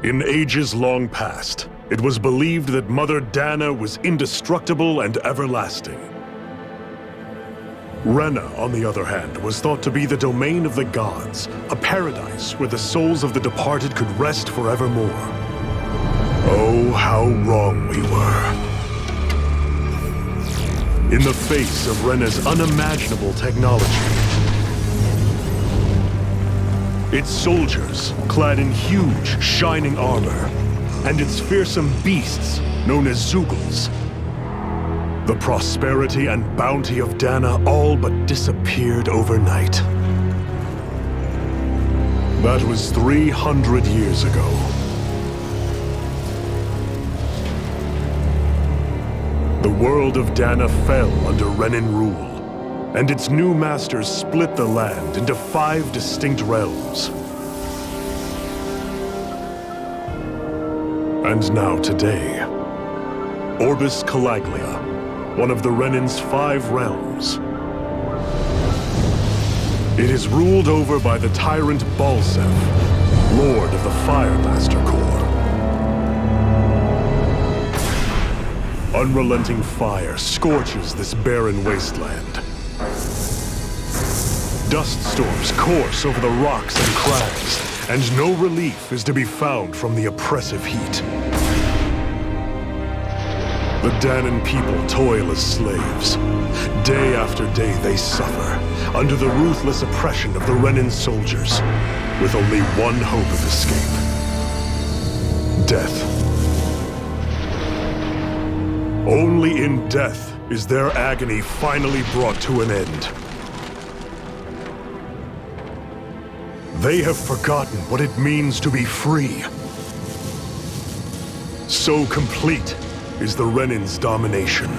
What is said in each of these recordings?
In ages long past, it was believed that Mother Dana was indestructible and everlasting. Rena, on the other hand, was thought to be the domain of the gods, a paradise where the souls of the departed could rest forevermore. Oh, how wrong we were. In the face of Rena's unimaginable technology, its soldiers, clad in huge, shining armor, and its fearsome beasts, known as Zeugles, the prosperity and bounty of Dana all but disappeared overnight. That was 300 years ago. The world of Dana fell under Renan rule, and its new masters split the land into 5 distinct realms. And now today, Orbis Calaglia, one of the Renan's 5 realms. It is ruled over by the tyrant Balsef, Lord of the Firemaster Corps. Unrelenting fire scorches this barren wasteland. Dust storms course over the rocks and crags, and no relief is to be found from the oppressive heat. The Danan people toil as slaves. Day after day they suffer, under the ruthless oppression of the Renan soldiers, with only one hope of escape: death. Only in death is their agony finally brought to an end. They have forgotten what it means to be free. So complete is the Renan's domination.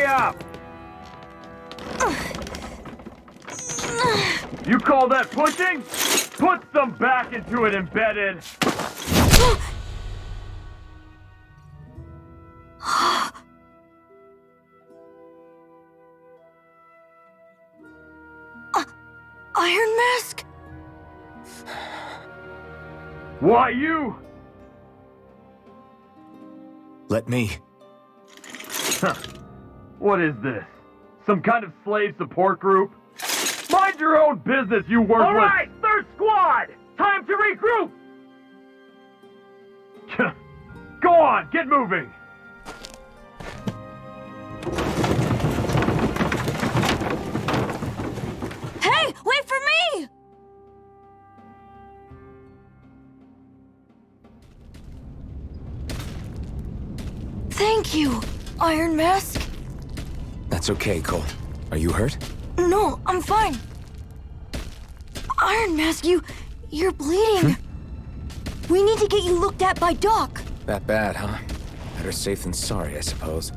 Up! You call that pushing? Put some back into it, embedded! Iron Mask? Why you? Let me. Huh. What is this? Some kind of slave support group? Mind your own business, you worthless— All right, third squad! Time to regroup! Go on, get moving! Hey, wait for me! Thank you, Iron Mask. That's okay, Cole. Are you hurt? No, I'm fine. Iron Mask, you're bleeding. We need to get you looked at by Doc. That bad, huh? Better safe than sorry, I suppose.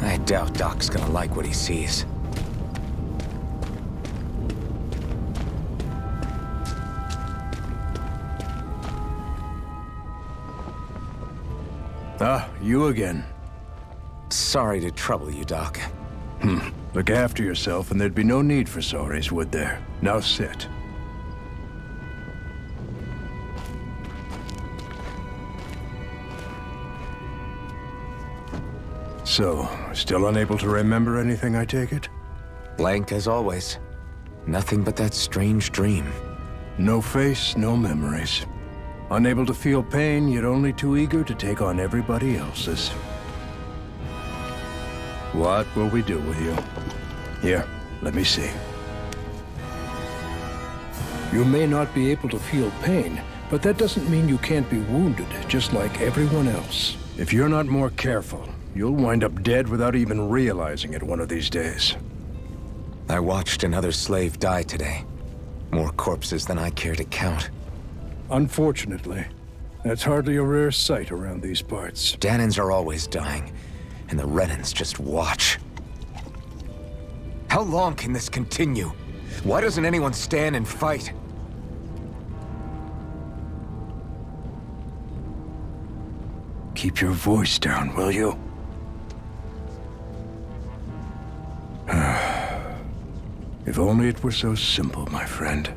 I doubt Doc's gonna like what he sees. Ah, you again. Sorry to trouble you, Doc. Look after yourself and there'd be no need for sorries, would there? Now sit. So, still unable to remember anything, I take it? Blank as always. Nothing but that strange dream. No face, no memories. Unable to feel pain, yet only too eager to take on everybody else's. What will we do with you? Here, let me see. You may not be able to feel pain, but that doesn't mean you can't be wounded, just like everyone else. If you're not more careful, you'll wind up dead without even realizing it one of these days. I watched another slave die today. More corpses than I care to count. Unfortunately, that's hardly a rare sight around these parts. Danans are always dying, and the Renans just watch. How long can this continue? Why doesn't anyone stand and fight? Keep your voice down, will you? If only it were so simple, my friend.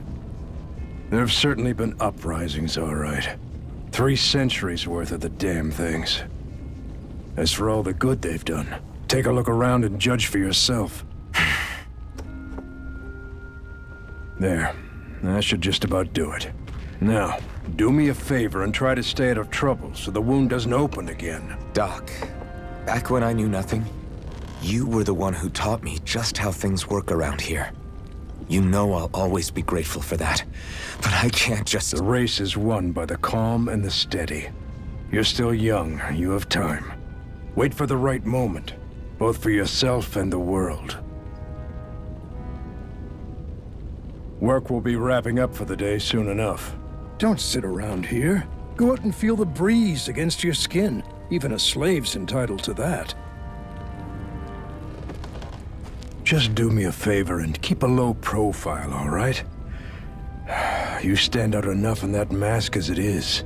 There have certainly been uprisings, all right. 3 centuries worth of the damn things. As for all the good they've done, take a look around and judge for yourself. There. That should just about do it. Now, do me a favor and try to stay out of trouble so the wound doesn't open again. Doc, back when I knew nothing, you were the one who taught me just how things work around here. You know I'll always be grateful for that, but I can't just... The race is won by the calm and the steady. You're still young, you have time. Wait for the right moment, both for yourself and the world. Work will be wrapping up for the day soon enough. Don't sit around here. Go out and feel the breeze against your skin. Even a slave's entitled to that. Just do me a favor and keep a low profile, all right? You stand out enough in that mask as it is.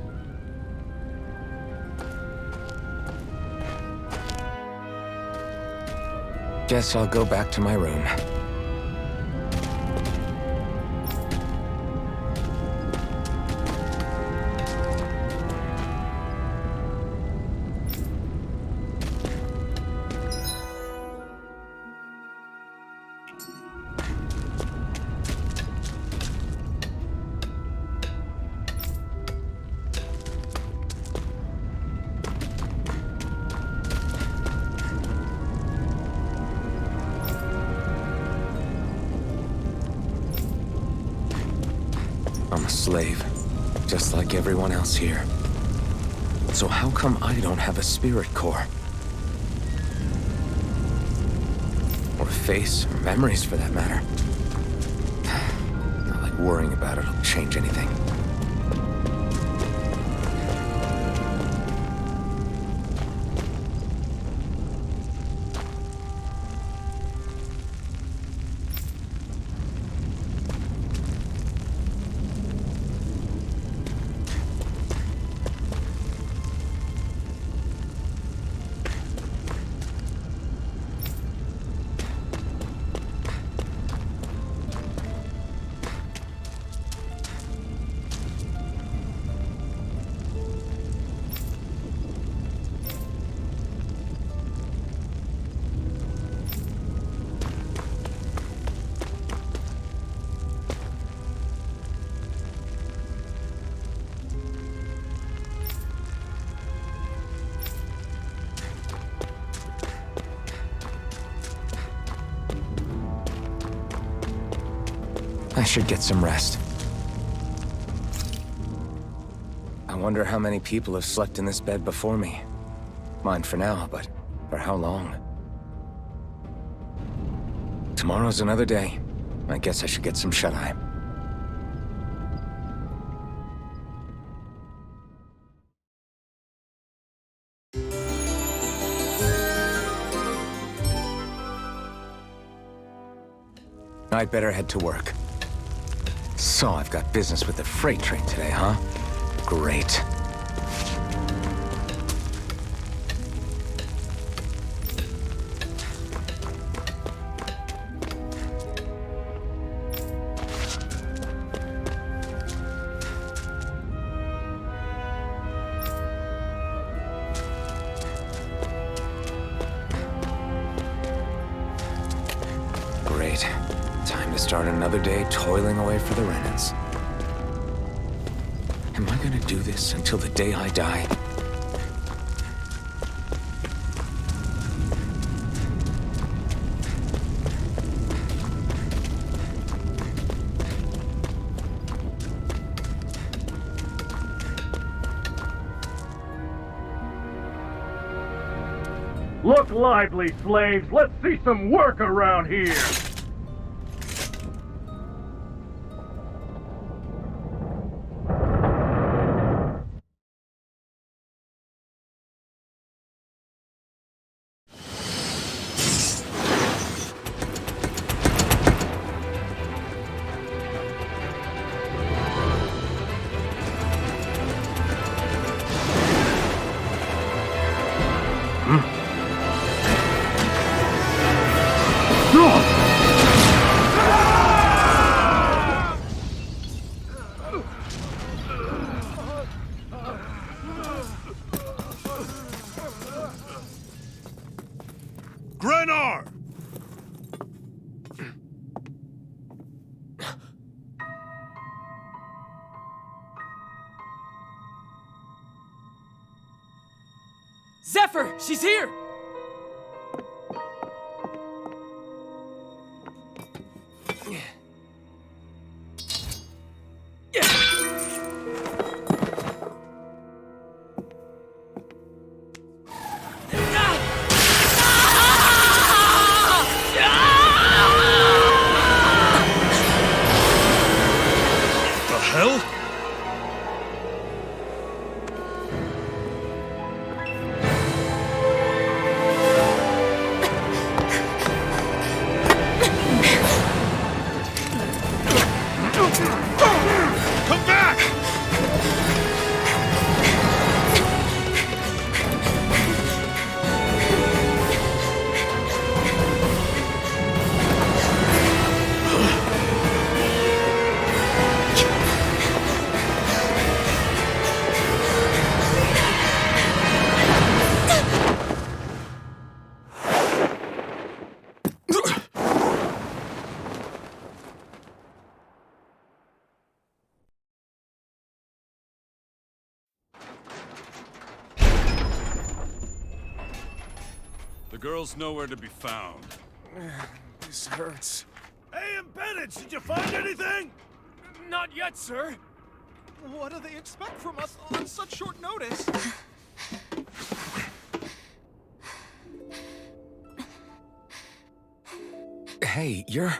Guess I'll go back to my room. I'm a slave, just like everyone else here. So how come I don't have a spirit core? Or a face, or memories for that matter. Not like worrying about it'll change anything. I should get some rest. I wonder how many people have slept in this bed before me. Mine for now, but for how long? Tomorrow's another day. I guess I should get some shut-eye. I'd better head to work. So I've got business with the freight train today, huh? Great. start another day toiling away for the Renans. Am I gonna do this until the day I die? Look lively, slaves! Let's see some work around here! Grenar! Zephyr! She's here! The hell? Come back! The girl's nowhere to be found. This hurts. Hey, embedded, did you find anything? Not yet, sir. What do they expect from us on such short notice? Hey, you're...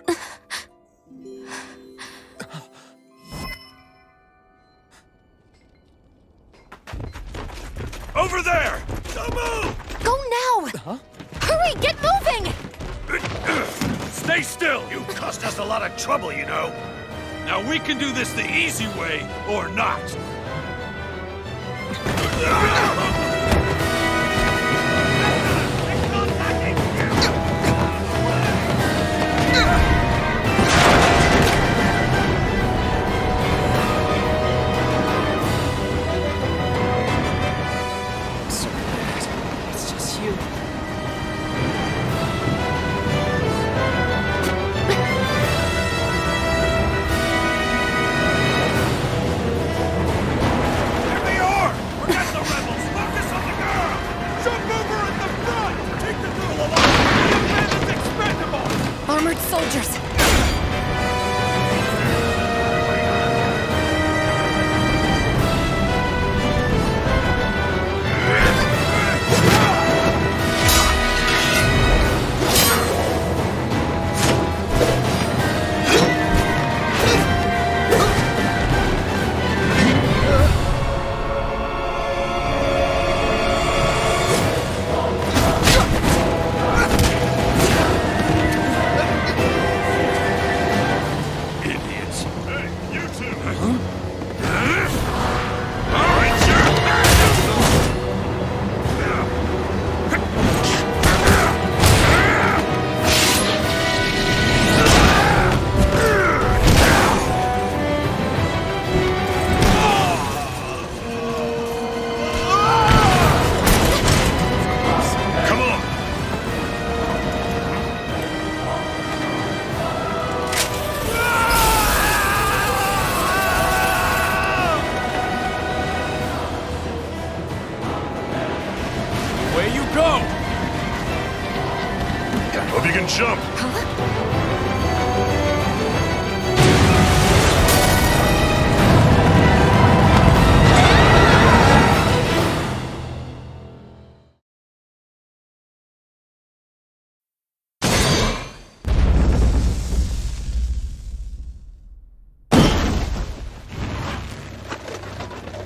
Over there! Don't move! Go now! Huh? Hurry, get moving! Stay still! You caused us a lot of trouble, you know. Now we can do this the easy way, or not. So bad. It's just you. Here they are! Forget the rebels! jump!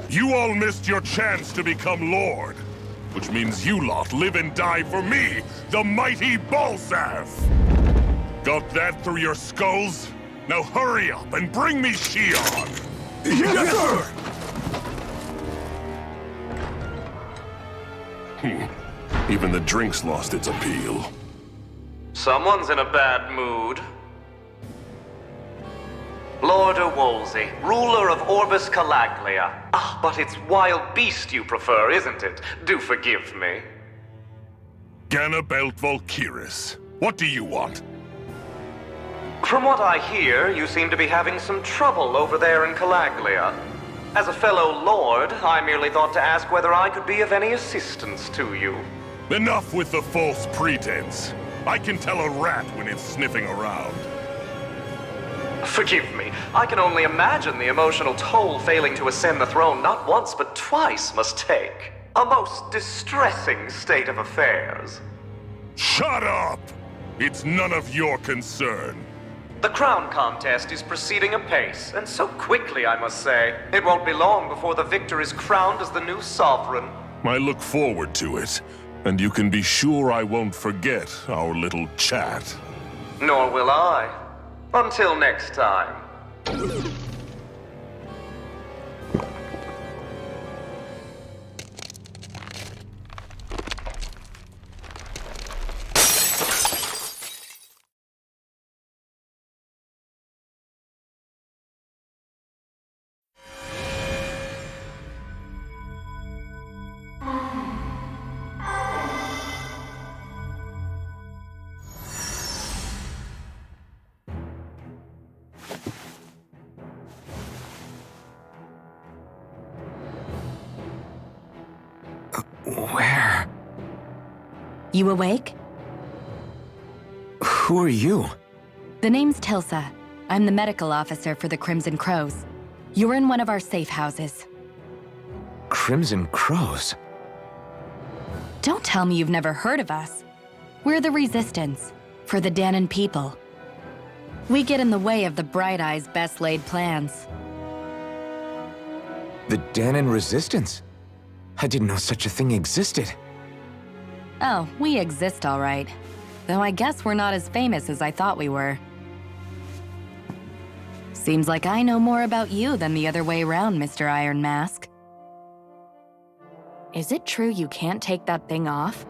You all missed your chance to become Lord, which means you lot live and die for me, the mighty Balsath! Got that through your skulls? Now hurry up and bring me Shion! Yes, sir! Even the drink's lost its appeal. Someone's in a bad mood. Lord Wolsey, ruler of Orbis Calaglia. Ah, but it's wild beast you prefer, isn't it? Do forgive me. Ganabelt Volkiris, what do you want? From what I hear, you seem to be having some trouble over there in Calaglia. As a fellow lord, I merely thought to ask whether I could be of any assistance to you. Enough with the false pretense. I can tell a rat when it's sniffing around. Forgive me, I can only imagine the emotional toll failing to ascend the throne not once but twice must take. A most distressing state of affairs. Shut up! It's none of your concern. The crown contest is proceeding apace, and so quickly, I must say. It won't be long before the victor is crowned as the new sovereign. I look forward to it, and you can be sure I won't forget our little chat. Nor will I. Until next time. Where? You awake? Who are you? The name's Tilsa. I'm the medical officer for the Crimson Crows. You're in one of our safe houses. Crimson Crows? Don't tell me you've never heard of us. We're the Resistance, for the Danon people. We get in the way of the Bright Eye's best-laid plans. The Danon Resistance? I didn't know such a thing existed. Oh, we exist all right. Though I guess we're not as famous as I thought we were. Seems like I know more about you than the other way around, Mr. Iron Mask. Is it true you can't take that thing off?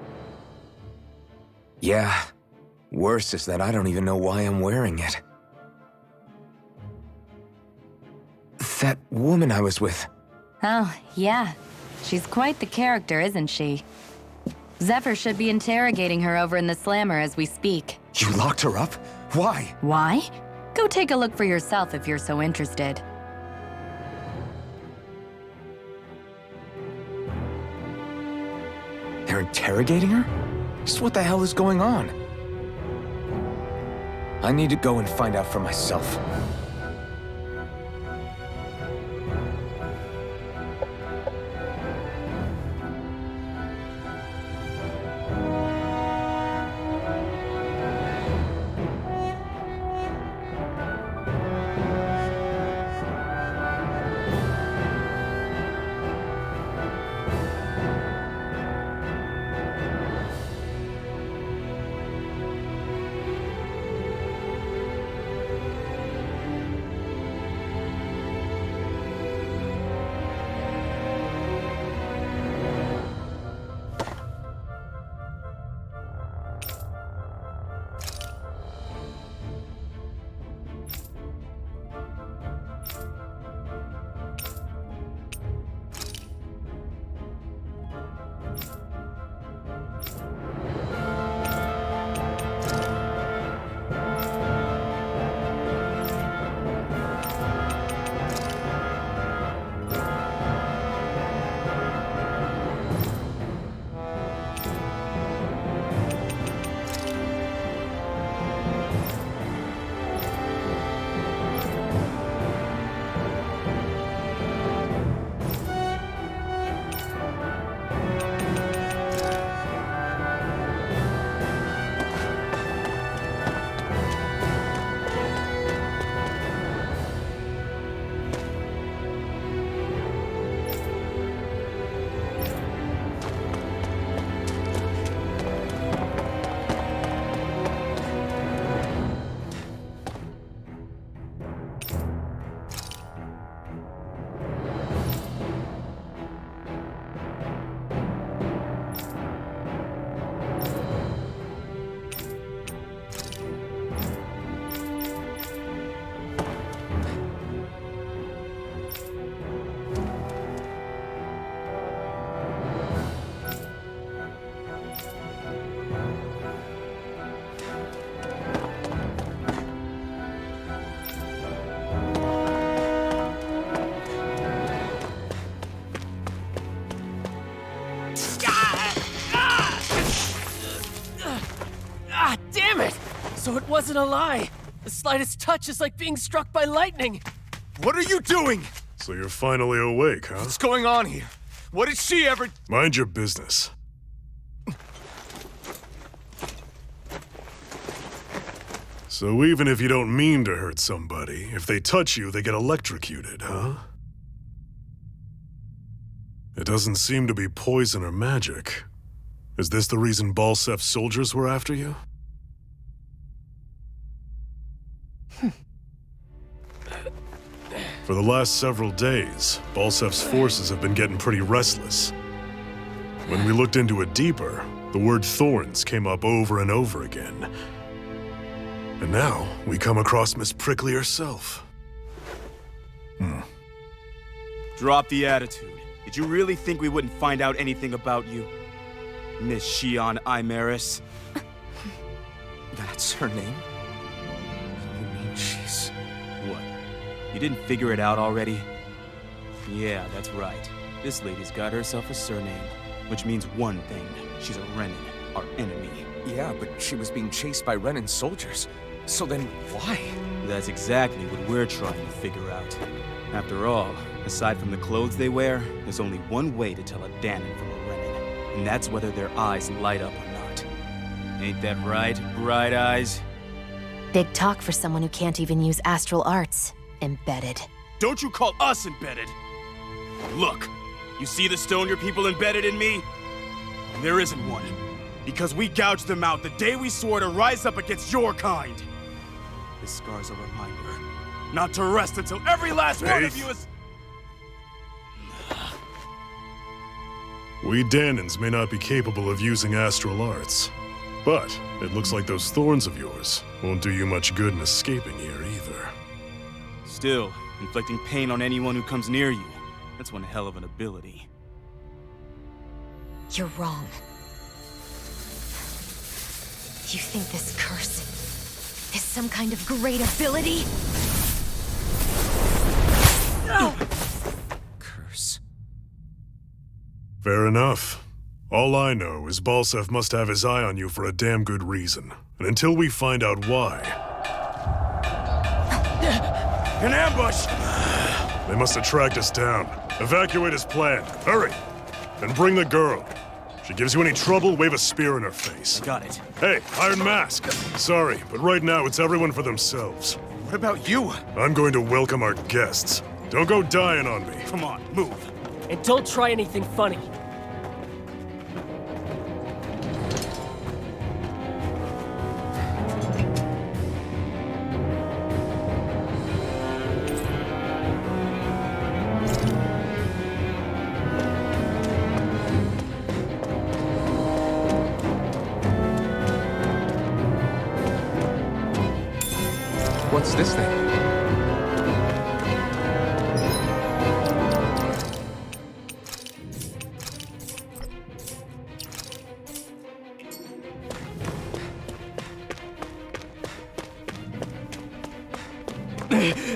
Yeah. Worse is that I don't even know why I'm wearing it. That woman I was with. Oh, yeah. She's quite the character, isn't she? Zephyr should be interrogating her over in the Slammer as we speak. You locked her up? Why? Why? Go take a look for yourself if you're so interested. They're interrogating her? Just what the hell is going on? I need to go and find out for myself. So it wasn't a lie. The slightest touch is like being struck by lightning. What are you doing? So you're finally awake, huh? What's going on here? What did she ever... Mind your business. So even if you don't mean to hurt somebody, if they touch you, they get electrocuted, huh? It doesn't seem to be poison or magic. Is this the reason Balsef's soldiers were after you? For the last several days, Balsef's forces have been getting pretty restless. When we looked into it deeper, the word thorns came up over and over again. And now, we come across Miss Prickly herself. Drop the attitude. Did you really think we wouldn't find out anything about you? Miss Shion Imaris? That's her name? You mean she's... What? You didn't figure it out already? Yeah, that's right. This lady's got herself a surname, which means one thing. She's a Renin, our enemy. Yeah, but she was being chased by Renin soldiers. So then, why? That's exactly what we're trying to figure out. After all, aside from the clothes they wear, there's only one way to tell a Danon from a Renin, and that's whether their eyes light up or not. Ain't that right, Bright Eyes? Big talk for someone who can't even use astral arts. Embedded. Don't you call us embedded! Look, you see the stone your people embedded in me? There isn't one, because we gouged them out the day we swore to rise up against your kind. This scar's a reminder, not to rest until every last one of you is... We Danons may not be capable of using astral arts, but it looks like those thorns of yours won't do you much good in escaping here either. Still, inflicting pain on anyone who comes near you, that's one hell of an ability. You're wrong. You think this curse is some kind of great ability? No! Curse. Fair enough. All I know is Balsef must have his eye on you for a damn good reason. And until we find out why... An ambush! They must have tracked us down. Evacuate as planned. Hurry! And bring the girl. If she gives you any trouble, wave a spear in her face. Got it. Hey, Iron Mask! Sorry, but right now it's everyone for themselves. What about you? I'm going to welcome our guests. Don't go dying on me. Come on, move. And don't try anything funny. What's this thing?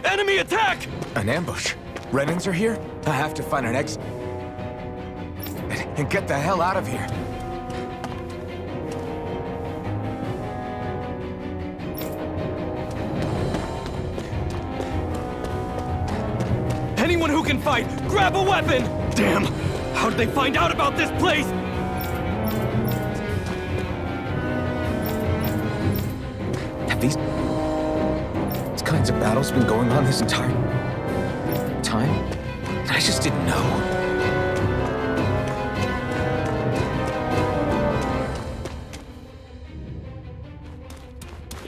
Enemy attack! An ambush. Renins are here? I have to find an exit. And get the hell out of here. Anyone who can fight, grab a weapon! Damn! How did they find out about this place? Have these kinds of battles been going on this entire time? I just didn't know.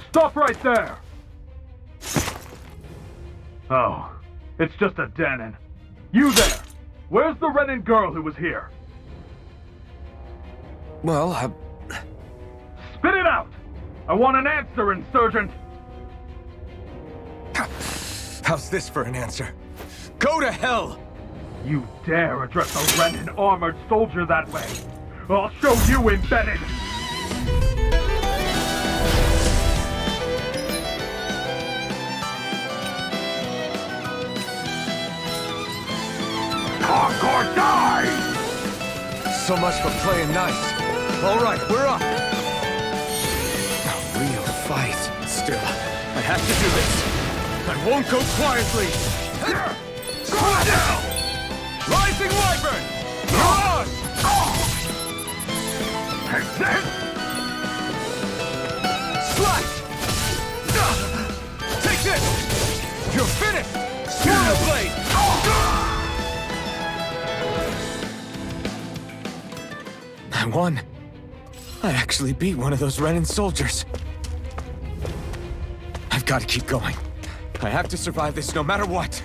Stop right there! Oh, it's just a Danon. You there! Where's the Renin girl who was here? Well, Spit it out! I want an answer, Insurgent! How's this for an answer? Go to hell! You dare address a Renin armored soldier that way? I'll show you embedded! Talk or die! So much for playing nice. All right, we're up. A real fight. Still, I have to do this. I won't go quietly. Slow down! Rising Wyvern! Mirage! Take this! Slash! Take this! You're finished! Swirl Blade! I won. I actually beat one of those Renan soldiers. I've got to keep going. I have to survive this no matter what.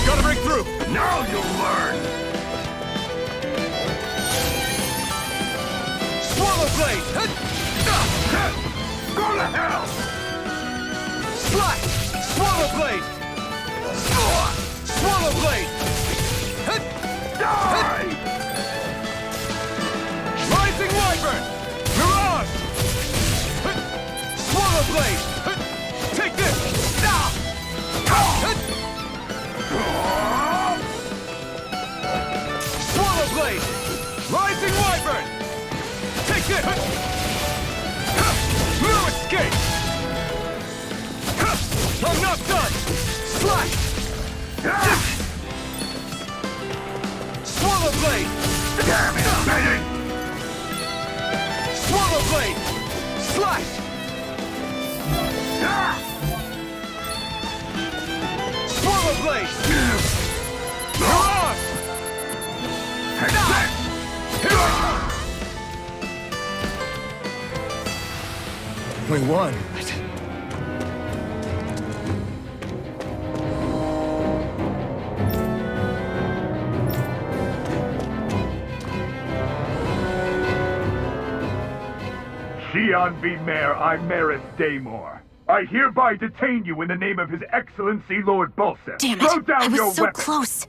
Gotta break through! Now you'll learn! Swallow Blade! Go to hell! Slash! Swallow Blade! Swallow Blade! Die! Rising Wyvern! Mirage! Swallow Blade! Take this! Swallow Blade! Rising Wyvern! Take this! No escape! I'm not done! Slash! Swallow Blade! Damn it, baby! Swallow Blade! Slash! Swallow Blade! Mirage! We won. Xian V. Mayor, I Maris Daymore. I hereby detain you in the name of His Excellency Lord Bulset. Damn Throw it! down I your was so weapon. close.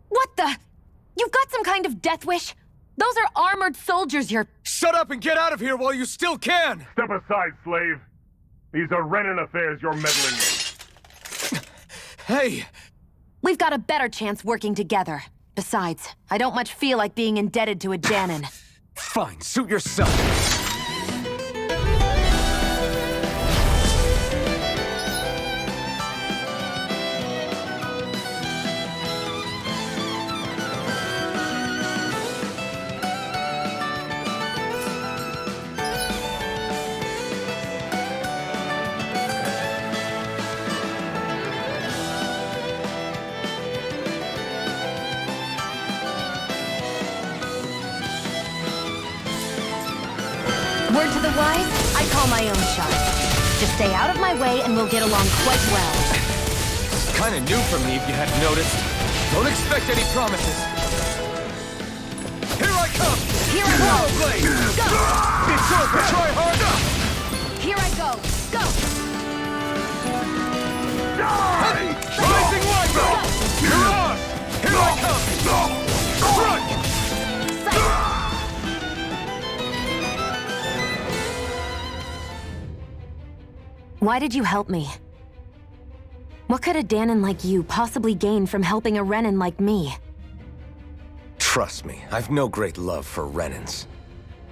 What the? You've got some kind of death wish? Those are armored soldiers you're... Shut up and get out of here while you still can! Step aside, slave. These are Renan affairs you're meddling in. Hey! We've got a better chance working together. Besides, I don't much feel like being indebted to a Danon. Fine, suit yourself. Word to the wise, I call my own shot. Just stay out of my way and we'll get along quite well. It's kinda new for me if you hadn't noticed. Don't expect any promises. Here I come! Here I go! Blade! Go! It's over! Try harder! Here I go! Go! Rising Wyvern! Mirage! Here I come! Front! Why did you help me? What could a Danon like you possibly gain from helping a Renan like me? Trust me, I've no great love for Renans.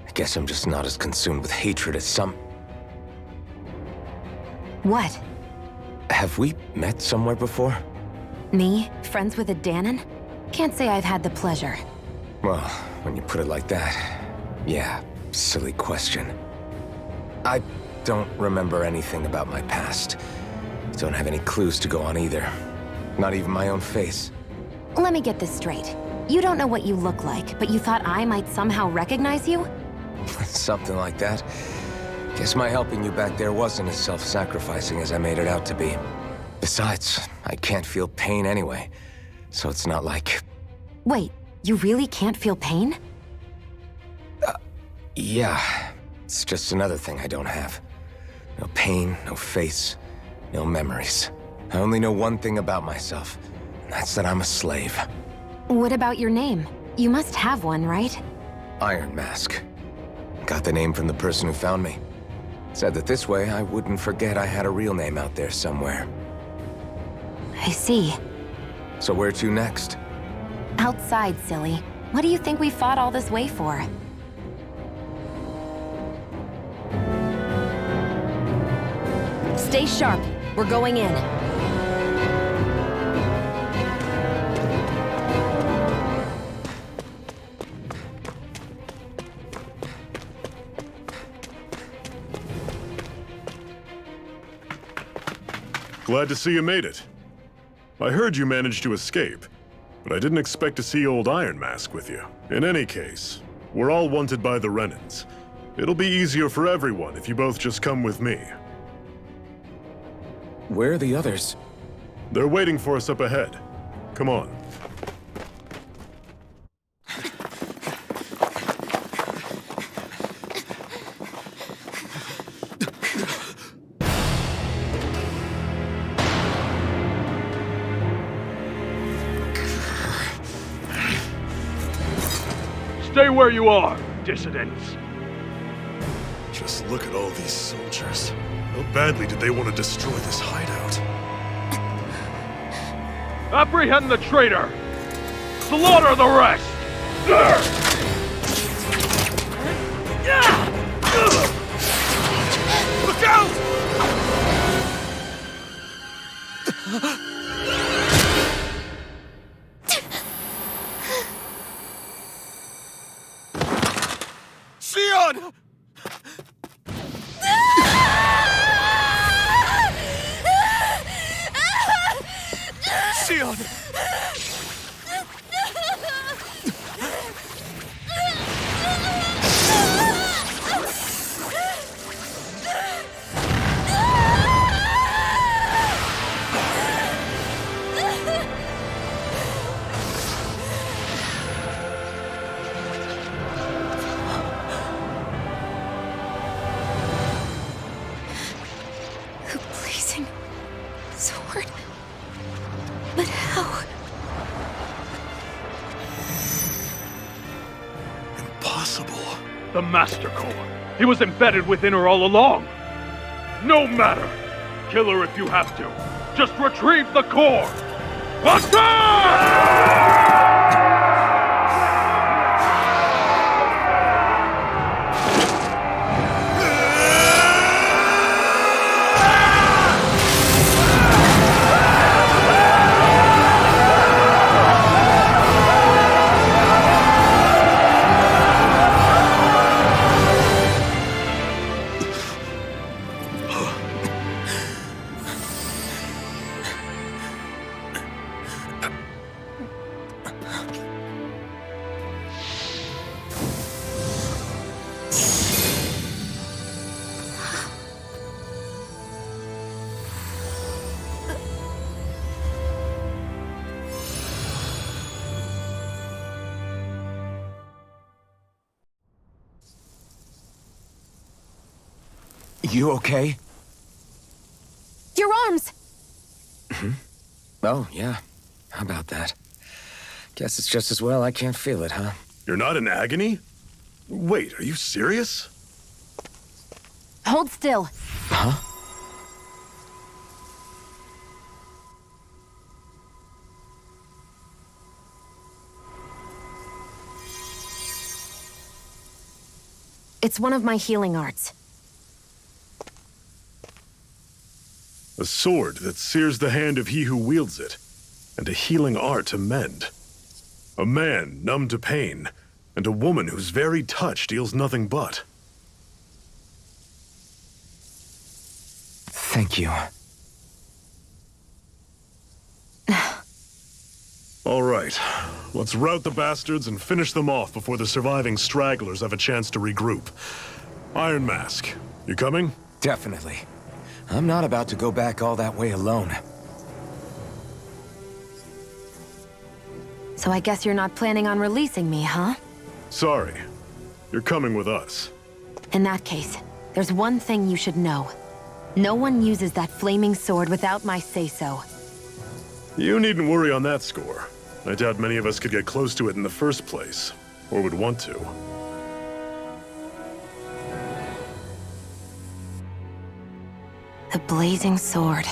I guess I'm just not as consumed with hatred as some... What? Have we met somewhere before? Me? Friends with a Danon? Can't say I've had the pleasure. Well, when you put it like that, yeah, silly question. I don't remember anything about my past. Don't have any clues to go on either. Not even my own face. Let me get this straight. You don't know what you look like, but you thought I might somehow recognize you? Something like that. Guess my helping you back there wasn't as self-sacrificing as I made it out to be. Besides, I can't feel pain anyway, so it's not like... Wait, you really can't feel pain? Yeah. It's just another thing I don't have. No pain, no face, no memories. I only know one thing about myself, and that's that I'm a slave. What about your name? You must have one, right? Iron Mask. Got the name from the person who found me. Said that this way I wouldn't forget I had a real name out there somewhere. I see. So where to next? Outside, silly. What do you think we fought all this way for? Stay sharp. We're going in. Glad to see you made it. I heard you managed to escape, but I didn't expect to see old Iron Mask with you. In any case, we're all wanted by the Renans. It'll be easier for everyone if you both just come with me. Where are the others? They're waiting for us up ahead. Come on. Stay where you are, dissidents. Just look at all these soldiers. How badly did they want to destroy this hideout? Apprehend the traitor! Slaughter the rest! Look out! Sion! Sion! A blazing sword. But how? Impossible. The Master Core. He was embedded within her all along. No matter. Kill her if you have to. Just retrieve the core. Attack! You okay? Your arms! Oh, yeah. How about that? Guess it's just as well I can't feel it, huh? You're not in agony? Wait, are you serious? Hold still. Huh? It's one of my healing arts. A sword that sears the hand of he who wields it, and a healing art to mend. A man numb to pain, and a woman whose very touch deals nothing but. Thank you. All right, let's rout the bastards and finish them off before the surviving stragglers have a chance to regroup. Iron Mask, you coming? Definitely. I'm not about to go back all that way alone. So I guess you're not planning on releasing me, huh? Sorry. You're coming with us. In that case, there's one thing you should know. No one uses that flaming sword without my say-so. You needn't worry on that score. I doubt many of us could get close to it in the first place, or would want to. The blazing sword.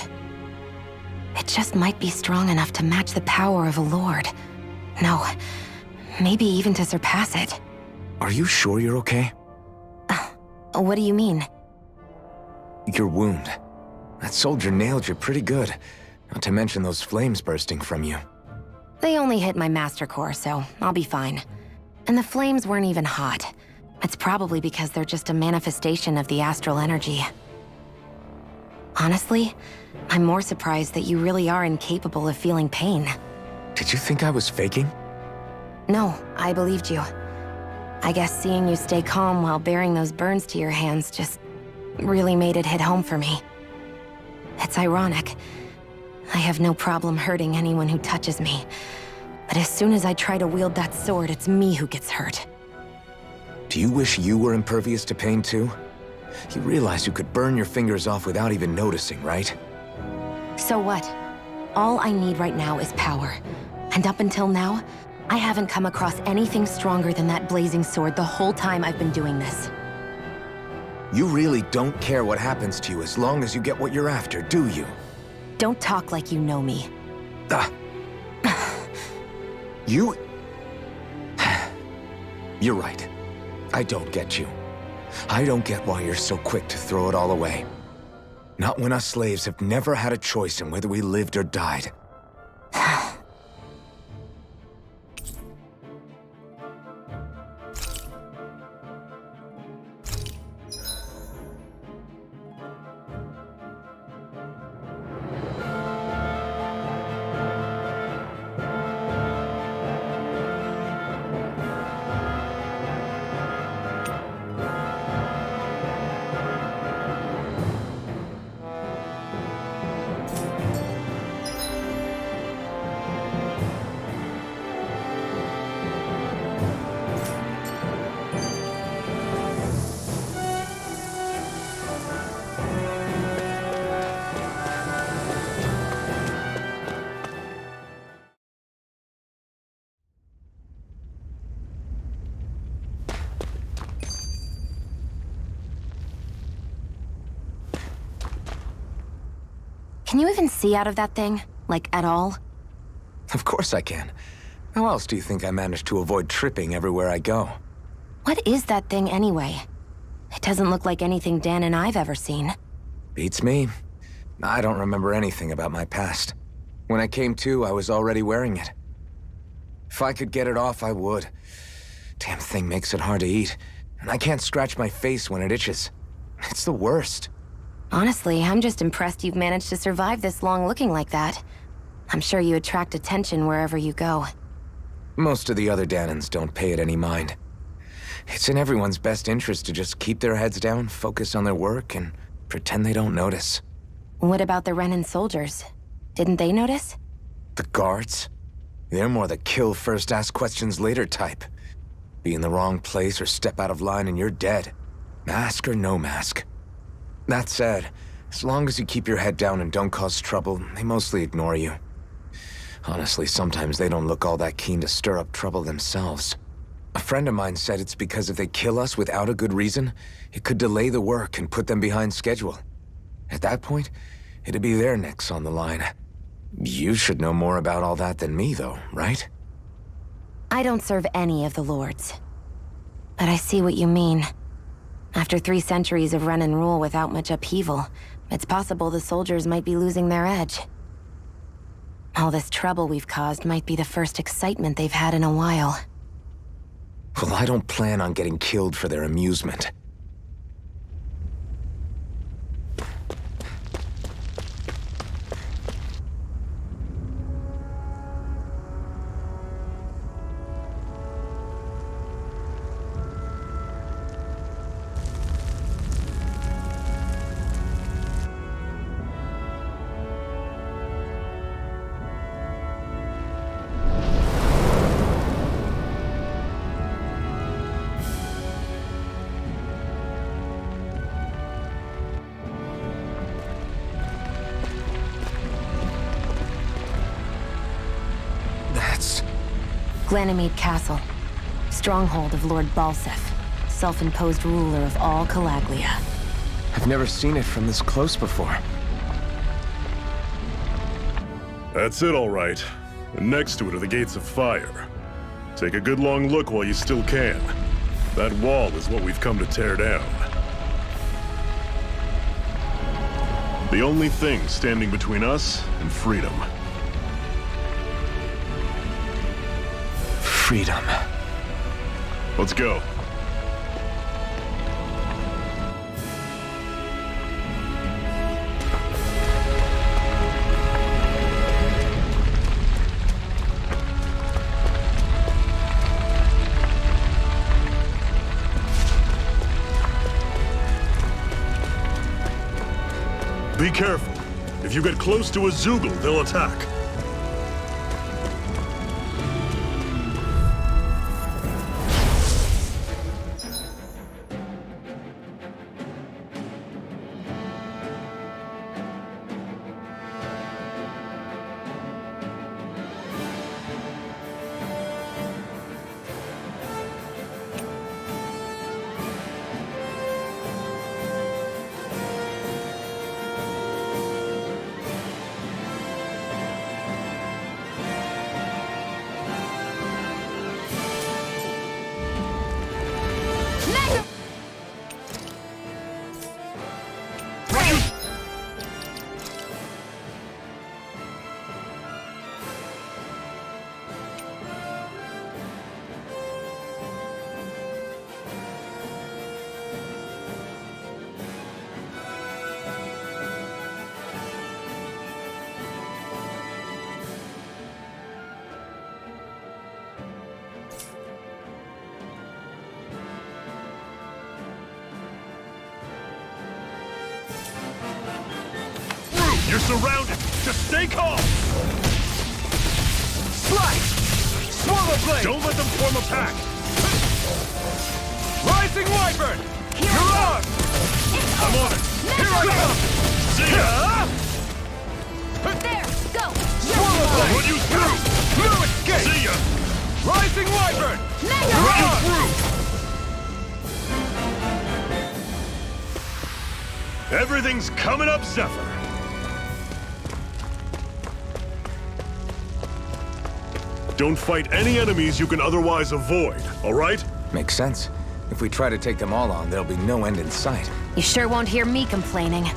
It just might be strong enough to match the power of a lord. No, maybe even to surpass it. Are you sure you're okay? What do you mean? Your wound. That soldier nailed you pretty good. Not to mention those flames bursting from you. They only hit my master core, so I'll be fine. And the flames weren't even hot. It's probably because they're just a manifestation of the astral energy. Honestly, I'm more surprised that you really are incapable of feeling pain. Did you think I was faking? No, I believed you. I guess seeing you stay calm while bearing those burns to your hands just really made it hit home for me. It's ironic. I have no problem hurting anyone who touches me. But as soon as I try to wield that sword, it's me who gets hurt. Do you wish you were impervious to pain too? You realize you could burn your fingers off without even noticing, right? So what? All I need right now is power. And up until now, I haven't come across anything stronger than that blazing sword the whole time I've been doing this. You really don't care what happens to you as long as you get what you're after, do you? Don't talk like you know me. You... You're right. I don't get you. I don't get why you're so quick to throw it all away. Not when us slaves have never had a choice in whether we lived or died. Can you even see out of that thing? Like, at all? Of course I can. How else do you think I managed to avoid tripping everywhere I go? What is that thing anyway? It doesn't look like anything Dan and I've ever seen. Beats me. I don't remember anything about my past. When I came to, I was already wearing it. If I could get it off, I would. Damn thing makes it hard to eat, and I can't scratch my face when it itches. It's the worst. Honestly, I'm just impressed you've managed to survive this long looking like that. I'm sure you attract attention wherever you go. Most of the other Danans don't pay it any mind. It's in everyone's best interest to just keep their heads down, focus on their work, and pretend they don't notice. What about the Renan soldiers? Didn't they notice? The guards? They're more the kill first, ask questions later type. Be in the wrong place or step out of line and you're dead. Mask or no mask. That said, as long as you keep your head down and don't cause trouble, they mostly ignore you. Honestly, sometimes they don't look all that keen to stir up trouble themselves. A friend of mine said it's because if they kill us without a good reason, it could delay the work and put them behind schedule. At that point, it'd be their necks on the line. You should know more about all that than me, though, right? I don't serve any of the lords. But I see what you mean. After 3 centuries of Renan rule without much upheaval, it's possible the soldiers might be losing their edge. All this trouble we've caused might be the first excitement they've had in a while. Well, I don't plan on getting killed for their amusement. Ganymede Castle, stronghold of Lord Balsef, self-imposed ruler of all Calaglia. I've never seen it from this close before. That's it, all right. And next to it are the gates of fire. Take a good long look while you still can. That wall is what we've come to tear down. The only thing standing between us and freedom. Freedom. Let's go. Be careful. If you get close to a Zoogle, they'll attack. You're surrounded! Just stay calm! Slice! Swallow blade! Don't let them form a pack! Rising Wyvern! You're on! I'm on it! Here I come! See ya! There, go! Swallow I'll blade! run you through! No escape! See ya! Rising Wyvern! I'll run you through! Everything's coming up, Zephyr! Don't fight any enemies you can otherwise avoid, all right? Makes sense. If we try to take them all on, there'll be no end in sight. You sure won't hear me complaining.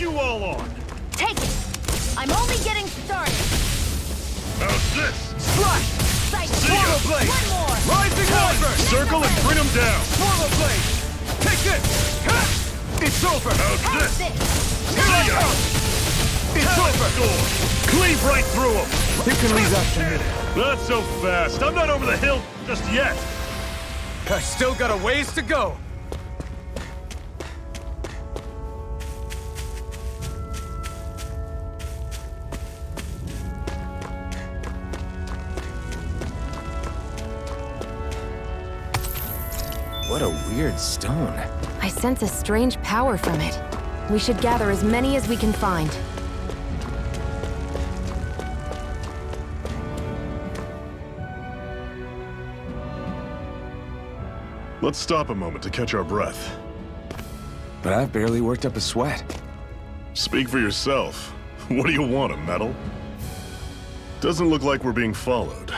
you all on? Take it! I'm only getting started! How's this? Flush! Sight! Portal blade! One more! Rising Wyvern! Circle and bring them down! Portal blade! Take this! Ha! It's over! How's How's this? this? See ya! It's over! Door! Cleave right through them! You can leave that to me. Not so fast. I'm not over the hill just yet. I still got a ways to go. What a weird stone. I sense a strange power from it. We should gather as many as we can find. Let's stop a moment to catch our breath. But I've barely worked up a sweat. Speak for yourself. What do you want, a medal? Doesn't look like we're being followed.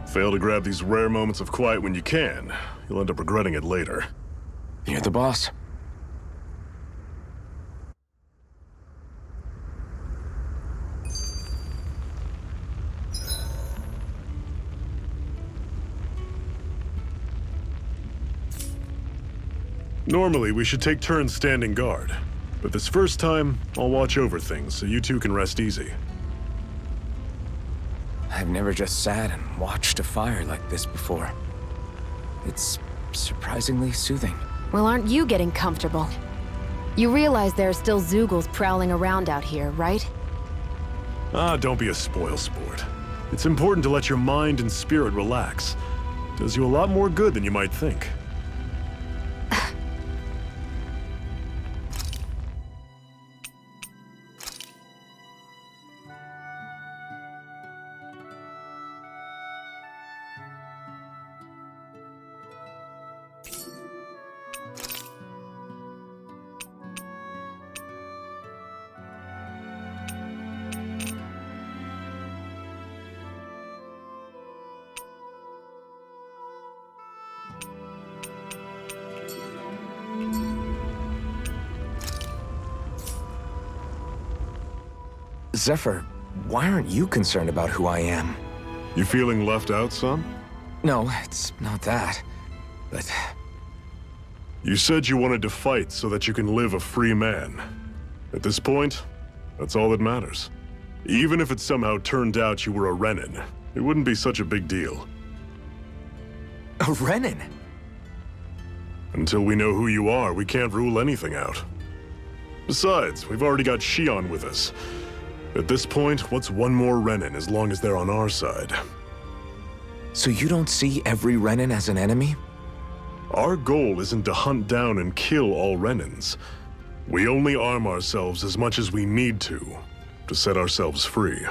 Fail to grab these rare moments of quiet when you can. You'll end up regretting it later. You're the boss. Normally, we should take turns standing guard. But this first time, I'll watch over things so you two can rest easy. I've never just sat and watched a fire like this before. It's surprisingly soothing. Well, aren't you getting comfortable? You realize there are still Zeugles prowling around out here, right? Ah, don't be a spoil sport. It's important to let your mind and spirit relax. Does you a lot more good than you might think. Zephyr, why aren't you concerned about who I am? You feeling left out, son? No, it's not that. But You said you wanted to fight so that you can live a free man. At this point, that's all that matters. Even if it somehow turned out you were a Renin, it wouldn't be such a big deal. a Renin? Until we know who you are, we can't rule anything out. Besides, we've already got Shion with us. At this point, what's one more Renin as long as they're on our side? So you don't see every Renin as an enemy? Our goal isn't to hunt down and kill all Renins. We only arm ourselves as much as we need to set ourselves free.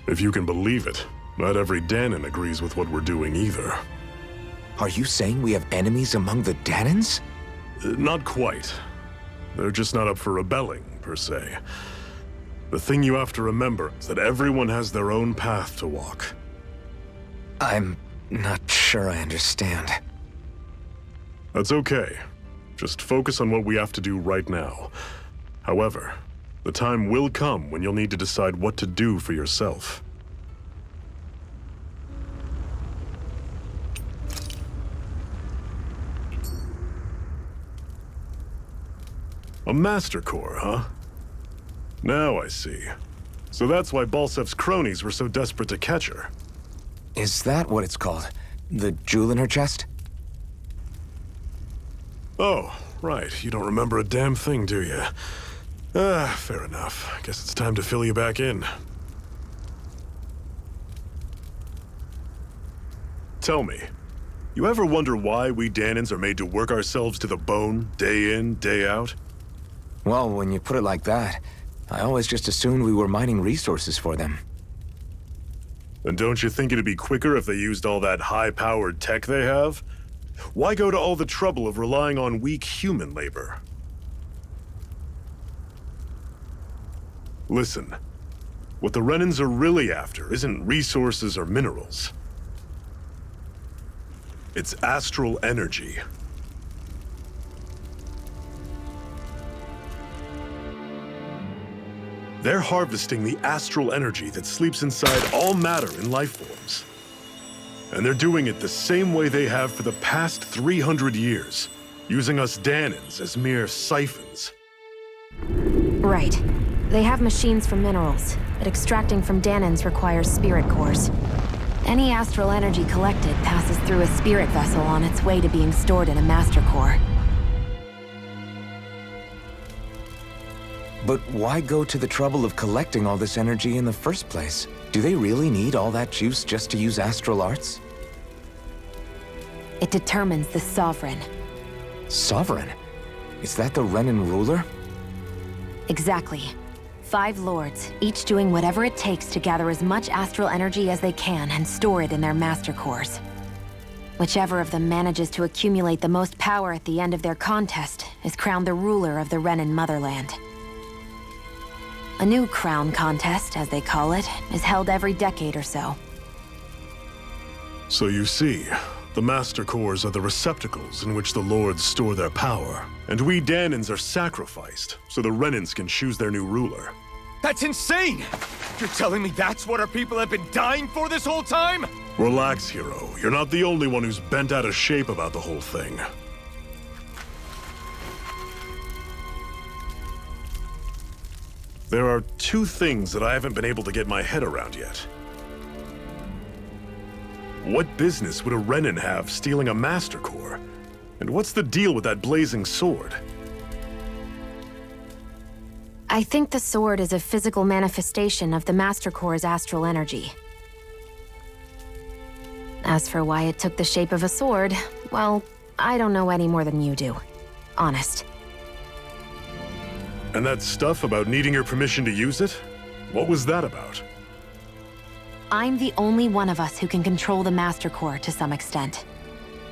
If you can believe it, not every Danon agrees with what we're doing either. Are you saying we have enemies among the Danons? Not quite. They're just not up for rebelling, per se. The thing you have to remember is that everyone has their own path to walk. I'm not sure I understand. That's okay. Just focus on what we have to do right now. However, the time will come when you'll need to decide what to do for yourself. A Master Core, huh? Now I see. So that's why Balsef's cronies were so desperate to catch her. Is that what it's called? The jewel in her chest? Oh, right. You don't remember a damn thing, do you? Fair enough. Guess it's time to fill you back in. Tell me, you ever wonder why we Danons are made to work ourselves to the bone, day in, day out? Well, when you put it like that, I always just assumed we were mining resources for them. And don't you think it'd be quicker if they used all that high-powered tech they have? Why go to all the trouble of relying on weak human labor? Listen, what the Renins are really after isn't resources or minerals. It's astral energy. They're harvesting the astral energy that sleeps inside all matter in life forms. And they're doing it the same way they have for the past 300 years, using us Danans as mere siphons. Right. They have machines for minerals, but extracting from Danans requires spirit cores. Any astral energy collected passes through a spirit vessel on its way to being stored in a master core. But why go to the trouble of collecting all this energy in the first place? Do they really need all that juice just to use astral arts? It determines the sovereign. Sovereign? Is that the Renan ruler? Exactly. 5 lords, each doing whatever it takes to gather as much astral energy as they can and store it in their master cores. Whichever of them manages to accumulate the most power at the end of their contest is crowned the ruler of the Renan motherland. A new crown contest, as they call it, is held every decade or so. So you see, the Master Cores are the receptacles in which the Lords store their power, and we Danans are sacrificed so the Renans can choose their new ruler. That's insane! You're telling me that's what our people have been dying for this whole time? Relax, hero. You're not the only one who's bent out of shape about the whole thing. There are 2 things that I haven't been able to get my head around yet. What business would a Renan have stealing a Master Core? And what's the deal with that blazing sword? I think the sword is a physical manifestation of the Master Core's astral energy. As for why it took the shape of a sword, well, I don't know any more than you do. Honest. And that stuff about needing your permission to use it? What was that about? I'm the only one of us who can control the Master Core to some extent.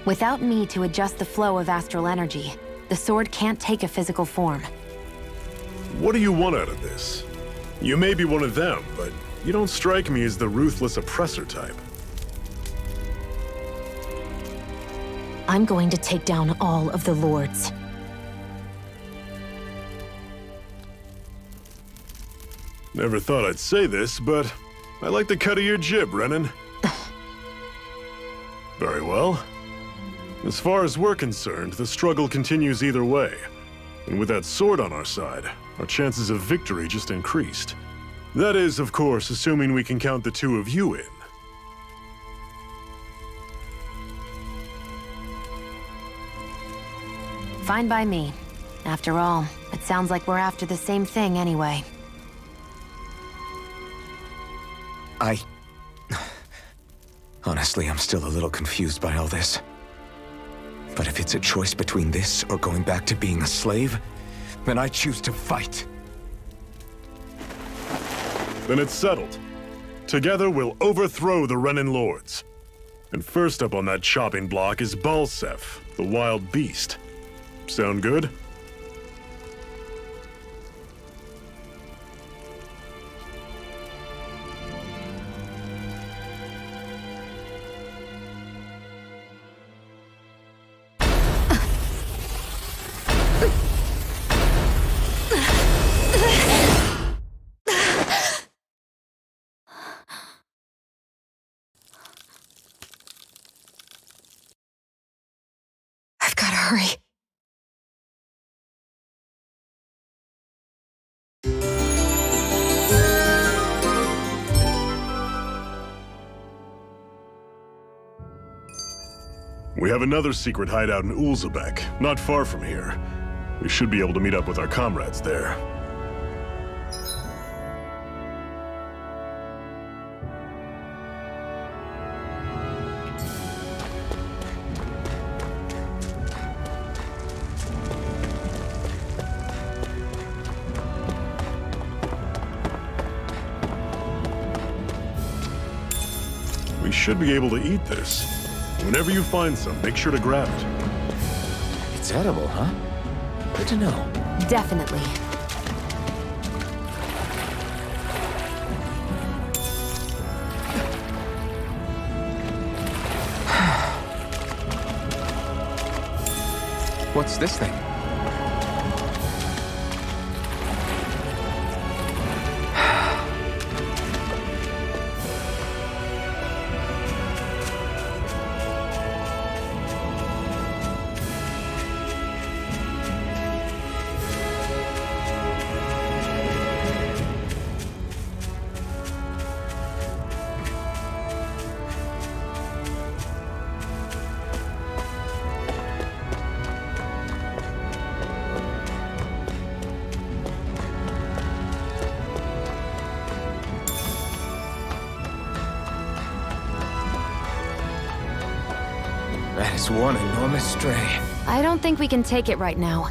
Without me to adjust the flow of astral energy, the sword can't take a physical form. What do you want out of this? You may be one of them, but you don't strike me as the ruthless oppressor type. I'm going to take down all of the lords. Never thought I'd say this, but I like the cut of your jib, Renan. Very well. As far as we're concerned, the struggle continues either way. And with that sword on our side, our chances of victory just increased. That is, of course, assuming we can count the 2 of you in. Fine by me. After all, it sounds like we're after the same thing anyway. Honestly, I'm still a little confused by all this. But if it's a choice between this or going back to being a slave, then I choose to fight. Then it's settled. Together we'll overthrow the Renan Lords. And first up on that chopping block is Balsef, the wild beast. Sound good? I've gotta hurry. We have another secret hideout in Ulzebek, not far from here. We should be able to meet up with our comrades there. We should be able to eat this. Whenever you find some, make sure to grab it. It's edible, huh? Good to know. Definitely. What's this thing? That is one enormous stray. I don't think we can take it right now.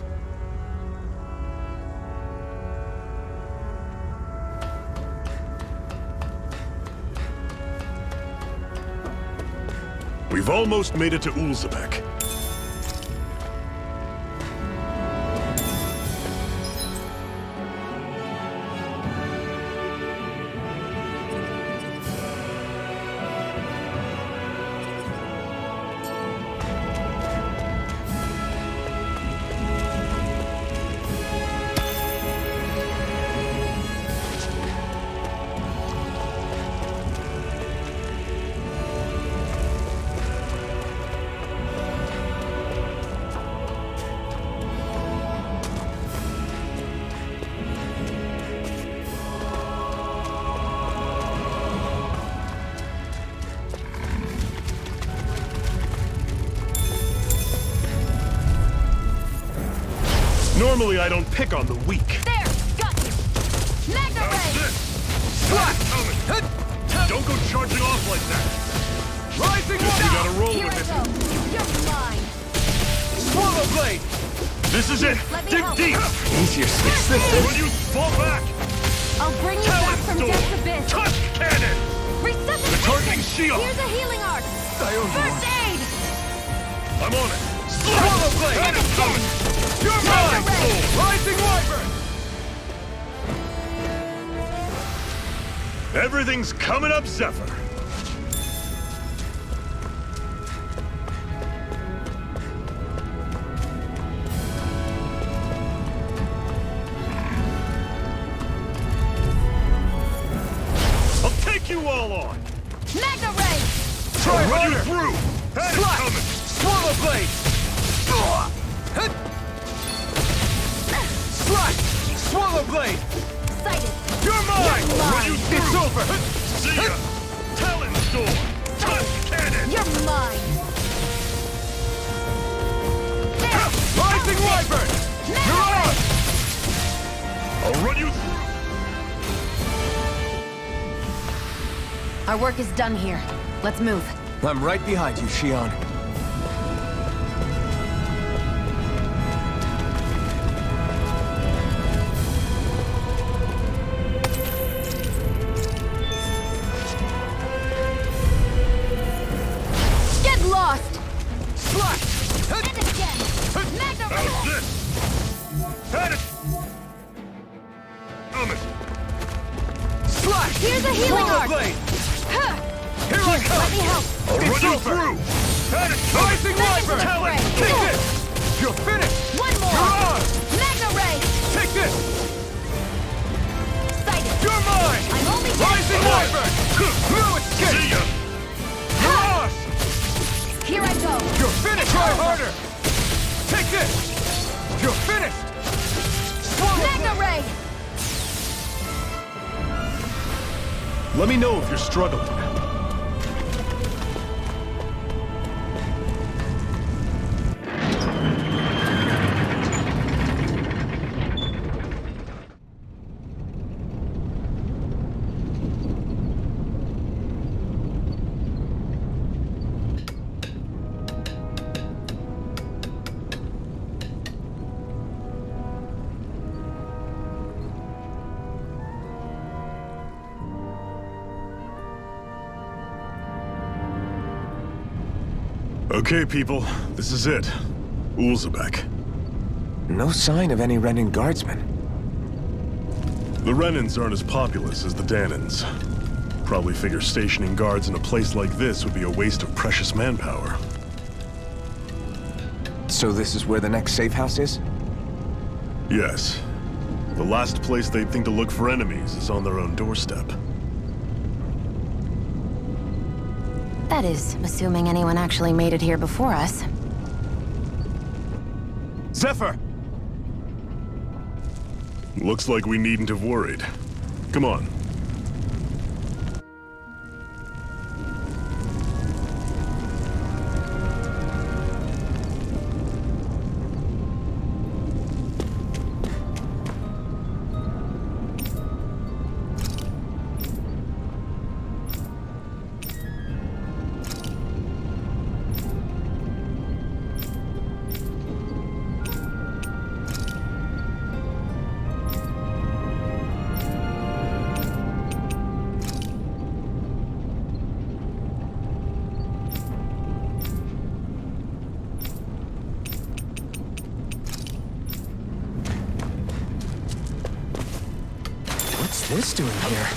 We've almost made it to Ulzebek. Normally, I don't pick on the weak. There! Got you! Magna Ray! Don't go charging off like that. Rising Guess you gotta roll Here with I it. go! You're mine! Swallow Blade! This is it. Let me Dig help. deep. Easier sticks this When you fall back, I'll bring you back from Storm. death's abyss! Touch cannon. Resuscitation! Targeting shield. Here's a healing arc! First aid! I'm on it. Swallow Blade! Cannon coming. You're mine! Rising Wyvern! Everything's coming up, Zephyr. I'll take you all on. Magna Ray! Try Run you harder! through. That is Slash! coming. Swallow Blade! Slash! Swallow Blade! Sighted! You're mine! You're mine. It's over! See ya. Talon Storm. Touch cannon. You're mine! Rising Wyvern! You're on! I'll run you through. Our work is done here. Let's move. I'm right behind you, Shion. Get lost! Slash! And again! Magna Ray! How's this? Had it. Coming. Slash! Here's a healing Swallow arc! Blade! Huh. Here I come! Let me help! I'll It's run you over. through. Had it. Rising Wyvern! Talon Take Ray. this! You're finished! One more! You're on! Magna Ray! Take this! Sighted! You're mine! I'm only Rising Wyvern! No escape! See ya. You're on! Here I go! You're finished! Try harder! Take this! You're finished! Swallow Magna Ray! Let me know if you're struggling. Okay, people, this is it. Ulzebek. No sign of any Renin guardsmen. The Renins aren't as populous as the Danins. Probably figure stationing guards in a place like this would be a waste of precious manpower. So this is where the next safe house is? Yes. The last place they'd think to look for enemies is on their own doorstep. That is, assuming anyone actually made it here before us. Zephyr! Looks like we needn't have worried. Come on. this doing here?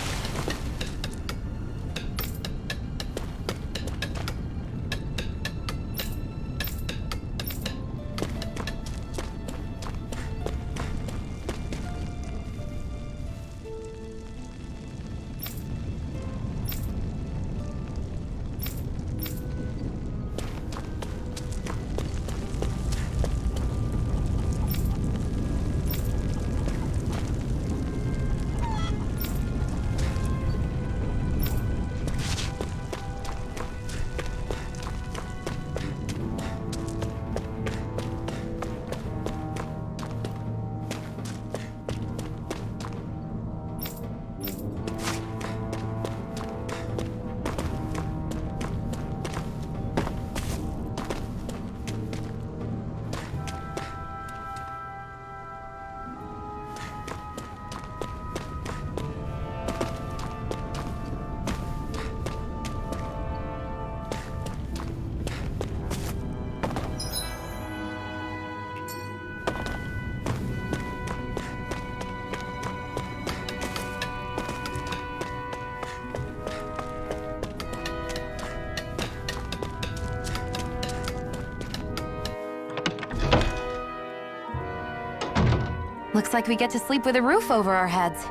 Looks like we get to sleep with a roof over our heads.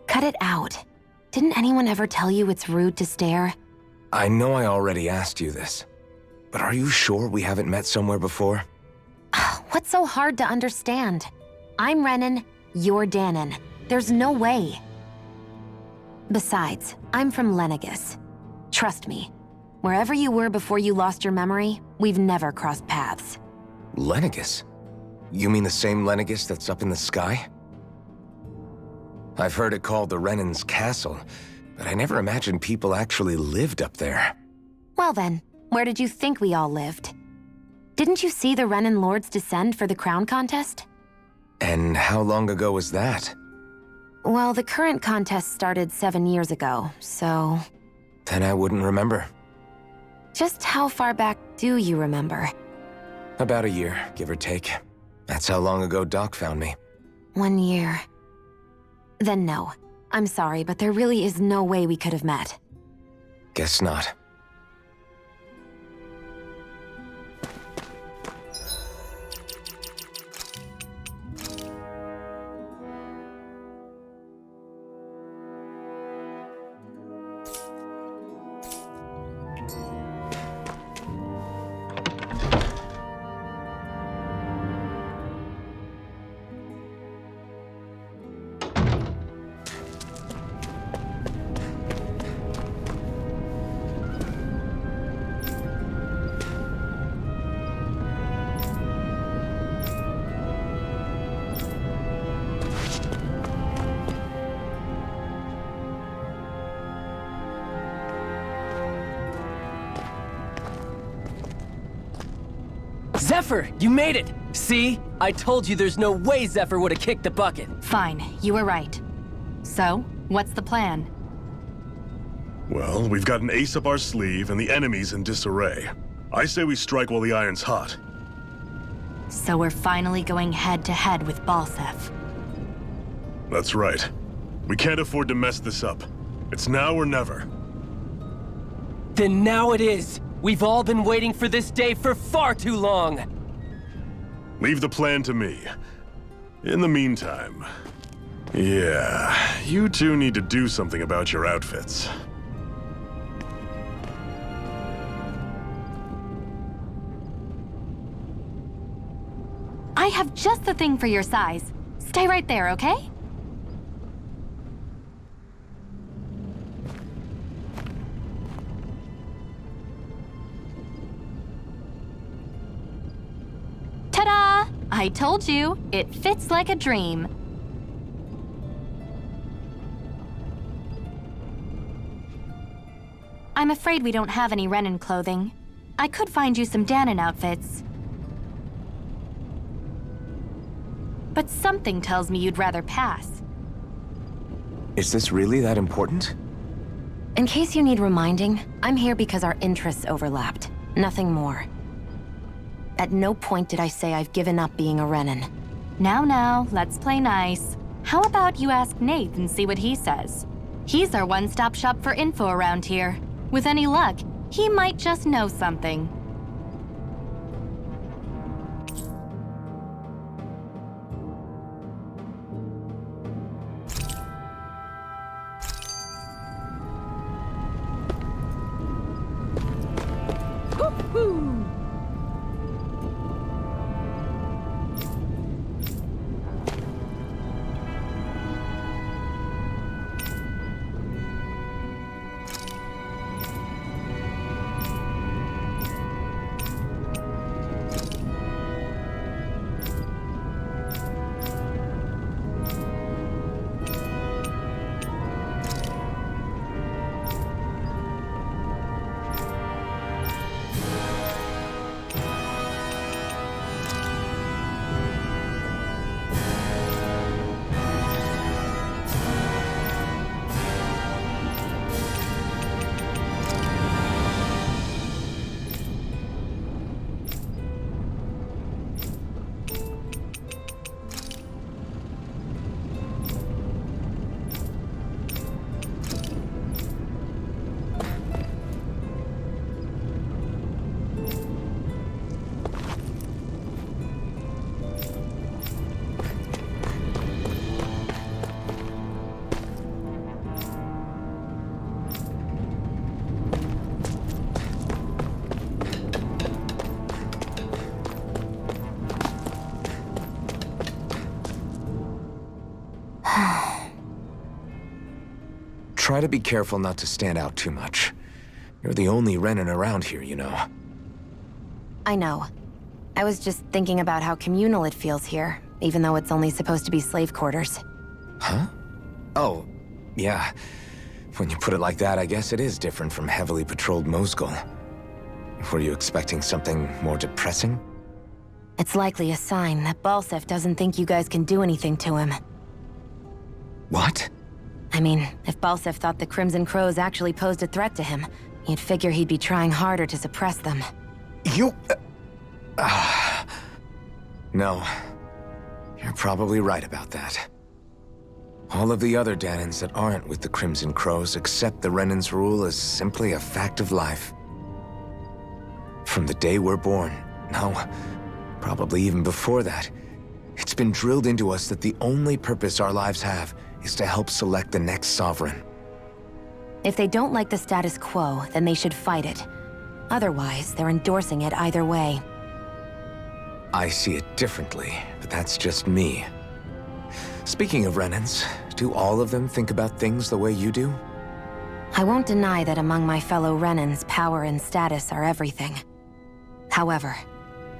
Cut it out. Didn't anyone ever tell you it's rude to stare? I know I already asked you this, but are you sure we haven't met somewhere before? What's so hard to understand? I'm Renan, you're Danon. There's no way. Besides, I'm from Lenegis. Trust me, wherever you were before you lost your memory, we've never crossed paths. Lenegis? You mean the same Lenegis that's up in the sky? I've heard it called the Renan's Castle, but I never imagined people actually lived up there. Well then, where did you think we all lived? Didn't you see the Renan Lords descend for the crown contest? And how long ago was that? Well, the current contest started 7 years ago, so... Then I wouldn't remember. Just how far back do you remember? About a year, give or take. That's how long ago Doc found me. 1 year. Then no. I'm sorry, but there really is no way we could have met. Guess not. Zephyr, you made it! See? I told you there's no way Zephyr would have kicked the bucket. Fine, you were right. So, what's the plan? Well, we've got an ace up our sleeve and the enemy's in disarray. I say we strike while the iron's hot. So we're finally going head-to-head with Balsef. That's right. We can't afford to mess this up. It's now or never. Then now it is! We've all been waiting for this day for far too long! Leave the plan to me. In the meantime... Yeah, you two need to do something about your outfits. I have just the thing for your size. Stay right there, okay? Ta-da! I told you, it fits like a dream. I'm afraid we don't have any Renan clothing. I could find you some Danon outfits. But something tells me you'd rather pass. Is this really that important? In case you need reminding, I'm here because our interests overlapped. Nothing more. At no point did I say I've given up being a Renan. Now, let's play nice. How about you ask Nath and see what he says? He's our one-stop shop for info around here. With any luck, he might just know something. Woo-hoo! Try to be careful not to stand out too much. You're the only Renan around here, you know. I know. I was just thinking about how communal it feels here, even though it's only supposed to be slave quarters. Huh? Oh, yeah. When you put it like that, I guess it is different from heavily patrolled Mosgul. Were you expecting something more depressing? It's likely a sign that Balsef doesn't think you guys can do anything to him. What? I mean, if Balsef thought the Crimson Crows actually posed a threat to him, you'd figure he'd be trying harder to suppress them. You... No. You're probably right about that. All of the other Danans that aren't with the Crimson Crows accept the Renan's rule as simply a fact of life. From the day we're born, no, probably even before that, it's been drilled into us that the only purpose our lives have is to help select the next sovereign. If they don't like the status quo, then they should fight it. Otherwise, they're endorsing it either way. I see it differently, but that's just me. Speaking of Renans, do all of them think about things the way you do? I won't deny that among my fellow Renans, power and status are everything. However,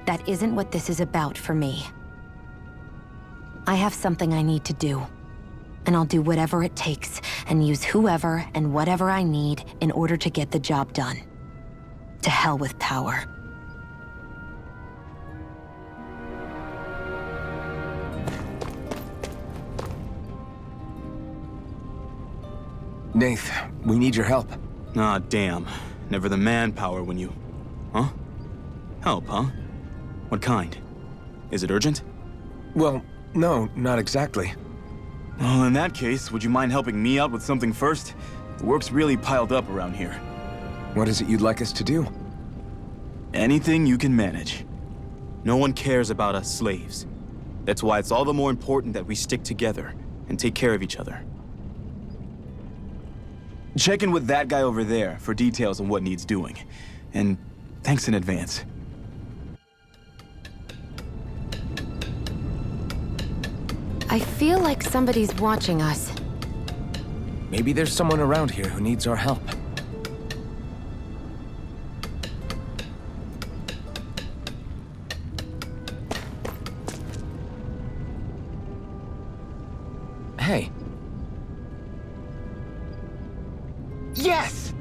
that isn't what this is about for me. I have something I need to do. And I'll do whatever it takes, and use whoever and whatever I need in order to get the job done. To hell with power. Nath, we need your help. Ah, damn. Never the manpower when you... Huh? Help, huh? What kind? Is it urgent? Well, no, not exactly. Well, in that case, would you mind helping me out with something first? The work's really piled up around here. What is it you'd like us to do? Anything you can manage. No one cares about us slaves. That's why it's all the more important that we stick together and take care of each other. Check in with that guy over there for details on what needs doing. And thanks in advance. I feel like somebody's watching us. Maybe there's someone around here who needs our help. Hey. Yes!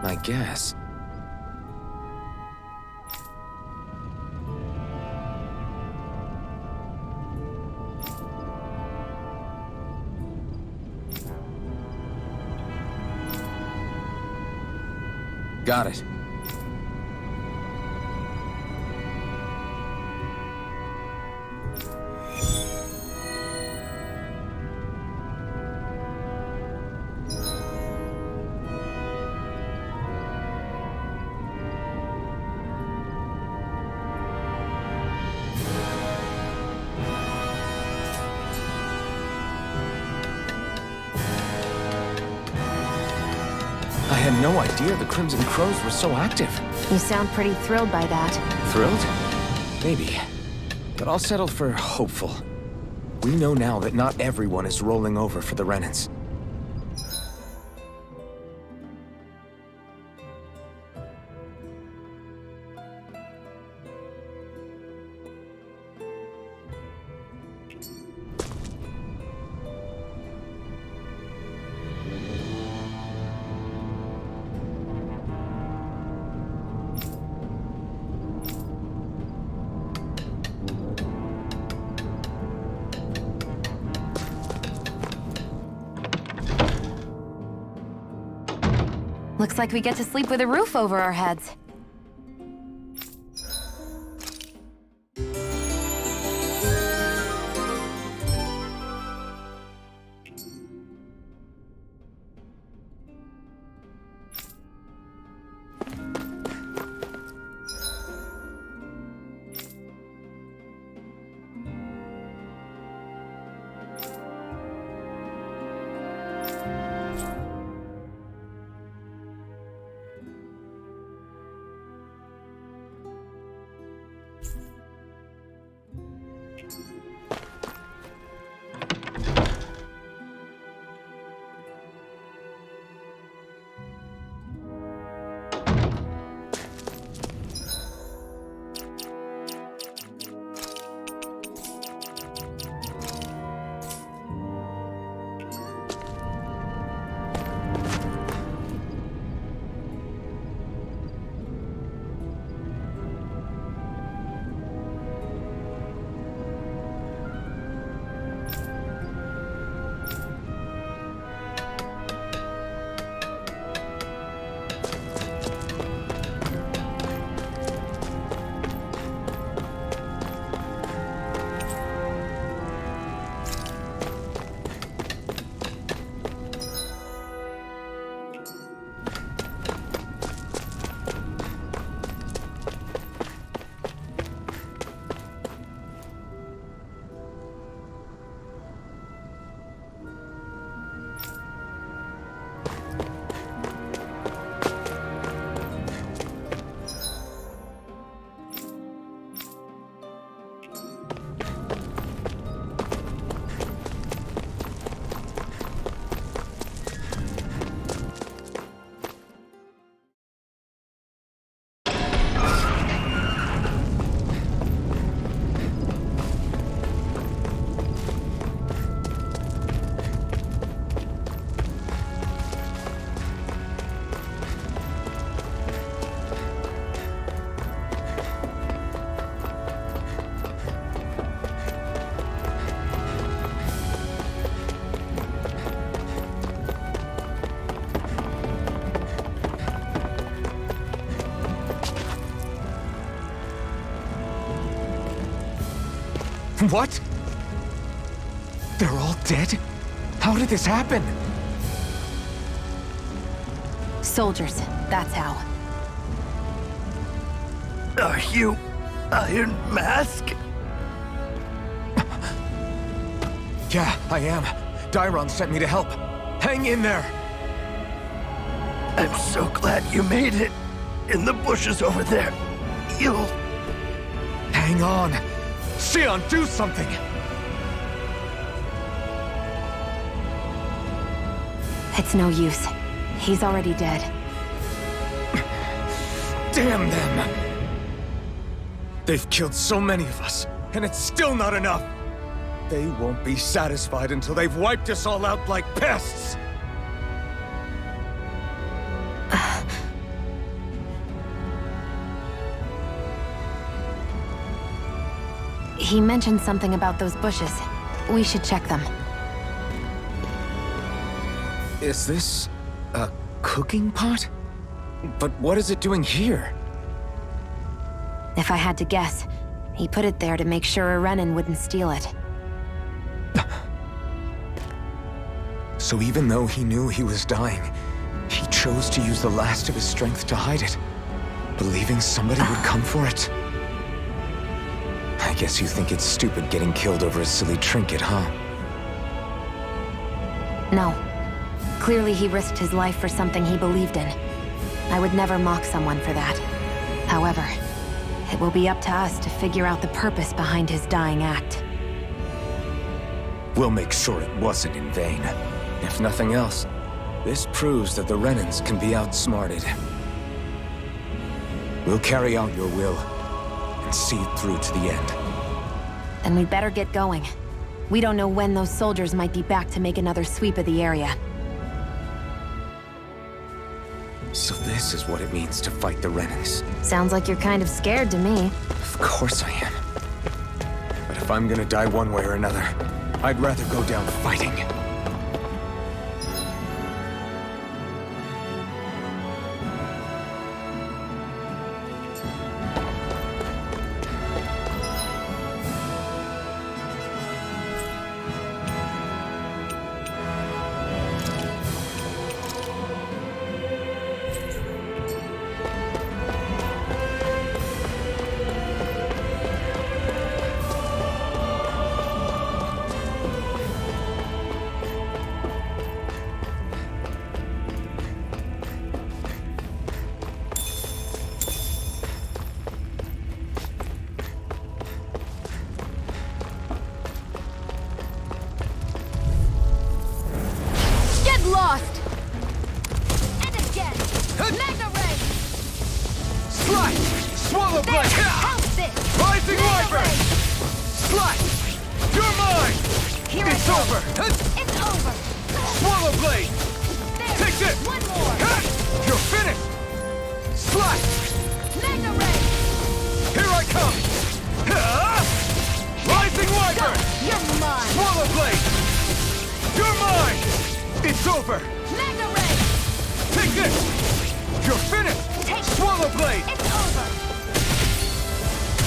I guess. Got it. I had no idea the Crimson Crows were so active. You sound pretty thrilled by that. Thrilled? Maybe. But I'll settle for hopeful. We know now that not everyone is rolling over for the Renans. Looks like we get to sleep with a roof over our heads. What? They're all dead? How did this happen? Soldiers, that's how. Are you Iron Mask? Yeah, I am. Dairon sent me to help. Hang in there! I'm so glad you made it. In the bushes over there. You'll... Hang on. Sion, do something! It's no use. He's already dead. Damn them! They've killed so many of us, and it's still not enough! They won't be satisfied until they've wiped us all out like pests! He mentioned something about those bushes. We should check them. Is this a cooking pot? But what is it doing here? If I had to guess, he put it there to make sure a Renan wouldn't steal it. So even though he knew he was dying, he chose to use the last of his strength to hide it, believing somebody would come for it. I guess you think it's stupid getting killed over a silly trinket, huh? No. Clearly he risked his life for something he believed in. I would never mock someone for that. However, it will be up to us to figure out the purpose behind his dying act. We'll make sure it wasn't in vain. If nothing else, this proves that the Renans can be outsmarted. We'll carry out your will and see it through to the end. Then we'd better get going. We don't know when those soldiers might be back to make another sweep of the area. So this is what it means to fight the Renans. Sounds like you're kind of scared to me. Of course I am. But if I'm gonna die one way or another, I'd rather go down fighting. Lost! And again! Magna Ray! Slice! Swallow blade! How's this? Rising Wyvern! Slice! You're mine! Here it's over! It's over! Swallow blade! There! Take this! One more! You're finished! Slice! Magna Ray! Here I come! Rising Wyvern! You're mine! Swallow blade! You're mine! It's over! Magna Ray! Take this! You're finished! Take Swallow blade! It's over!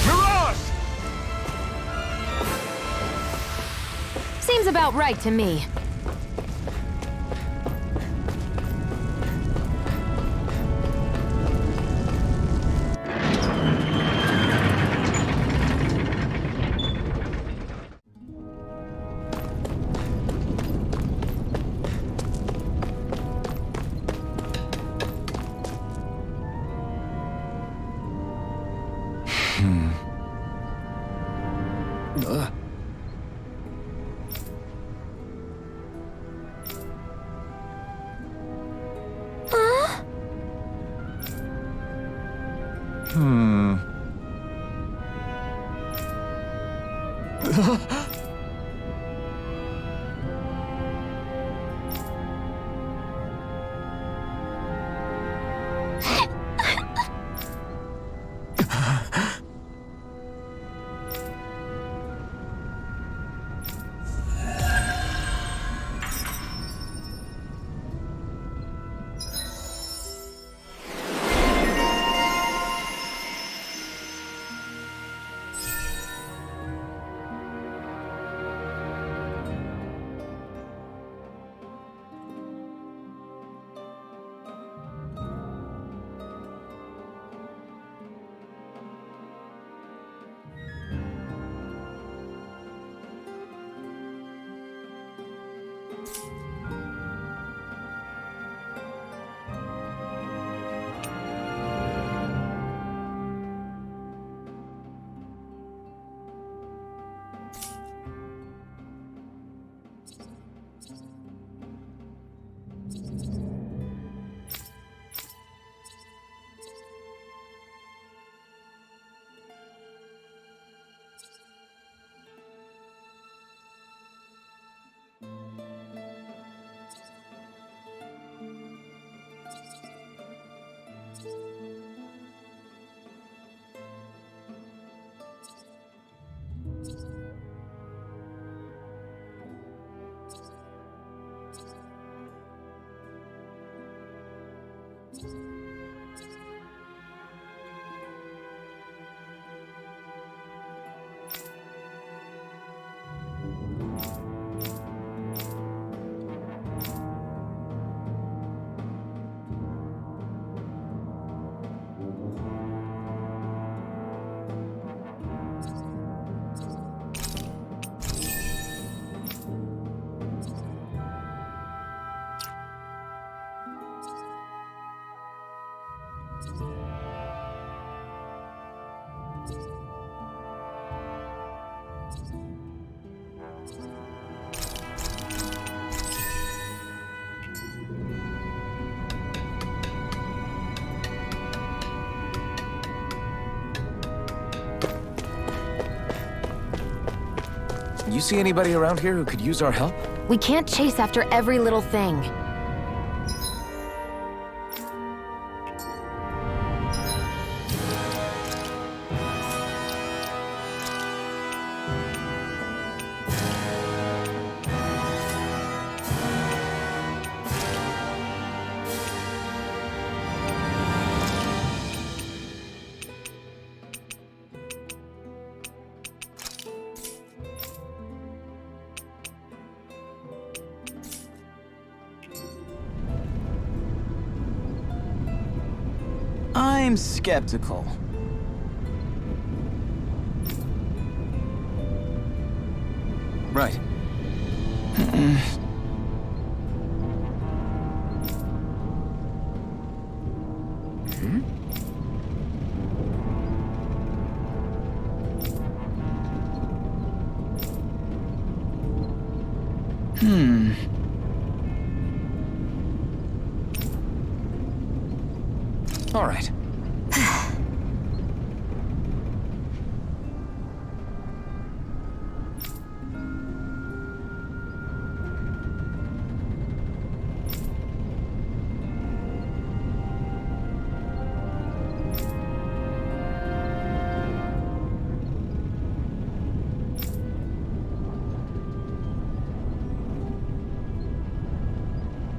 Mirage! Seems about right to me. You see anybody around here who could use our help? We can't chase after every little thing. I'm skeptical. Right. All right.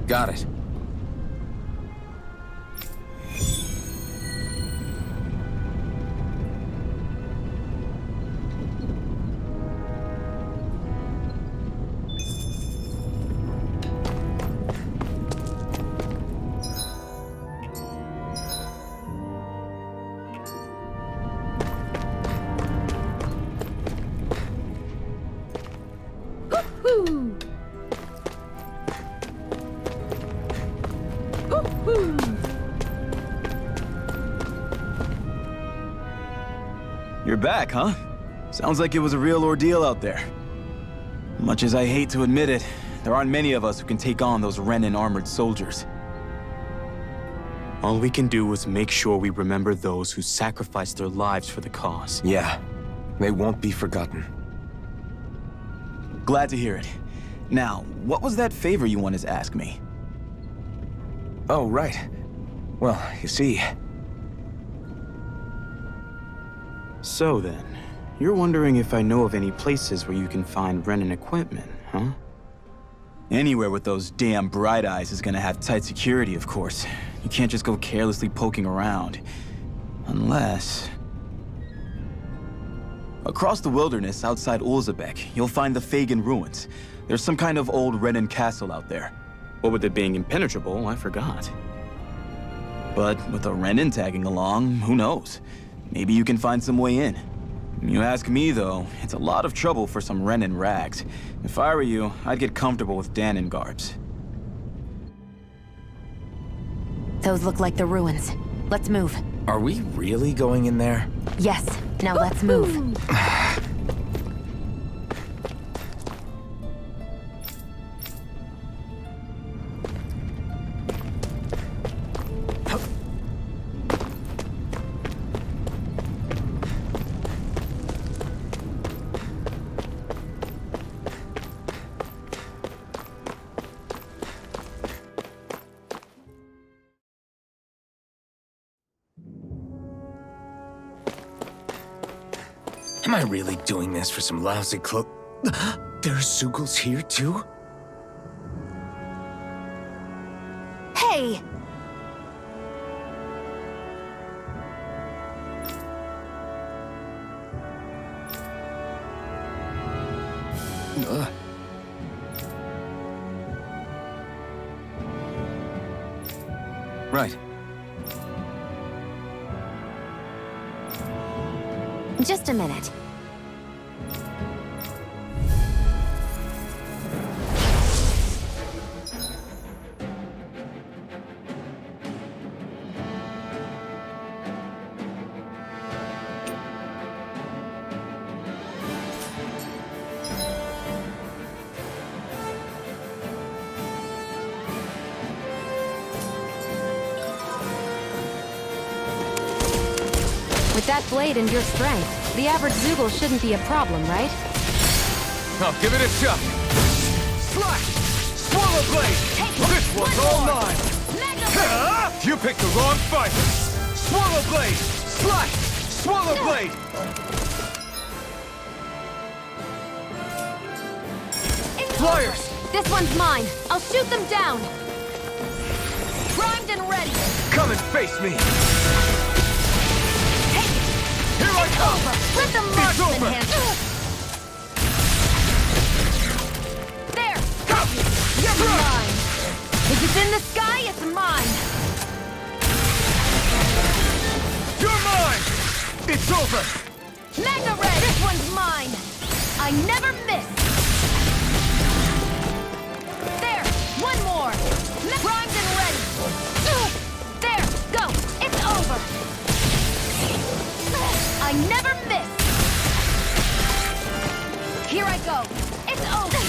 Got it. You're back, huh? Sounds like it was a real ordeal out there. Much as I hate to admit it, there aren't many of us who can take on those Renan armored soldiers. All we can do is make sure we remember those who sacrificed their lives for the cause. Yeah, they won't be forgotten. Glad to hear it. Now, what was that favor you wanted to ask me? Oh, right. Well, you see... So then, you're wondering if I know of any places where you can find Renan equipment, huh? Anywhere with those damn bright eyes is gonna have tight security, of course. You can't just go carelessly poking around. Unless... Across the wilderness outside Ulzebek, you'll find the Fagan ruins. There's some kind of old Renan castle out there. What with it being impenetrable, I forgot. But with a Renan tagging along, who knows? Maybe you can find some way in. You ask me, though, it's a lot of trouble for some Renan rags. If I were you, I'd get comfortable with Danon garbs. Those look like the ruins. Let's move. Are we really going in there? Yes. Now let's move. Am I really doing this for some lousy clo- There are Zugals here, too? Hey! Right. Just a minute. With that blade and your strength, the average Zoogle shouldn't be a problem, right? I'll give it a shot. Slash! Swallow blade! This one's all mine! You picked the wrong fight! Swallow blade! Slash! Swallow blade! Flyers! This one's mine. I'll shoot them down. Primed and ready. Come and face me! Here I come! Let the marksman handle. There! You're mine! If it's in the sky, it's mine! You're mine! It's over! Magna Red! This one's mine! I never miss! There! One more! Primed and ready! There! Go! It's over! I never miss! Here I go! It's over!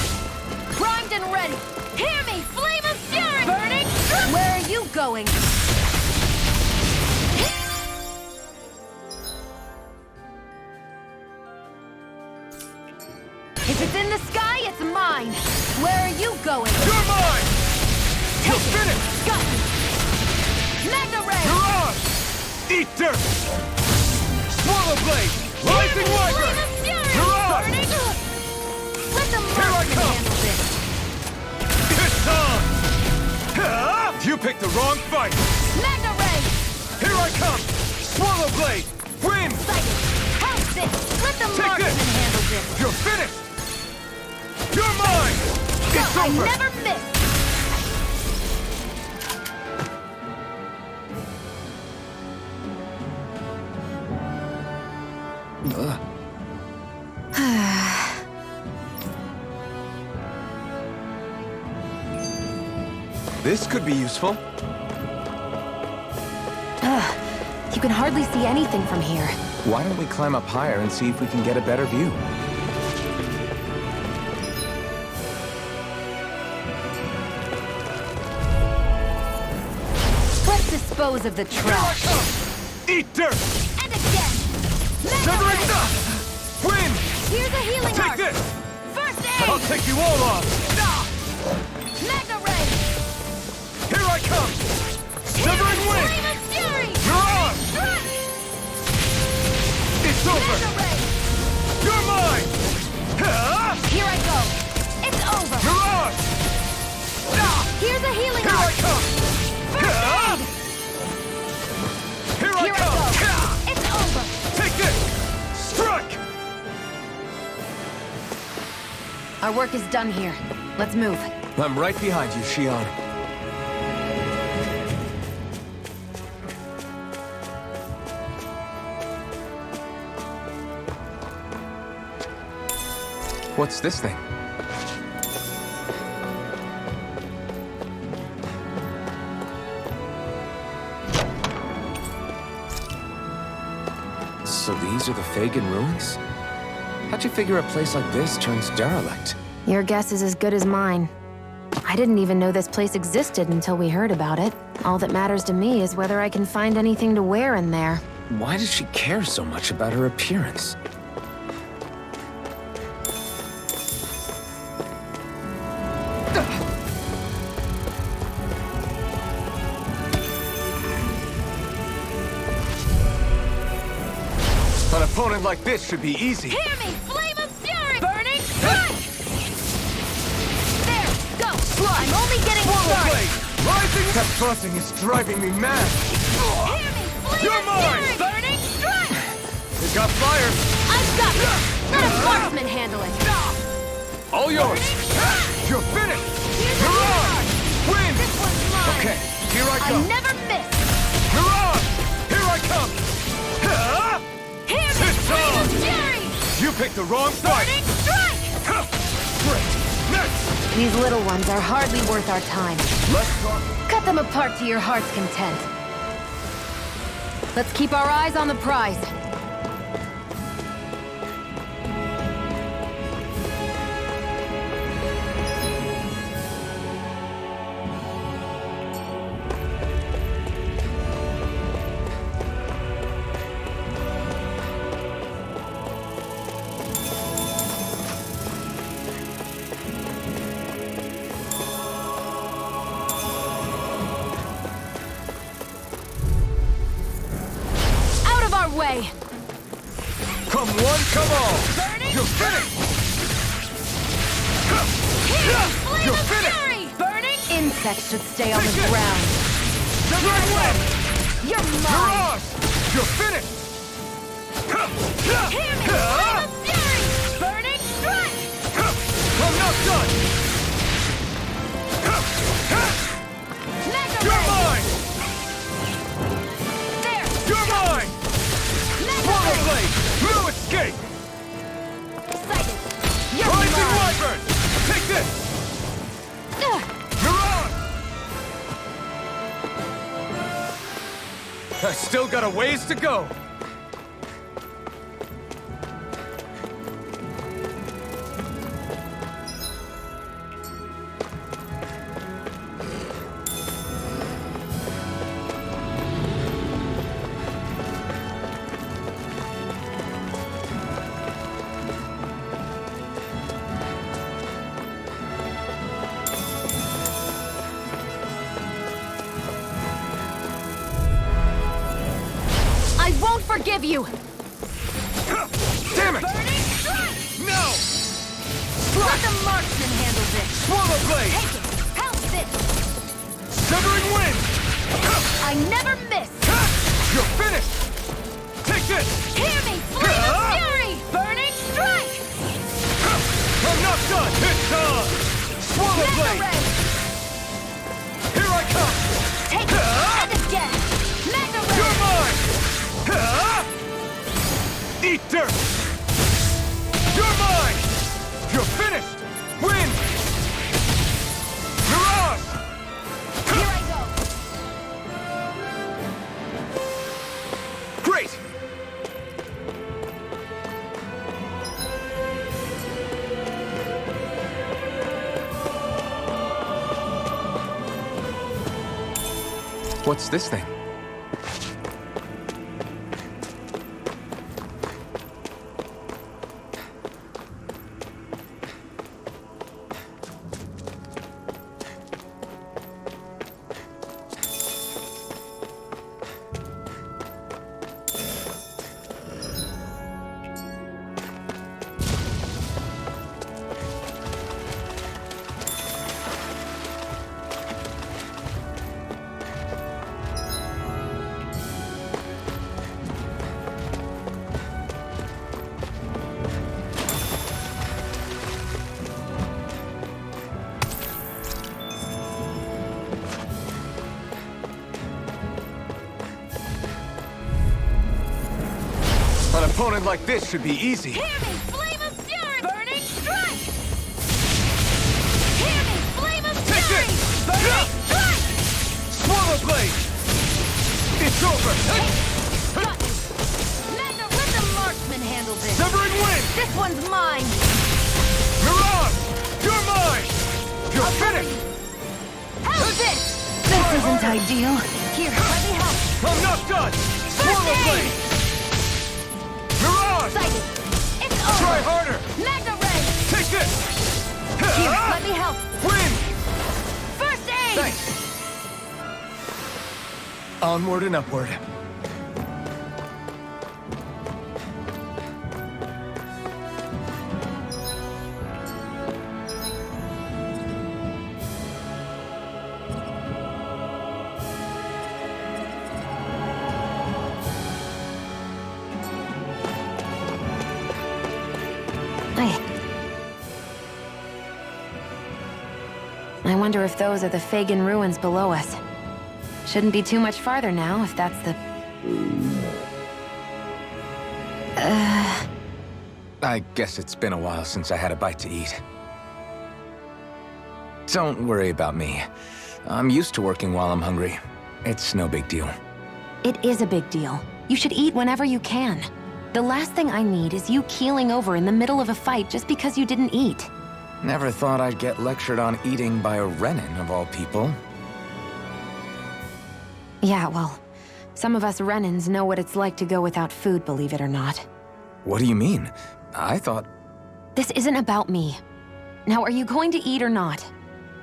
Primed and ready! Hear me! Flame of fury! Burning! Where are you going? If it's in the sky, it's mine! Where are you going? You're mine! You'll finish! Got me! Magna Ray! You're on! Eat dirt! Swallow blade! Rising Viper! You're on! Burning! Let the Here I marksman come! handle this! It's on! You picked the wrong fight! Magna Ray! Here I come! Swallow blade! Win! Sighted! House this! Let the Take marksman this! handle this! You're finished! You're mine! It's I over! never miss! This could be useful. You can hardly see anything from here. Why don't we climb up higher and see if we can get a better view? Let's dispose of the trash. Eat dirt! And again! Severing dust! Win! Here's a healing Take arc! this! First aid! I'll take you all on! Magna Ray! Here I come! Severing wind! Flame of fury! You're on! Strike! It's over! Magna Ray! You're mine! Here I go! It's over! You're on! Here's a healing Here I arc! come! First aid! Here I come! It's over! Take this! Strike! Our work is done here. Let's move. I'm right behind you, Xion. What's this thing? So these are the Fagin ruins? How'd you figure a place like this turns derelict? Your guess is as good as mine. I didn't even know this place existed until we heard about it. All that matters to me is whether I can find anything to wear in there. Why does she care so much about her appearance? An opponent like this should be easy. Hear me! Flame of fury! Burning strike! There! Go! I'm only getting started! Blade! Rising! That buzzing is driving me mad! Hear me! Flame You're of mine! fury! Burning strike! It got fired! I've got it! Let a marksman handle it! All yours! You're finished! You're on! Win! This one's mine. Okay, here I I come! never miss. You're on! Here I come! Hear me, It's Flame on! of Fury! You picked the wrong fight! Burning strike! Great! Next! These little ones are hardly worth our time. Let's talk. Cut them apart to your heart's content. Let's keep our eyes on the prize. Way. Come one, come all! You're finished! You're finished! Burning insects should stay on the ground. You're You're mine. on! You're finished! Hear me, Flame of Fury! Burning strike! I'm not done! Mega You're Ray! mine! There! You're mine! Swallow blade! No escape! Sighted! You're Rising mine! Wyvern! Take this! You're on! I still got a ways to go. I won't forgive you. Damn it! Burning strike! No! Let the marksman handle this! Swallow blade! Take it! Help this! Severing wind! I never miss! You're finished! Take this! Hear me, Flame of Fury! Burning strike! I'm not done! It's on! Swallow Mega blade! Ray! Here I come! Take it! And again! Mega Ray! You're mine! Eat dirt! You're mine! You're finished! Win! You're on! Here I go! Great! What's this thing? An opponent like this should be easy. Hear me, Flame of Fury! Burning strike! Hear me, Flame of Take Fury! this! Burning strike! Swallow blade! It's over! Got you! Mega, let the marksman handle this! Severing wind! This one's mine! You're on! You're mine! You're finished! How's this? This isn't ideal. Here, let me help! I'm not done! Swallow blade! You're on! Sighted! It's over! Try harder! Mega Ray! Take this! Here, let me help! Win! First aid! Thanks! Onward and upward. I wonder if those are the Fagin ruins below us. Shouldn't be too much farther now, if that's the... I guess it's been a while since I had a bite to eat. Don't worry about me. I'm used to working while I'm hungry. It's no big deal. It is a big deal. You should eat whenever you can. The last thing I need is you keeling over in the middle of a fight just because you didn't eat. Never thought I'd get lectured on eating by a Renin, of all people. Yeah, well, some of us Renins know what it's like to go without food, believe it or not. What do you mean? I thought... This isn't about me. Now, are you going to eat or not?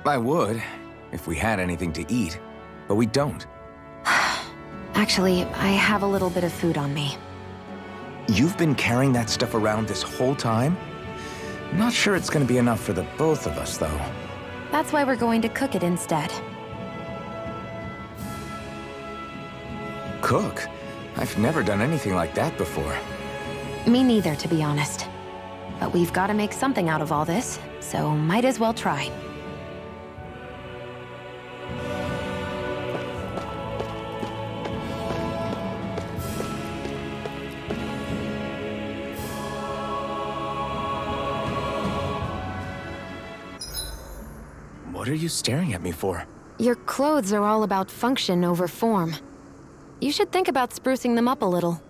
I would, if we had anything to eat, but we don't. Actually, I have a little bit of food on me. You've been carrying that stuff around this whole time? Not sure it's gonna be enough for the both of us, though. That's why we're going to cook it instead. Cook? I've never done anything like that before. Me neither, to be honest. But we've got to make something out of all this, so might as well try. What are you staring at me for? Your clothes are all about function over form. You should think about sprucing them up a little.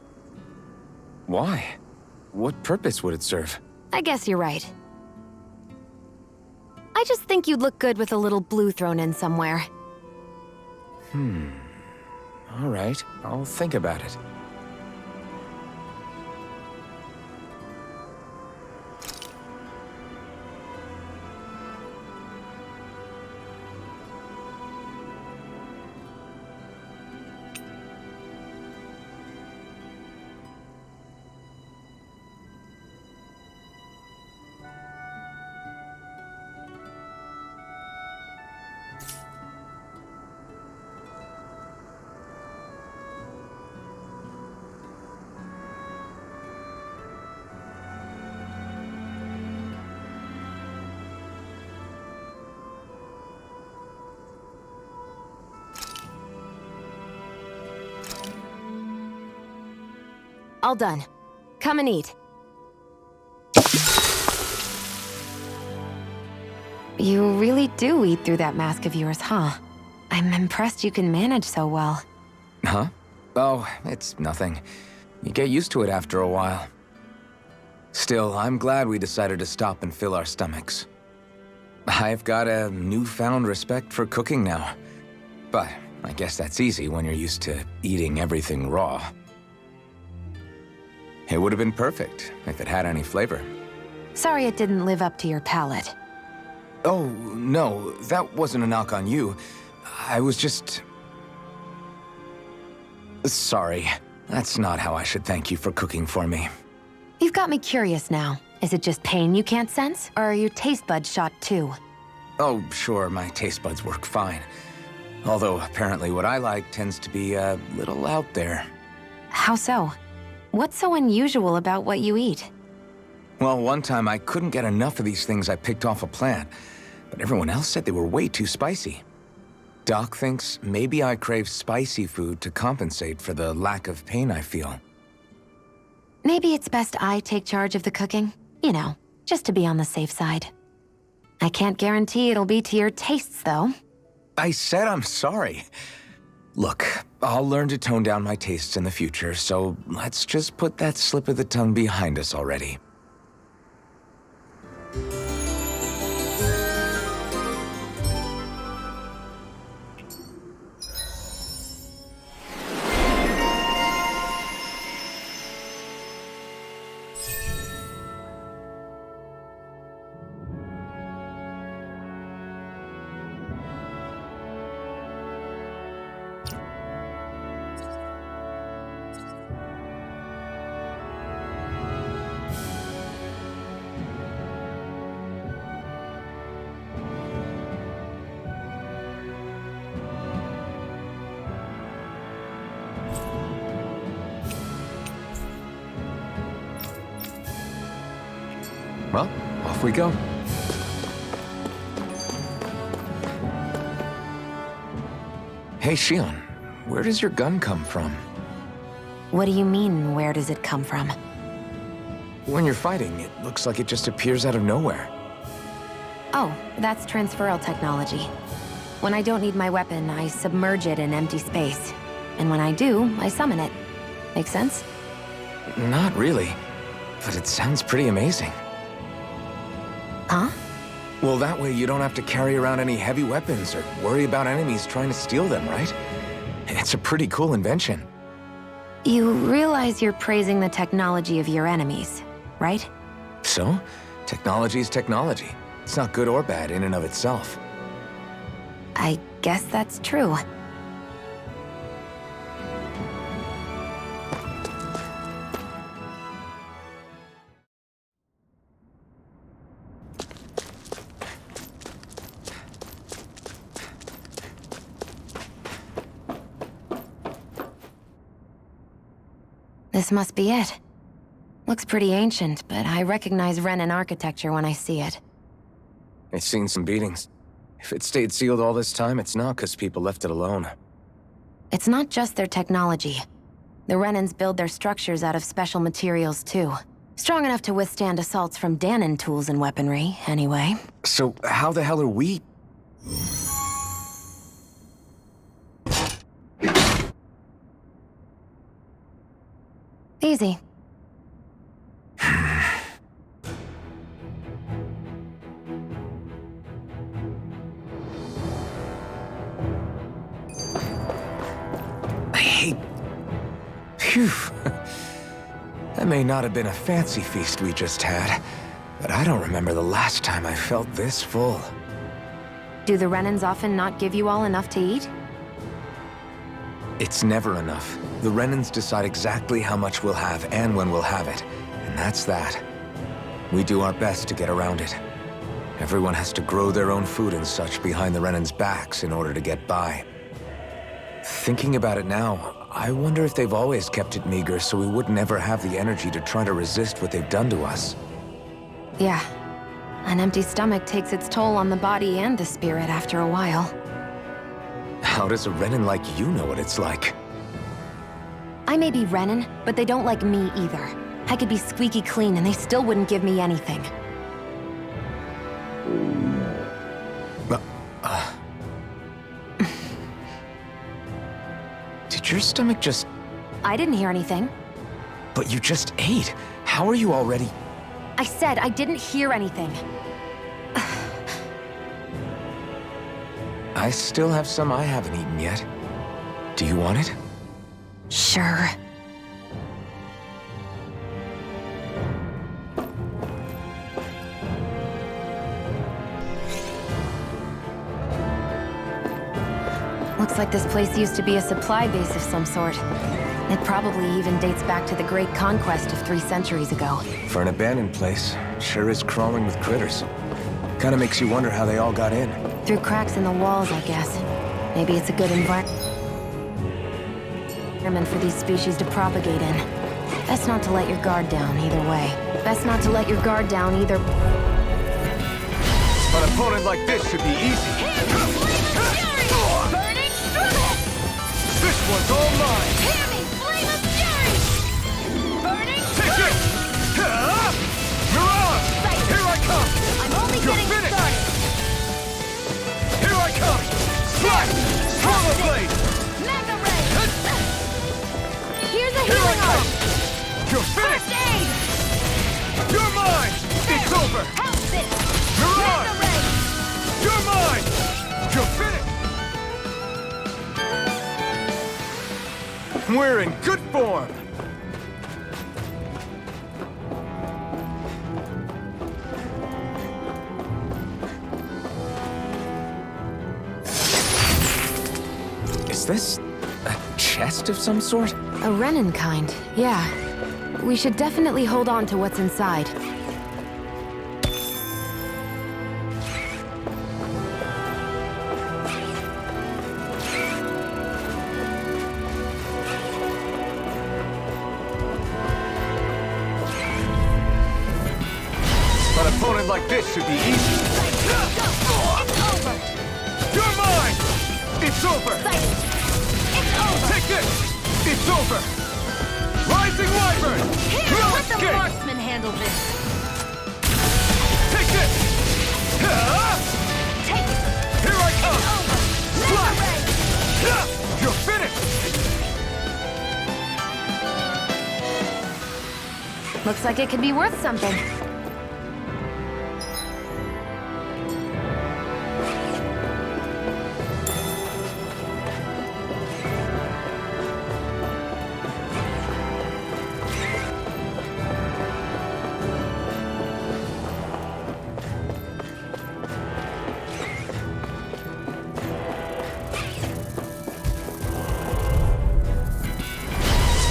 Why? What purpose would it serve? I guess you're right. I just think you'd look good with a little blue thrown in somewhere. All right, I'll think about it. All done. Come and eat. You really do eat through that mask of yours, huh? I'm impressed you can manage so well. Huh? Oh, it's nothing. You get used to it after a while. Still, I'm glad we decided to stop and fill our stomachs. I've got a newfound respect for cooking now. But I guess that's easy when you're used to eating everything raw. It would have been perfect if it had any flavor. Sorry it didn't live up to your palate. Oh, no, that wasn't a knock on you. I was just... Sorry. That's not how I should thank you for cooking for me. You've got me curious now. Is it just pain you can't sense, or are your taste buds shot too? Oh, sure, my taste buds work fine. Although, apparently what I like tends to be a little out there. How so? What's so unusual about what you eat? Well, one time I couldn't get enough of these things I picked off a plant, but everyone else said they were way too spicy. Doc thinks maybe I crave spicy food to compensate for the lack of pain I feel. Maybe it's best I take charge of the cooking. You know, just to be on the safe side. I can't guarantee it'll be to your tastes, though. I said I'm sorry. Look, I'll learn to tone down my tastes in the future, so let's just put that slip of the tongue behind us already. Well, off we go. Hey, Shion, where does your gun come from? What do you mean, where does it come from? When you're fighting, it looks like it just appears out of nowhere. Oh, that's transferal technology. When I don't need my weapon, I submerge it in empty space. And when I do, I summon it. Make sense? Not really, but it sounds pretty amazing. Huh? Well, that way you don't have to carry around any heavy weapons or worry about enemies trying to steal them, right? It's a pretty cool invention. You realize you're praising the technology of your enemies, right? So, technology is technology. It's not good or bad in and of itself. I guess that's true. This must be it. Looks pretty ancient, but I recognize Renan architecture when I see it. It's seen some beatings. If it stayed sealed all this time, it's not because people left it alone. It's not just their technology. The Renans build their structures out of special materials, too. Strong enough to withstand assaults from Danon tools and weaponry, anyway. So how the hell are we... Easy. I hate... Phew. That may not have been a fancy feast we just had, but I don't remember the last time I felt this full. Do the Renans often not give you all enough to eat? It's never enough. The Renans decide exactly how much we'll have and when we'll have it, and that's that. We do our best to get around it. Everyone has to grow their own food and such behind the Renans' backs in order to get by. Thinking about it now, I wonder if they've always kept it meager so we would never have the energy to try to resist what they've done to us. Yeah. An empty stomach takes its toll on the body and the spirit after a while. How does a Renan like you know what it's like? I may be Renan, but they don't like me either. I could be squeaky clean and they still wouldn't give me anything. Did your stomach just... I didn't hear anything. But you just ate. How are you already... I said I didn't hear anything. I still have some I haven't eaten yet. Do you want it? Sure. Looks like this place used to be a supply base of some sort. It probably even dates back to the Great Conquest of 3 centuries ago. For an abandoned place, sure is crawling with critters. Kinda makes you wonder how they all got in. Through cracks in the walls, I guess. Maybe it's a good environment for these species to propagate in. Best not to let your guard down either way. Best not to let your guard down either... An opponent like this should be easy. This one's all mine! Hear me, flame of fury! Burning Take it! Mirage! Here I come! I'm only You're getting finished! started! Here I come! Slash! Swallow blade! Mega ray! Here's a Here I healing come! arm! You're finished! First aid! You're mine! It's over! House it! Mirage! Mega ray! You're mine! You're finished! We're in good form! Is this a chest of some sort? A Renan kind, yeah. We should definitely hold on to what's inside. An opponent like this should be easy. It's over! You're mine! It's over! Sight! Take this! It's over! Rising Wyvern! Here, No let the escape! marksman handle this. Take this! Take it. Here I come! Over. Slash! Mega ray. You're finished! Looks like it could be worth something.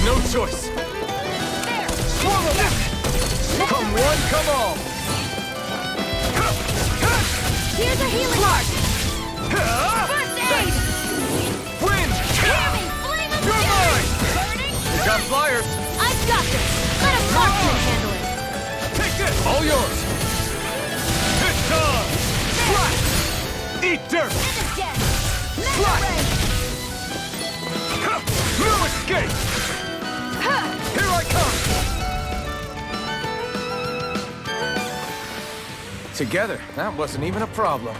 No choice! Swallow them! Come one, come all! Here's a healing. Slash! First aid. Wind! Hear me. Flame of You're fury. mine! Burning. You got flyers! I've got this. Let a marksman handle it. Take this! All yours! It's on! Slash! Eat dirt! And again. Mega Slash! ray. No escape! Here I come! Together, that wasn't even a problem.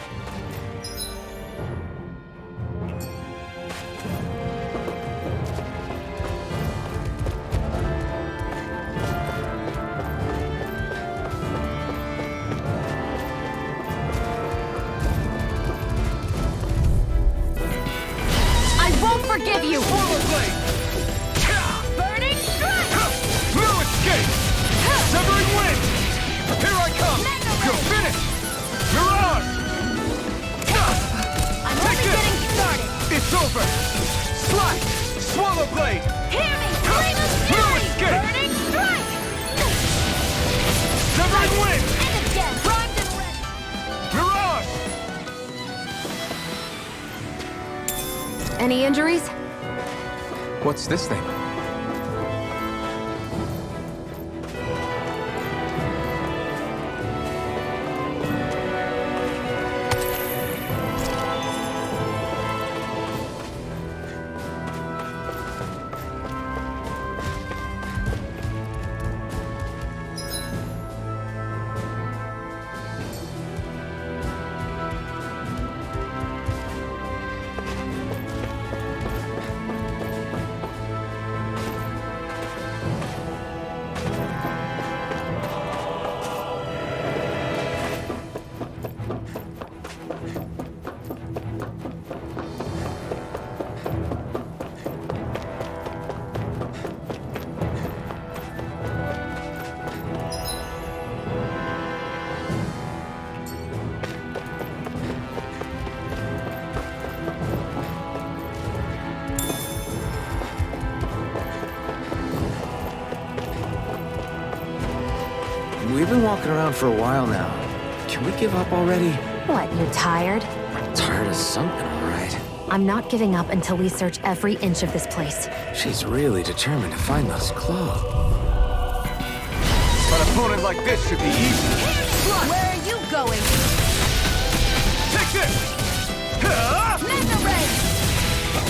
I won't forgive you. Swallow blade! Burning strike. No escape! Severing wind! Here I come! Mega ray. You're finished! Mirage! I'm Take only this. getting started. It's over! Slash! Swallow blade! Hear me. Flame of No fury. escape. Burning strike. Severing wind! And again. Primed and ready. Mirage! Any injuries? What's this thing? We've been walking around for a while now. Can we give up already? What, you're tired? I'm tired of something, all right. I'm not giving up until we search every inch of this place. She's really determined to find those clothes. An opponent like this should be easy. Where are you going? Take this! Mega ray.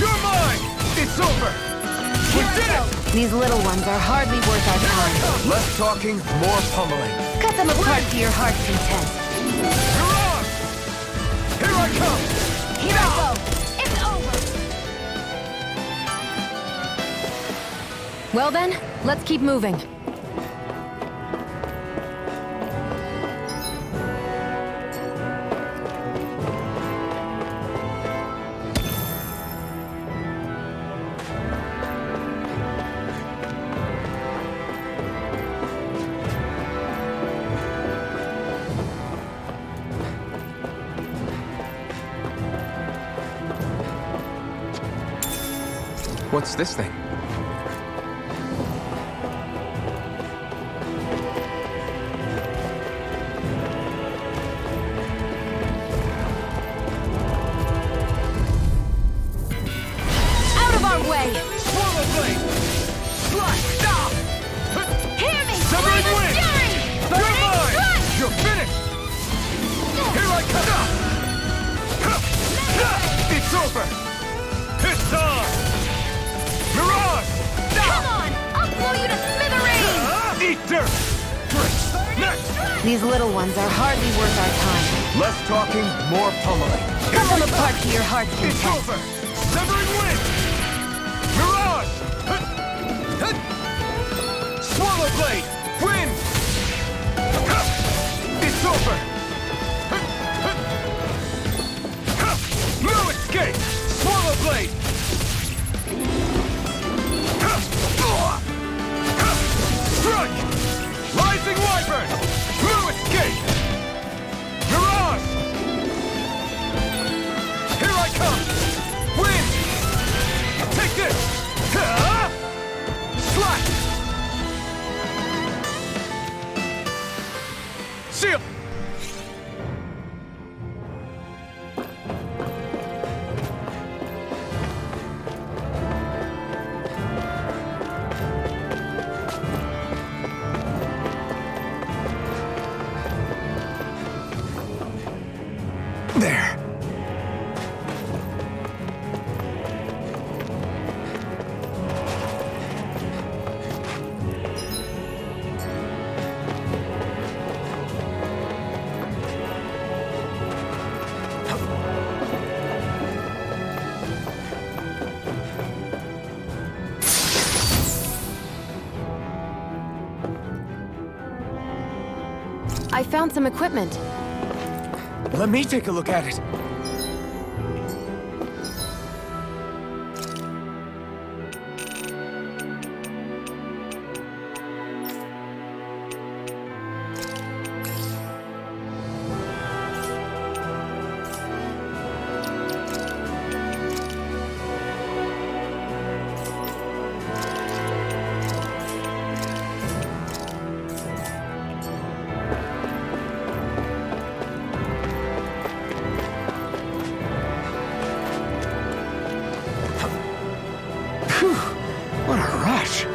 You're mine! It's over! We did it! These little ones are hardly worth our time. Less talking, more pummeling. Cut them apart to your heart's content. Mirage! Here I come! Here I go. It's over. Well then, let's keep moving. What's this thing? Out of our way. Swallow blade! Slash! Stop! Hear me. Severing Flame of wind! fury. You're Burning mine! strike. You're finished! Here I come! It's over! It's on! These little ones are hardly worth our time. Less talking, more pummeling. Cut them apart to your heart's It's content. over! Severing wind! Mirage! Swallow blade! Wind! It's over! No escape! Swallow blade! Strike! Rising wyvern! No escape! Mirage! Here I come! Wind! Take this! Slash! Seal! There. I found some equipment. Let me take a look at it. What a rush!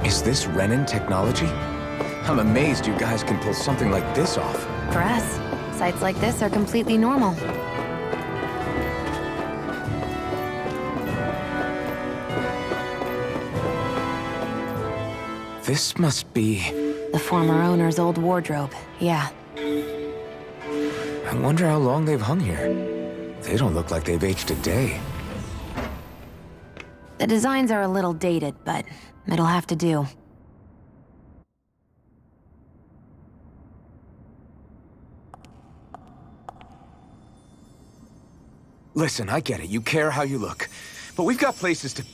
Is this Renin technology? I'm amazed you guys can pull something like this off. For us, sights like this are completely normal. This must be... The former owner's old wardrobe, yeah. I wonder how long they've hung here. They don't look like they've aged a day. The designs are a little dated, but it'll have to do. Listen, I get it. You care how you look. But we've got places to...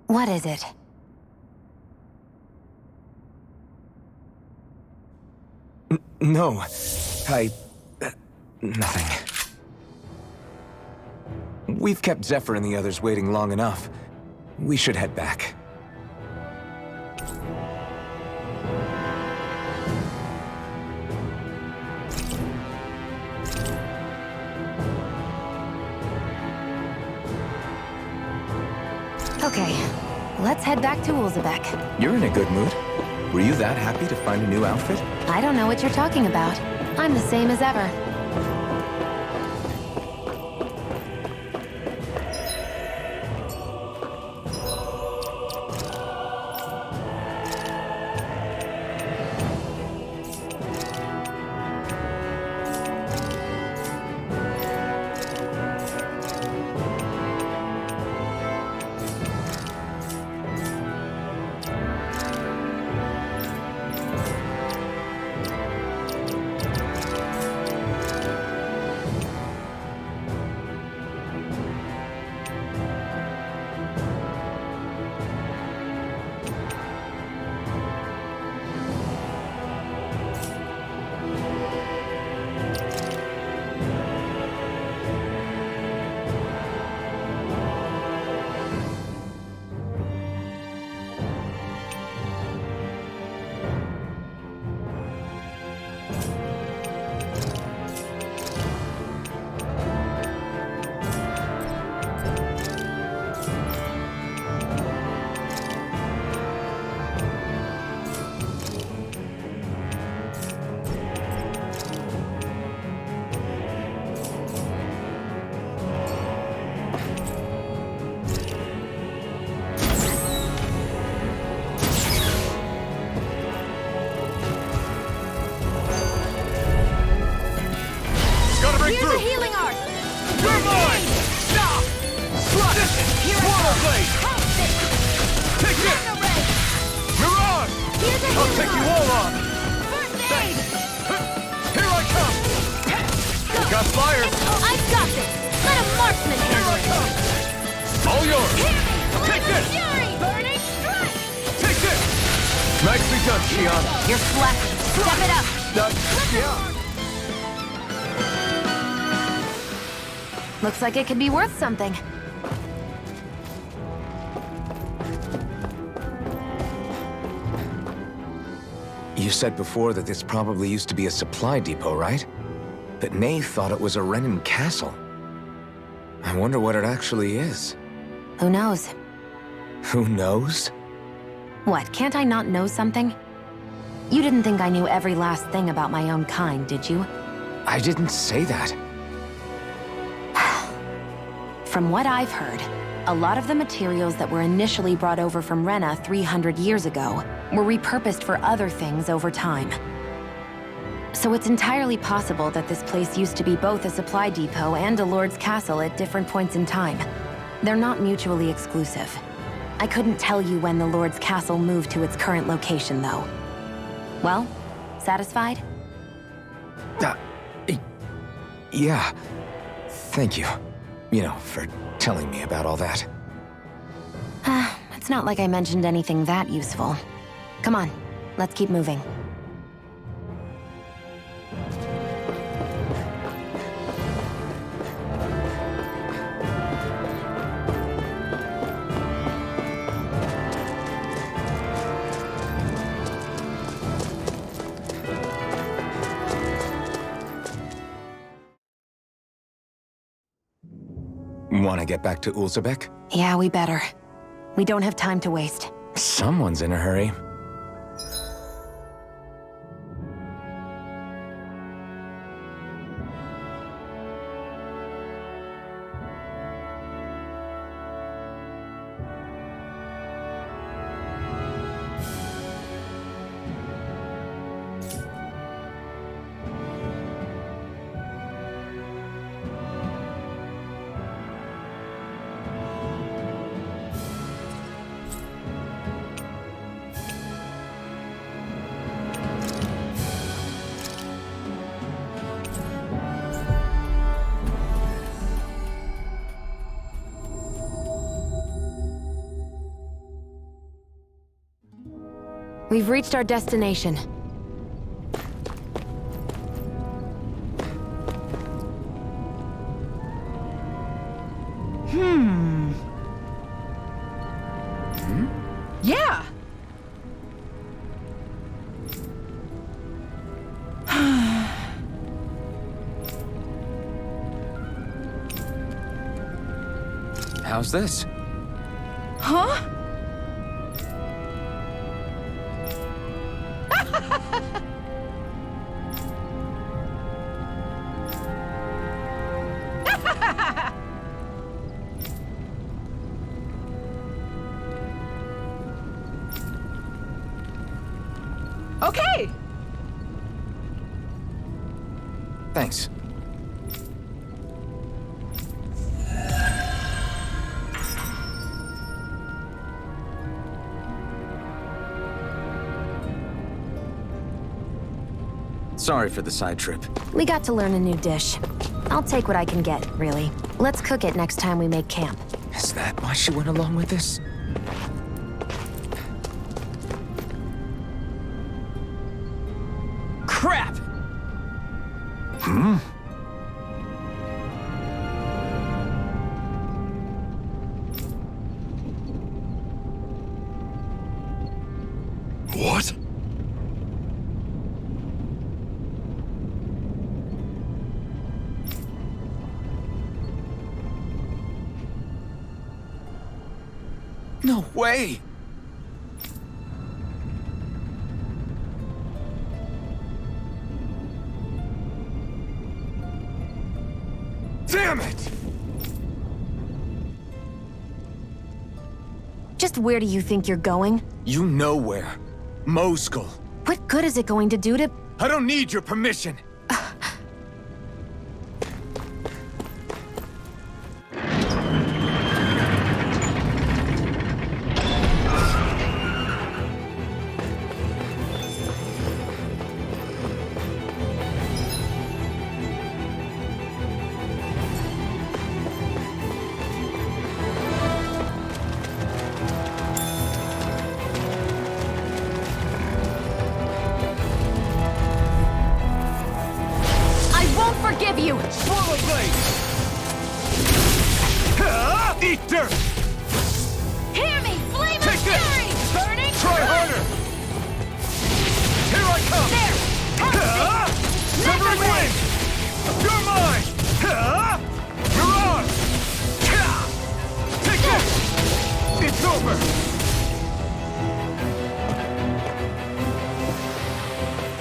What is it? No. Nothing. We've kept Zephyr and the others waiting long enough. We should head back. Okay, let's head back to Ulzebek. You're in a good mood. Were you that happy to find a new outfit? I don't know what you're talking about. I'm the same as ever. Coming Here's through! a healing art! You're mine! Stop! Slash! Swallow blade! Take this! Mirage! Here's a I'll healing take you art! all on! First aid! Here I come! Got fire! I've got this! Let a marksman handle it! All yours! Hear me! Take this! Fury! Burning strike! Take this! Nicely done, Shion. You're slacking. Step it up! Yeah. Looks like it could be worth something. You said before that this probably used to be a supply depot, right? But Nay thought it was a Renin castle. I wonder what it actually is. Who knows? Who knows? What, can't I not know something? You didn't think I knew every last thing about my own kind, did you? I didn't say that. From what I've heard, a lot of the materials that were initially brought over from Rena 300 years ago were repurposed for other things over time. So it's entirely possible that this place used to be both a supply depot and a lord's castle at different points in time. They're not mutually exclusive. I couldn't tell you when the lord's castle moved to its current location, though. Well, satisfied? Yeah. Thank you. You know, for telling me about all that. It's not like I mentioned anything that useful. Come on, let's keep moving. Want to get back to Ulzebek? Yeah, we better. We don't have time to waste. Someone's in a hurry. We've reached our destination. Yeah! How's this? Huh? Okay! Thanks. Sorry for the side trip. We got to learn a new dish. I'll take what I can get, really. Let's cook it next time we make camp. Is that why she went along with this? Crap! Hmm? What? No way! Damn it! Just where do you think you're going? You know where. Moskul. What good is it going to do to... I don't need your permission. Eat dirt! Hear me! Flame of Take this! fury! Burning Try crust! harder! Here I come! There! Pass it! Severing wing! You're mine! Mirage! Take this! It's over!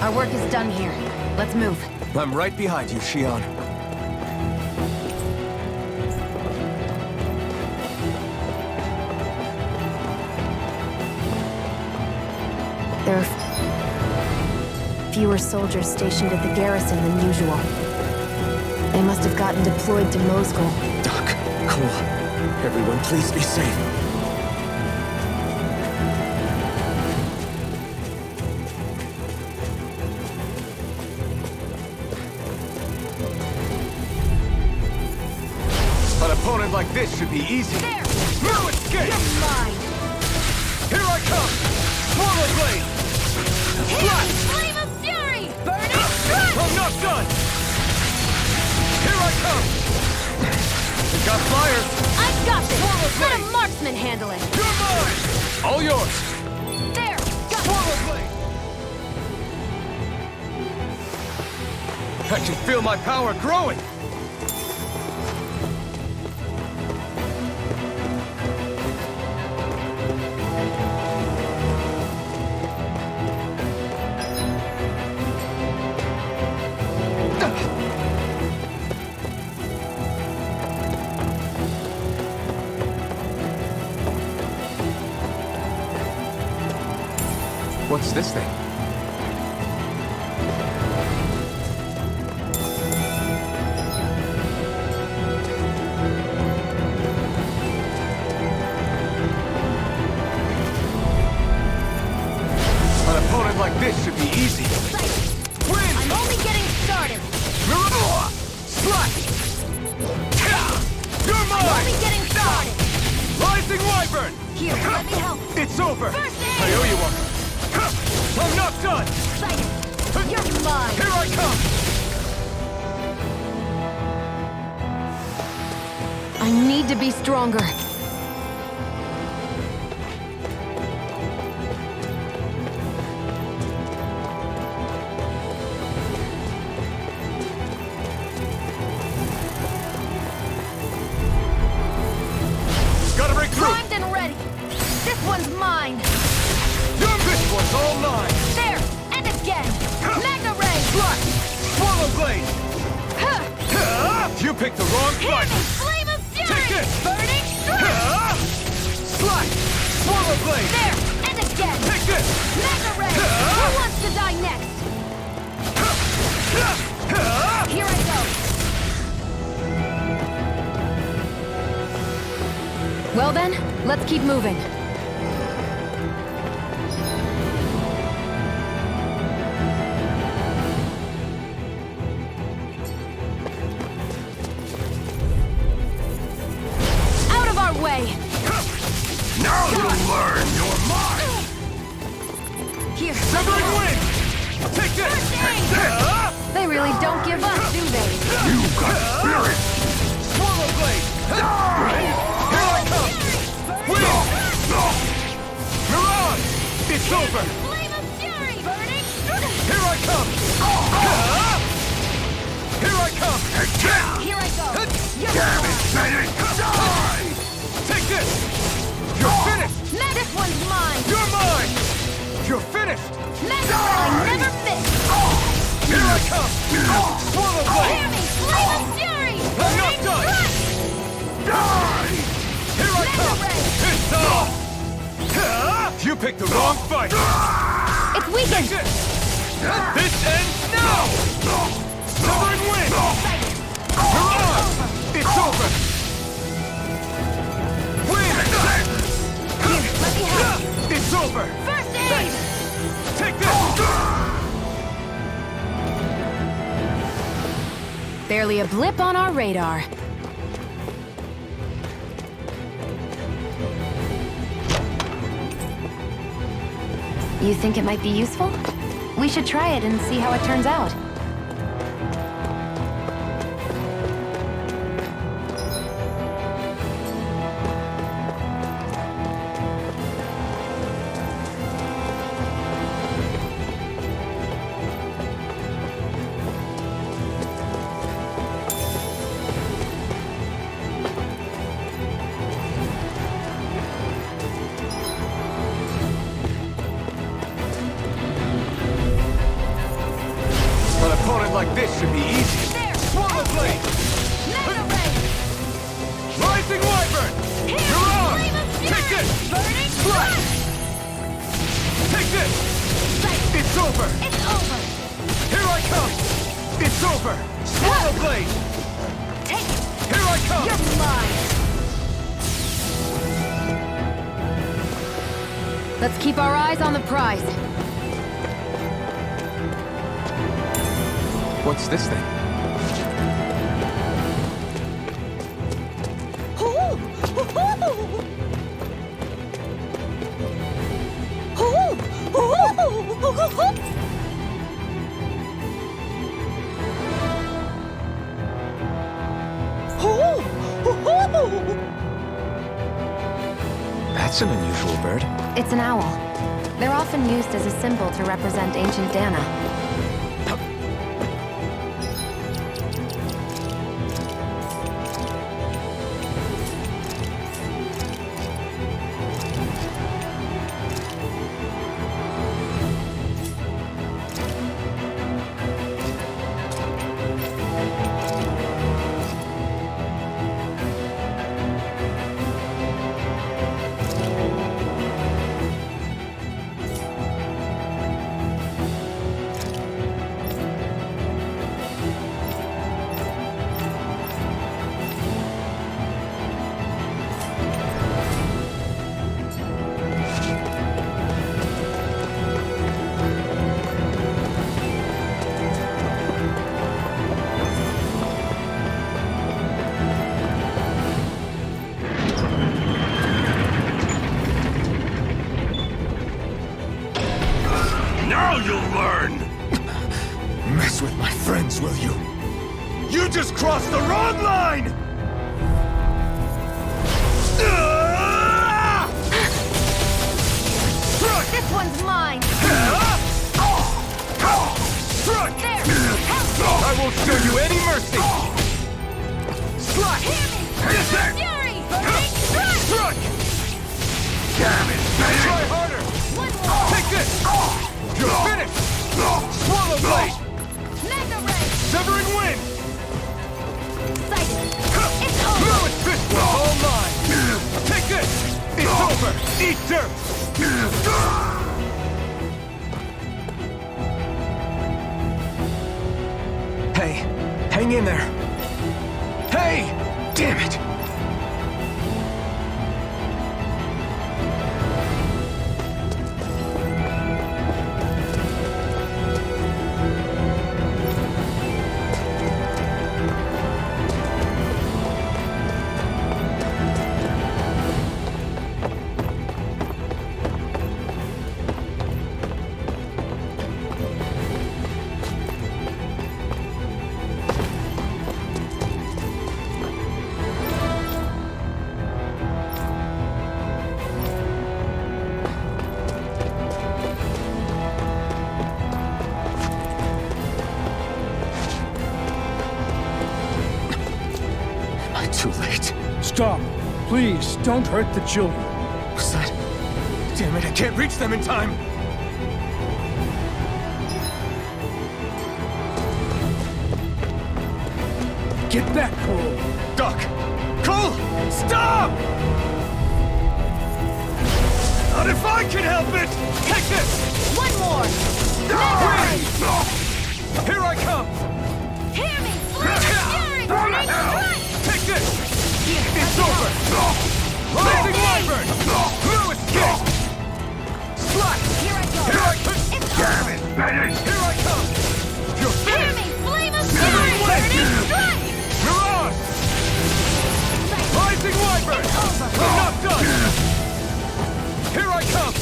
Our work is done here. Let's move. I'm right behind you, Shion. There are fewer soldiers stationed at the garrison than usual. They must have gotten deployed to Moscow. Doc, cool. Everyone, please be safe. An opponent like this should be easy. There! No escape! You're mine! Here I come! Swallow blade! Hear me! Flame of fury! Burning crust! I'm not done! Here I come! Got flyers! I've got this! Swallow Let a blade! marksman handle it! You're mine! All yours! There! Got Swallow blade! I can feel my power growing! What's this thing? An opponent like this should be easy. Win! I'm only getting started! Slash! You're I'm mine! only getting started! Rising Wyvern! Here, let me help! It's over! First aid! I owe you one! I'm not done! Excited! You're mine! Here I come! I need to be stronger. Gotta break through! Primed and ready! This one's mine! This one's all mine! There! And again! Magna Ray! Slash! Swallow blade! Huh. You picked the wrong Hear fight! me! Flame of fury! Take this! Burning crust! Slash! Swallow blade! There! And again! Take this! Magna Ray! Who wants to die next? Here I go! Well then, let's keep moving. Out of our way! Now you'll learn you're mine! Here! Severing wing! Take this! They really don't give up, do they? You got spirit! Swallow blade! Here I come! Win! Mirage! It's over! Flame of fury! Burning Here I come! Here I come! Here I go! You're Damn it, Bennett! Die! Take this! You're finished! This one's mine! You're mine! You're finished! Magna Ray never fits! Here I come! Swallow Hear blade! me! Flame of fury! I'm not Burning done! crust! Die! Here I come! It's on! You picked the wrong fight! It's weakened! Take this! This ends now! Severing wing! Mirage! It's over! Win! Here, let me help! It's over! First aid! Take this! Barely a blip on our radar. You think it might be useful? We should try it and see how it turns out. over! It's over! Here I come! It's over! Swallow blade! Take it! Here I come! You're mine! Let's keep our eyes on the prize. What's this thing? That's an unusual bird. It's an owl. They're often used as a symbol to represent ancient Dana. Now you'll learn! Mess with my friends, will you? You just crossed the wrong line! This one's mine! I won't show you any mercy! Slash! Fury! Big strike! Damn it! Try harder! One more! Take this! You're finished! Swallow blade! Mega ray! Severing wind! Sighted! It's Now over! it's this one all mine! Take this! It's over! Eat dirt! Hey, hang in there. Hey! Damn it! Too late. Stop! Please, don't hurt the children. What's that? Damn it, I can't reach them in time! Get back, Cole! Duck! Cole! Stop! Not if I can help it! Take this! One more! Here I come! Hear me! Fury! Big strike! Take this! It's over! Rising Wyvern! No escape! Slash! Here I go! Here I come! It's Damn over! it, Benny! Here I come! You're Hear finished! me! Flame of fury! Burning strike! Mirage! Rising Wyvern! I'm not done! Here I come!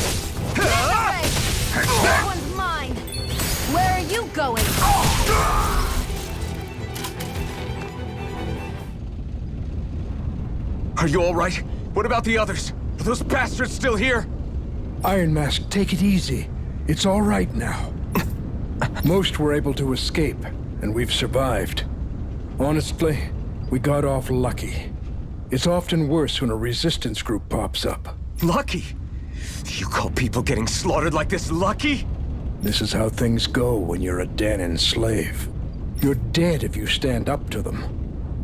Mega ray! This one's mine! Where are you going? Are you all right? What about the others? Are those bastards still here? Iron Mask, take it easy. It's all right now. Most were able to escape, and we've survived. Honestly, we got off lucky. It's often worse when a resistance group pops up. Lucky? You call people getting slaughtered like this lucky? This is how things go when you're a Danan slave. You're dead if you stand up to them.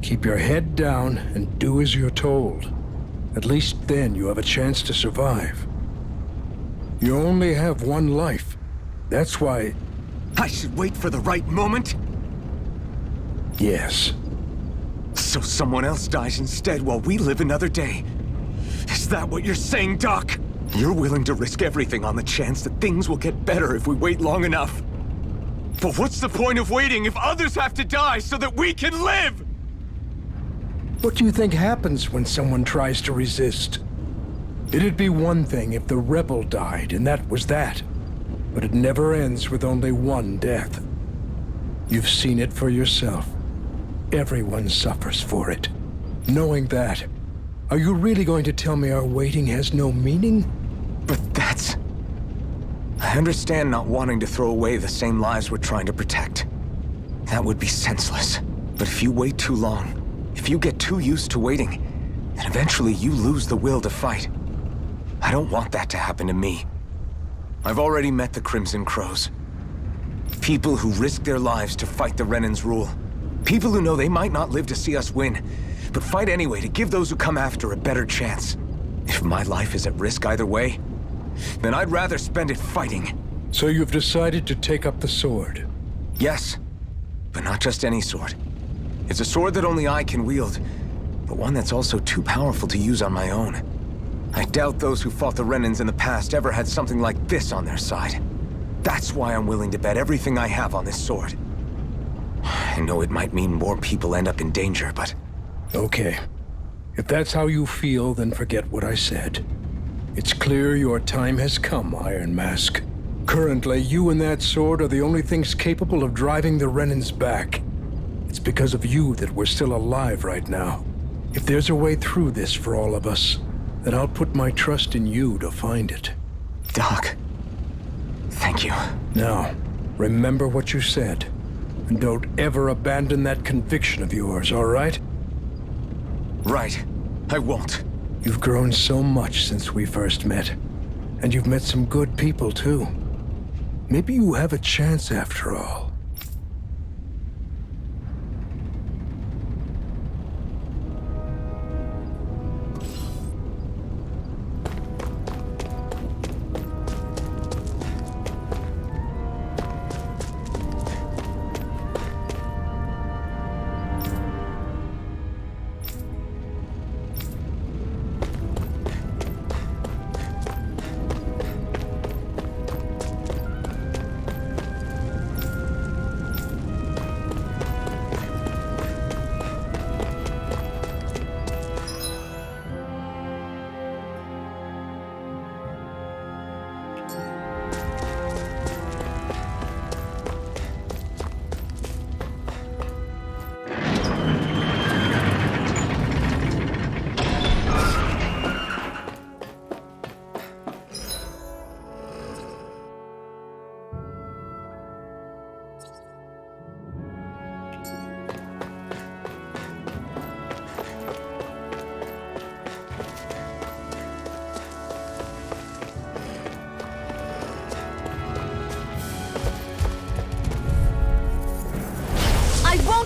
Keep your head down and do as you're told. At least then you have a chance to survive. You only have one life. That's why I should wait for the right moment? Yes. So someone else dies instead while we live another day. Is that what you're saying, Doc? You're willing to risk everything on the chance that things will get better if we wait long enough. But what's the point of waiting if others have to die so that we can live? What do you think happens when someone tries to resist? It'd be one thing if the rebel died, and that was that. But it never ends with only one death. You've seen it for yourself. Everyone suffers for it. Knowing that, are you really going to tell me our waiting has no meaning? But that's... I understand not wanting to throw away the same lives we're trying to protect. That would be senseless. But if you wait too long, if you get too used to waiting, then eventually you lose the will to fight. I don't want that to happen to me. I've already met the Crimson Crows. People who risk their lives to fight the Renan's rule. People who know they might not live to see us win, but fight anyway to give those who come after a better chance. If my life is at risk either way, then I'd rather spend it fighting. So you've decided to take up the sword? Yes, but not just any sword. It's a sword that only I can wield, but one that's also too powerful to use on my own. I doubt those who fought the Renans in the past ever had something like this on their side. That's why I'm willing to bet everything I have on this sword. I know it might mean more people end up in danger, but... Okay. If that's how you feel, then forget what I said. It's clear your time has come, Iron Mask. Currently, you and that sword are the only things capable of driving the Renans back. It's because of you that we're still alive right now. If there's a way through this for all of us, then I'll put my trust in you to find it. Doc, thank you. Now, remember what you said. And don't ever abandon that conviction of yours, all right? Right. I won't. You've grown so much since we first met. And you've met some good people, too. Maybe you have a chance after all.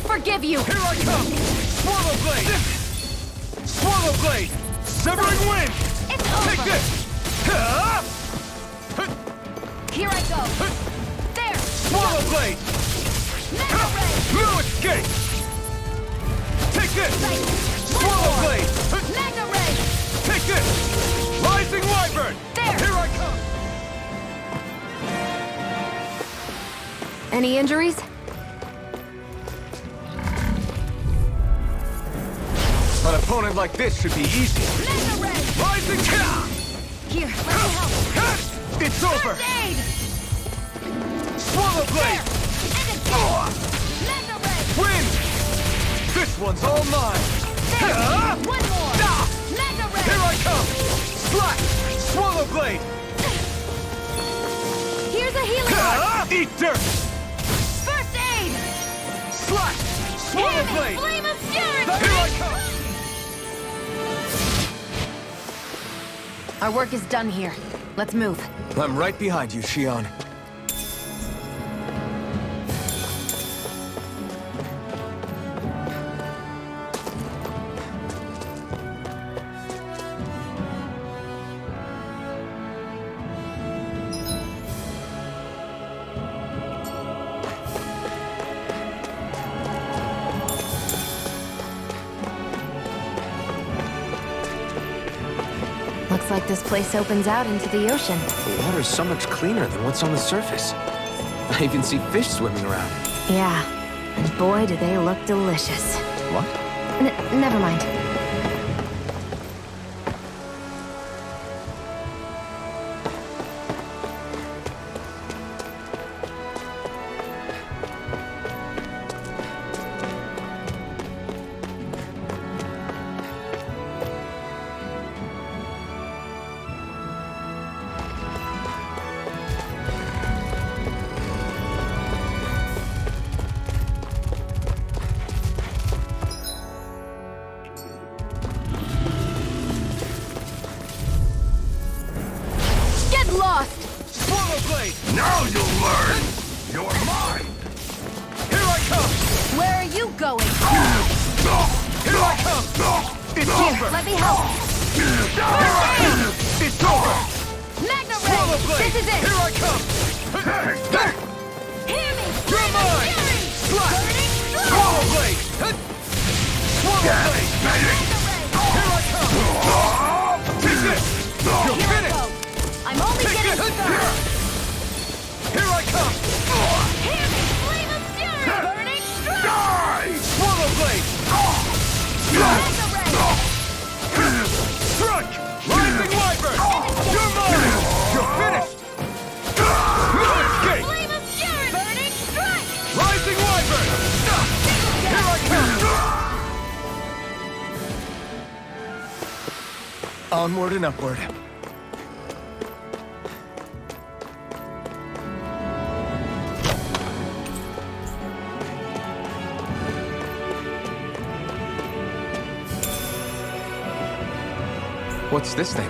Forgive you! Here I come! Swallow blade! Swallow blade! Severing wind! It's over! Take this! Here I go! There! Swallow blade! Mega ray! No escape! Take this! Swallow blade! Mega ray! Take this! Rising wyvern! There! Here I come! Any injuries? An opponent like this should be easy. Mega ray! Rising cat! Here, let me help! It's over! First aid! Swallow blade! And again! Mega ray! Win! This one's all mine! There! One more! Mega ray! Here I come! Slash! Swallow blade! Here's a healing art! Eat dirt! First aid! Slash! Swallow blade! Flame of fury! Here I come! Our work is done here. Let's move. I'm right behind you, Shion. Looks like this place opens out into the ocean. The water's so much cleaner than what's on the surface. I even see fish swimming around. Yeah, and boy, do they look delicious. What? Never mind. Now you'll learn! You're mine! Here I come! Where are you going? Here I come! It's over! Let me help. Here I come! It's over! Magna Swallow Ray! blade! This is it! Here I come! Hear me! You're mine! Slash! Swallow blade! Swallow blade! Here I come! Take this! You're Here I finished! go. I'm only Take getting this! started. Here I come! Hear me! Flame of fury! Burning strike! Die! Swallow blade! Magna Ray! Strike! Rising wyvern! You're mine! You're finished! No escape! Flame of fury! Burning strike! Rising wyvern! Here I come! Onward and upward. What's this thing?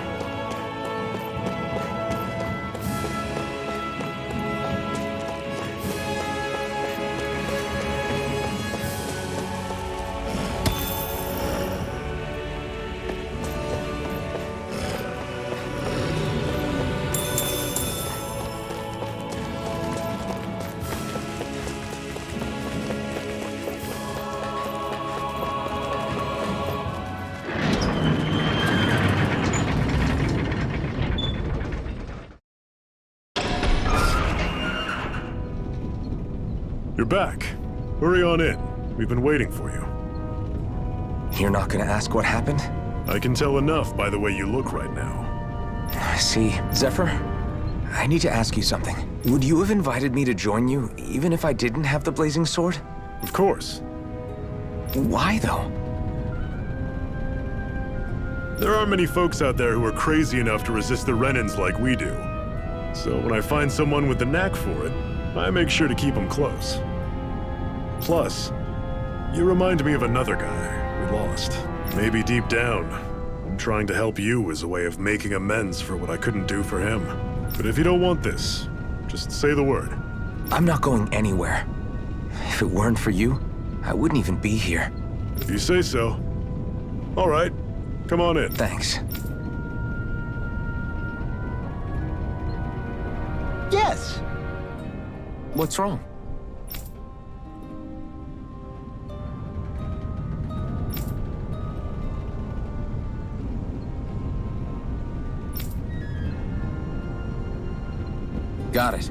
You're back. Hurry on in. We've been waiting for you. You're not gonna ask what happened? I can tell enough by the way you look right now. I see. Zephyr, I need to ask you something. Would you have invited me to join you, even if I didn't have the blazing sword? Of course. Why, though? There aren't many folks out there who are crazy enough to resist the Renans like we do. So when I find someone with the knack for it, I make sure to keep them close. Plus, you remind me of another guy we lost. Maybe deep down, I'm trying to help you as a way of making amends for what I couldn't do for him. But if you don't want this, just say the word. I'm not going anywhere. If it weren't for you, I wouldn't even be here. If you say so. All right, come on in. Thanks. Yes! What's wrong? Got it.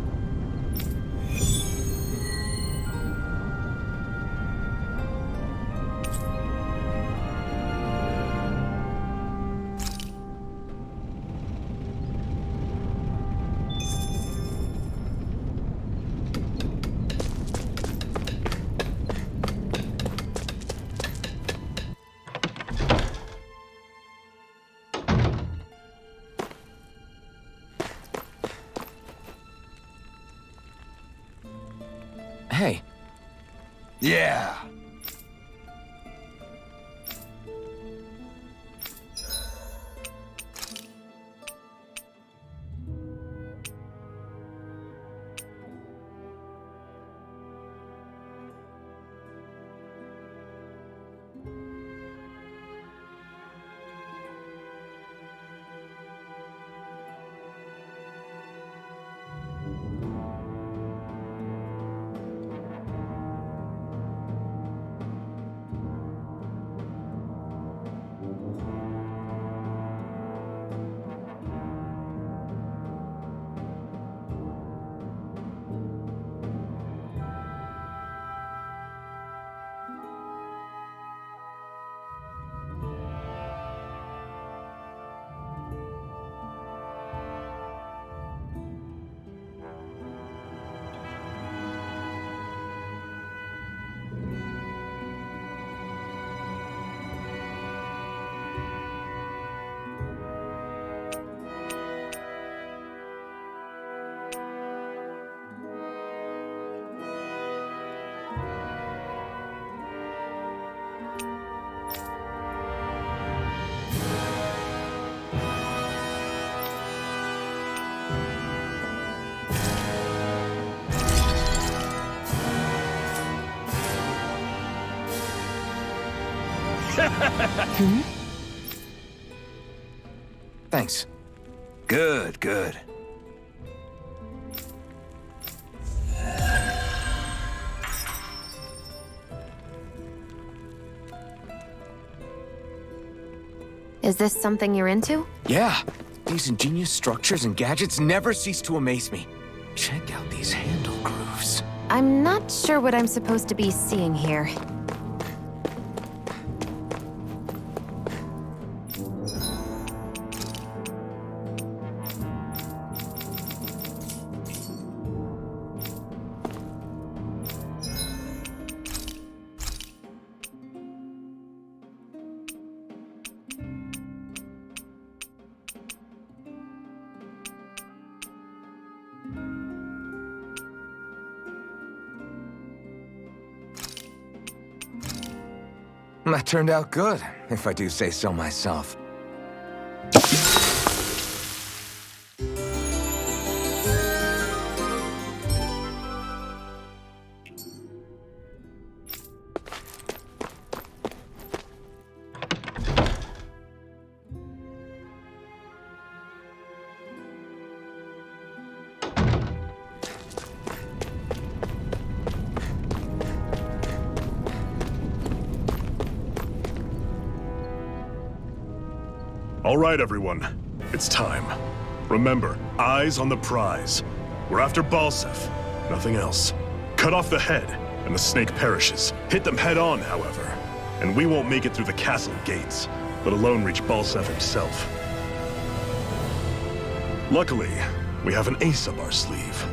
Hey. Yeah. Thanks. Good, good. Is this something you're into? Yeah. These ingenious structures and gadgets never cease to amaze me. Check out these handle grooves. I'm not sure what I'm supposed to be seeing here. That turned out good, if I do say so myself. All right, everyone. It's time. Remember, eyes on the prize. We're after Balsef, nothing else. Cut off the head, and the snake perishes. Hit them head on, however, and we won't make it through the castle gates, let alone reach Balsef himself. Luckily, we have an ace up our sleeve.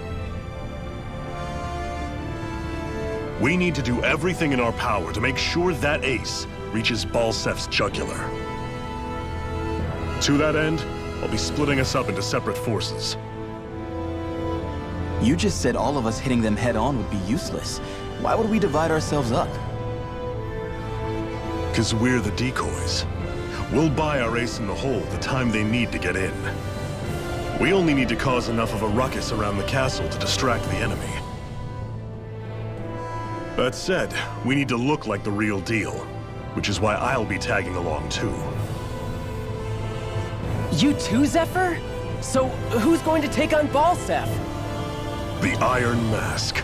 We need to do everything in our power to make sure that ace reaches Balsef's jugular. To that end, I'll be splitting us up into separate forces. You just said all of us hitting them head-on would be useless. Why would we divide ourselves up? 'Cause we're the decoys. We'll buy our ace in the hole the time they need to get in. We only need to cause enough of a ruckus around the castle to distract the enemy. That said, we need to look like the real deal, which is why I'll be tagging along too. You too, Zephyr? So, who's going to take on Balsef? The Iron Mask.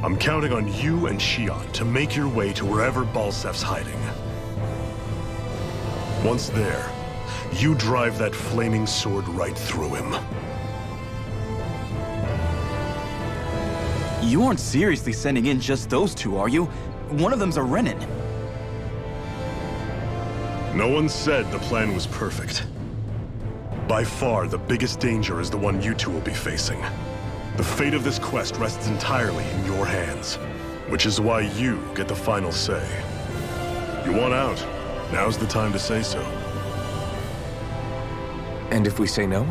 I'm counting on you and Xion to make your way to wherever Balsef's hiding. Once there, you drive that flaming sword right through him. You aren't seriously sending in just those two, are you? One of them's a Renin. No one said the plan was perfect. By far, the biggest danger is the one you two will be facing. The fate of this quest rests entirely in your hands, which is why you get the final say. You want out, now's the time to say so. And if we say no?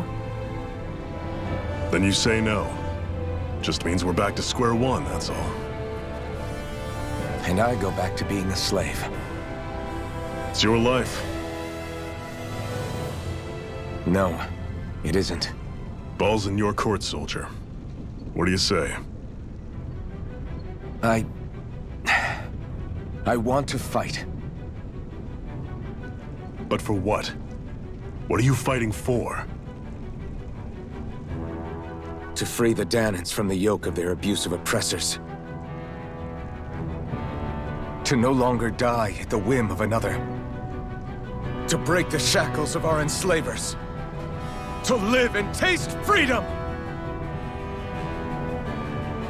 Then you say no. Just means we're back to square one, that's all. And I go back to being a slave. It's your life. No, it isn't. Ball's in your court, soldier. What do you say? I want to fight. But for what? What are you fighting for? To free the Danans from the yoke of their abusive oppressors. To no longer die at the whim of another. To break the shackles of our enslavers. To live and taste freedom!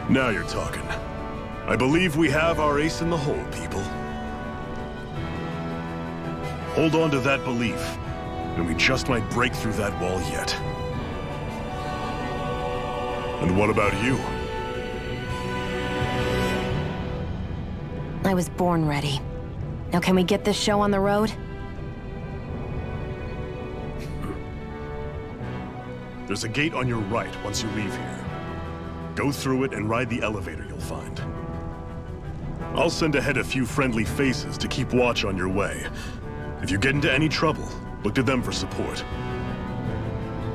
Now you're talking. I believe we have our ace in the hole, people. Hold on to that belief, and we just might break through that wall yet. And what about you? I was born ready. Now can we get this show on the road? There's a gate on your right once you leave here. Go through it and ride the elevator you'll find. I'll send ahead a few friendly faces to keep watch on your way. If you get into any trouble, look to them for support.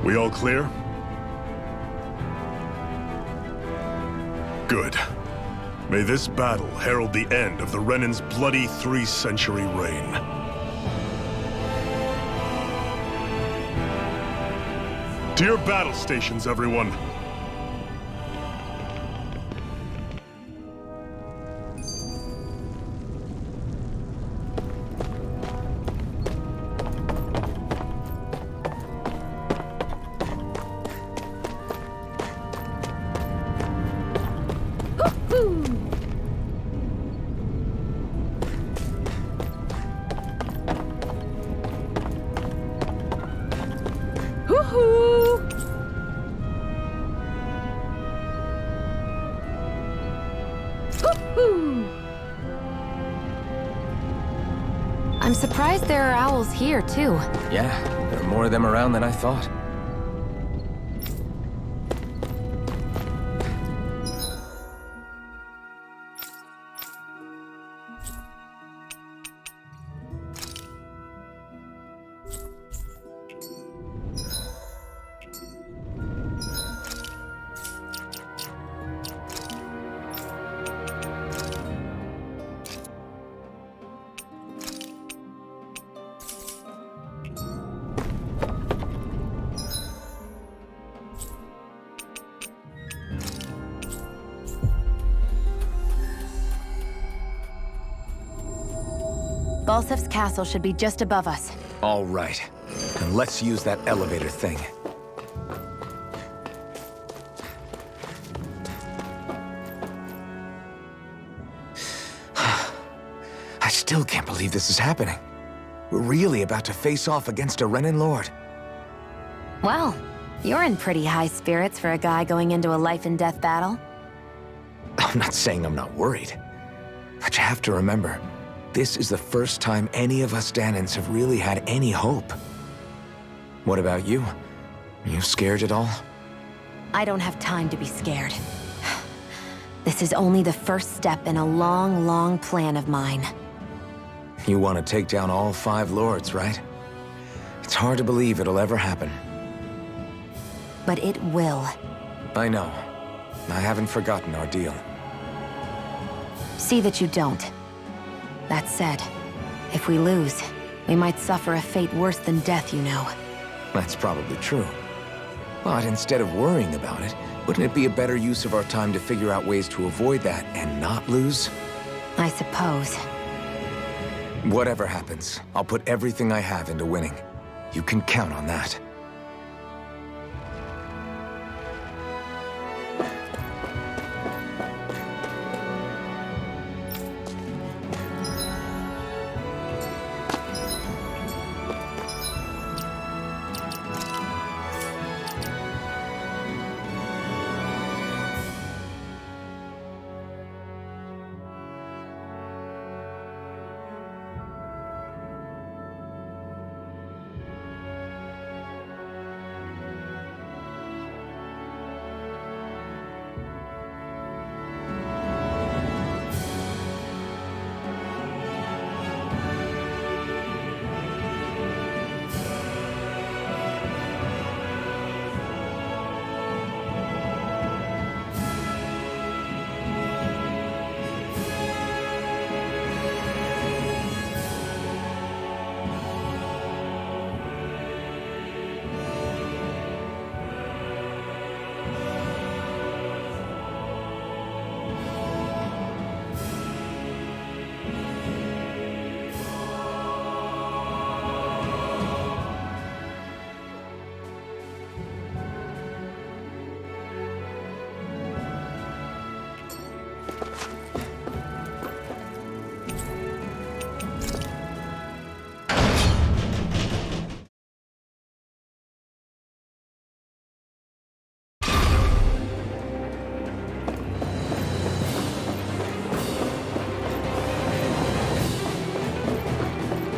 We all clear? Good. May this battle herald the end of the Renin's bloody 3-century reign. To your battle stations, everyone. I'm surprised there are owls here, too. Yeah, there are more of them around than I thought. Balsef's castle should be just above us. All right. And let's use that elevator thing. I still can't believe this is happening. We're really about to face off against a Renin Lord. Well, you're in pretty high spirits for a guy going into a life-and-death battle. I'm not saying I'm not worried. But you have to remember, this is the first time any of us Danans have really had any hope. What about you? You scared at all? I don't have time to be scared. This is only the first step in a long, long plan of mine. You want to take down all 5 lords, right? It's hard to believe it'll ever happen. But it will. I know. I haven't forgotten our deal. See that you don't. That said, if we lose, we might suffer a fate worse than death, you know. That's probably true. But instead of worrying about it, wouldn't it be a better use of our time to figure out ways to avoid that and not lose? I suppose. Whatever happens, I'll put everything I have into winning. You can count on that.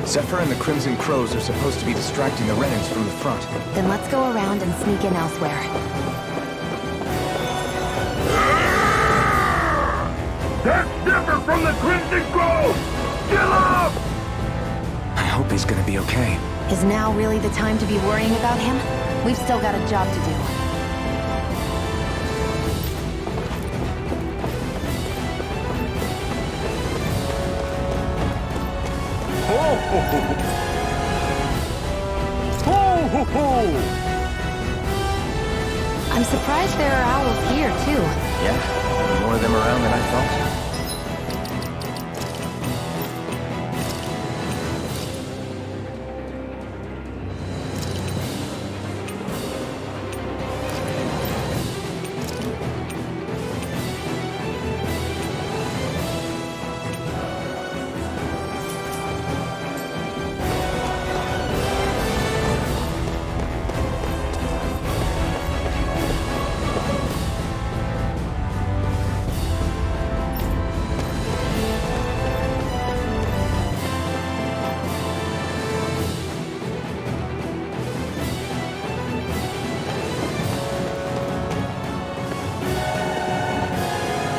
Zephyr and the Crimson Crows are supposed to be distracting the Renans from the front. Then let's go around and sneak in elsewhere. That's Zephyr from the Crimson Crows! Kill him! I hope he's gonna be okay. Is now really the time to be worrying about him? We've still got a job to do. Ho ho ho! Ho ho ho! I'm surprised there are owls here, too. Yeah, more of them around than I thought.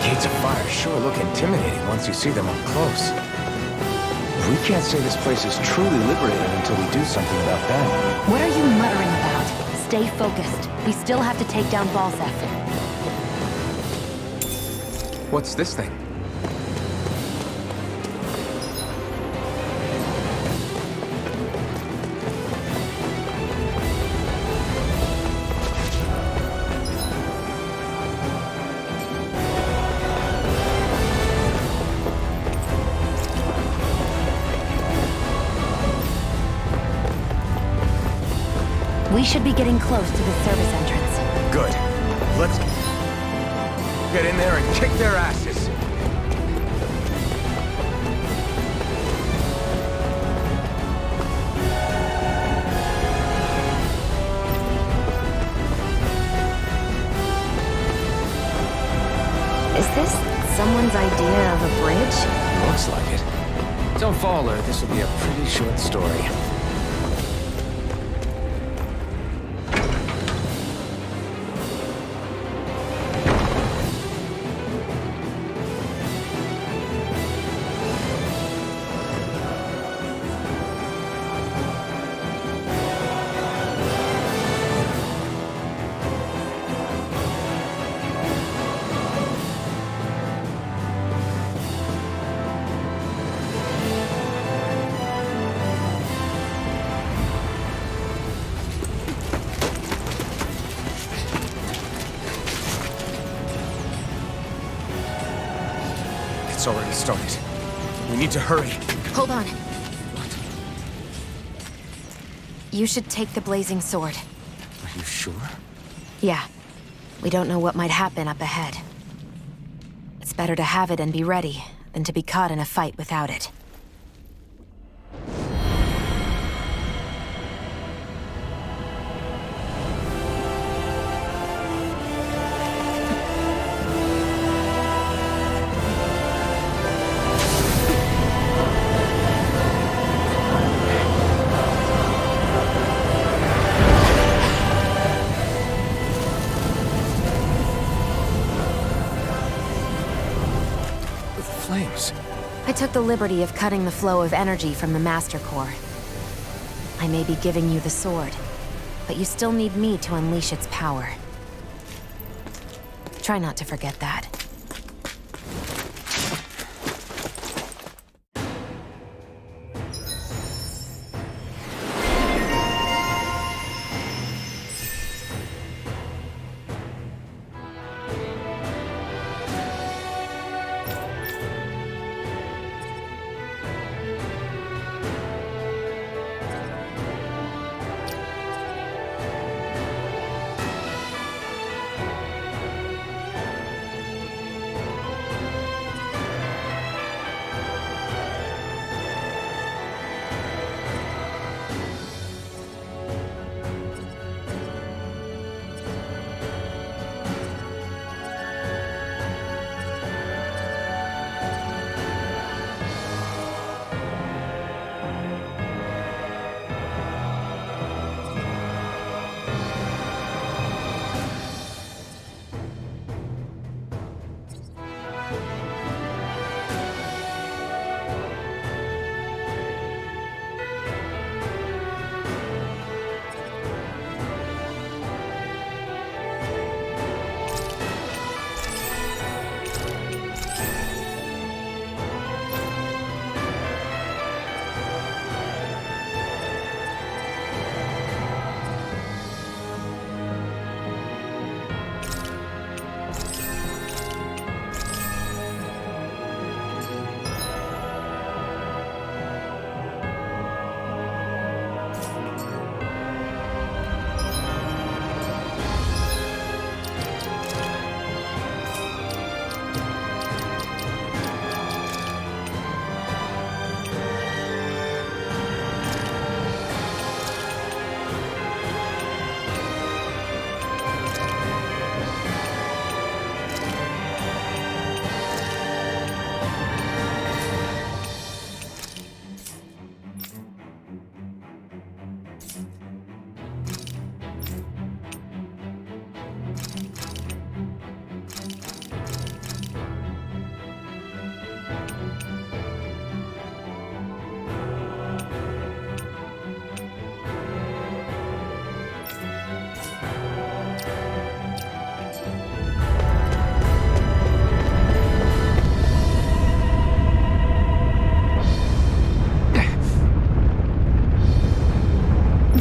Gates of fire sure look intimidating once you see them up close. We can't say this place is truly liberated until we do something about them. What are you muttering about? Stay focused. We still have to take down Balsef. What's this thing? We should be getting close to the service entrance. Good. Let's get in there and kick their asses. Is this someone's idea of a bridge? Looks like it. Don't fall her. This will be a pretty short story. It's already started. We need to hurry. Hold on. You should take the blazing sword. Are you sure? Yeah. We don't know what might happen up ahead. It's better to have it and be ready than to be caught in a fight without it. I took the liberty of cutting the flow of energy from the Master Core. I may be giving you the sword, but you still need me to unleash its power. Try not to forget that.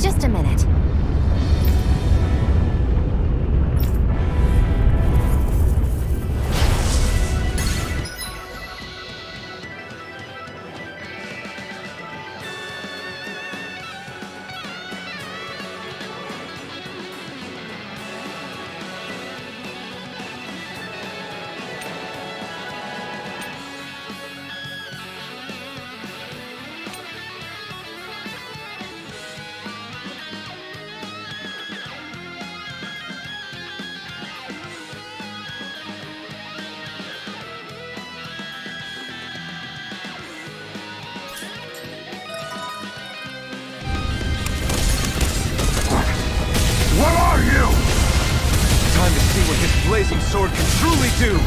Just a minute. What are you? Time to see what this blazing sword can truly do.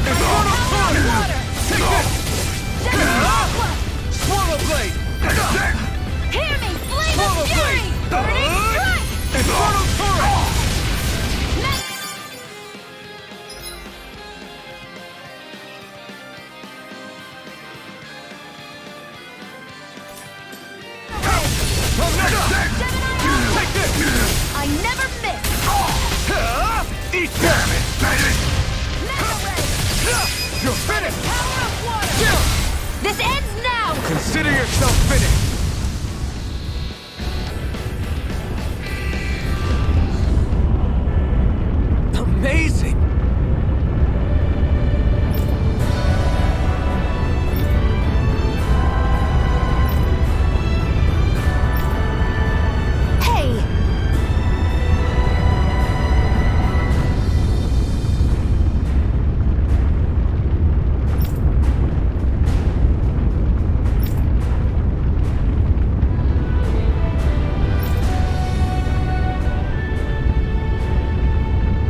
Infernal Torrent! Take this! Swallow Blade! Hear me! Flame Swallow of fury! Blade! Burning strike! Infernal Torrent! Take this! I never miss! Eat damn it, baby! You're finished! Power of water! This ends now! Consider yourself finished! Amazing! Hey!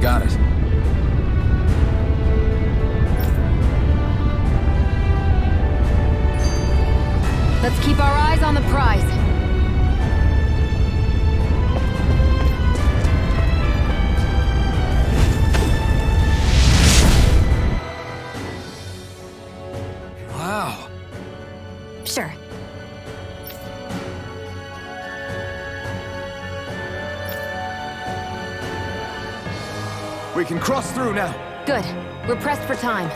Got it. Let's keep our eyes on the prize. Wow. Sure. We can cross through now. Good. We're pressed for time.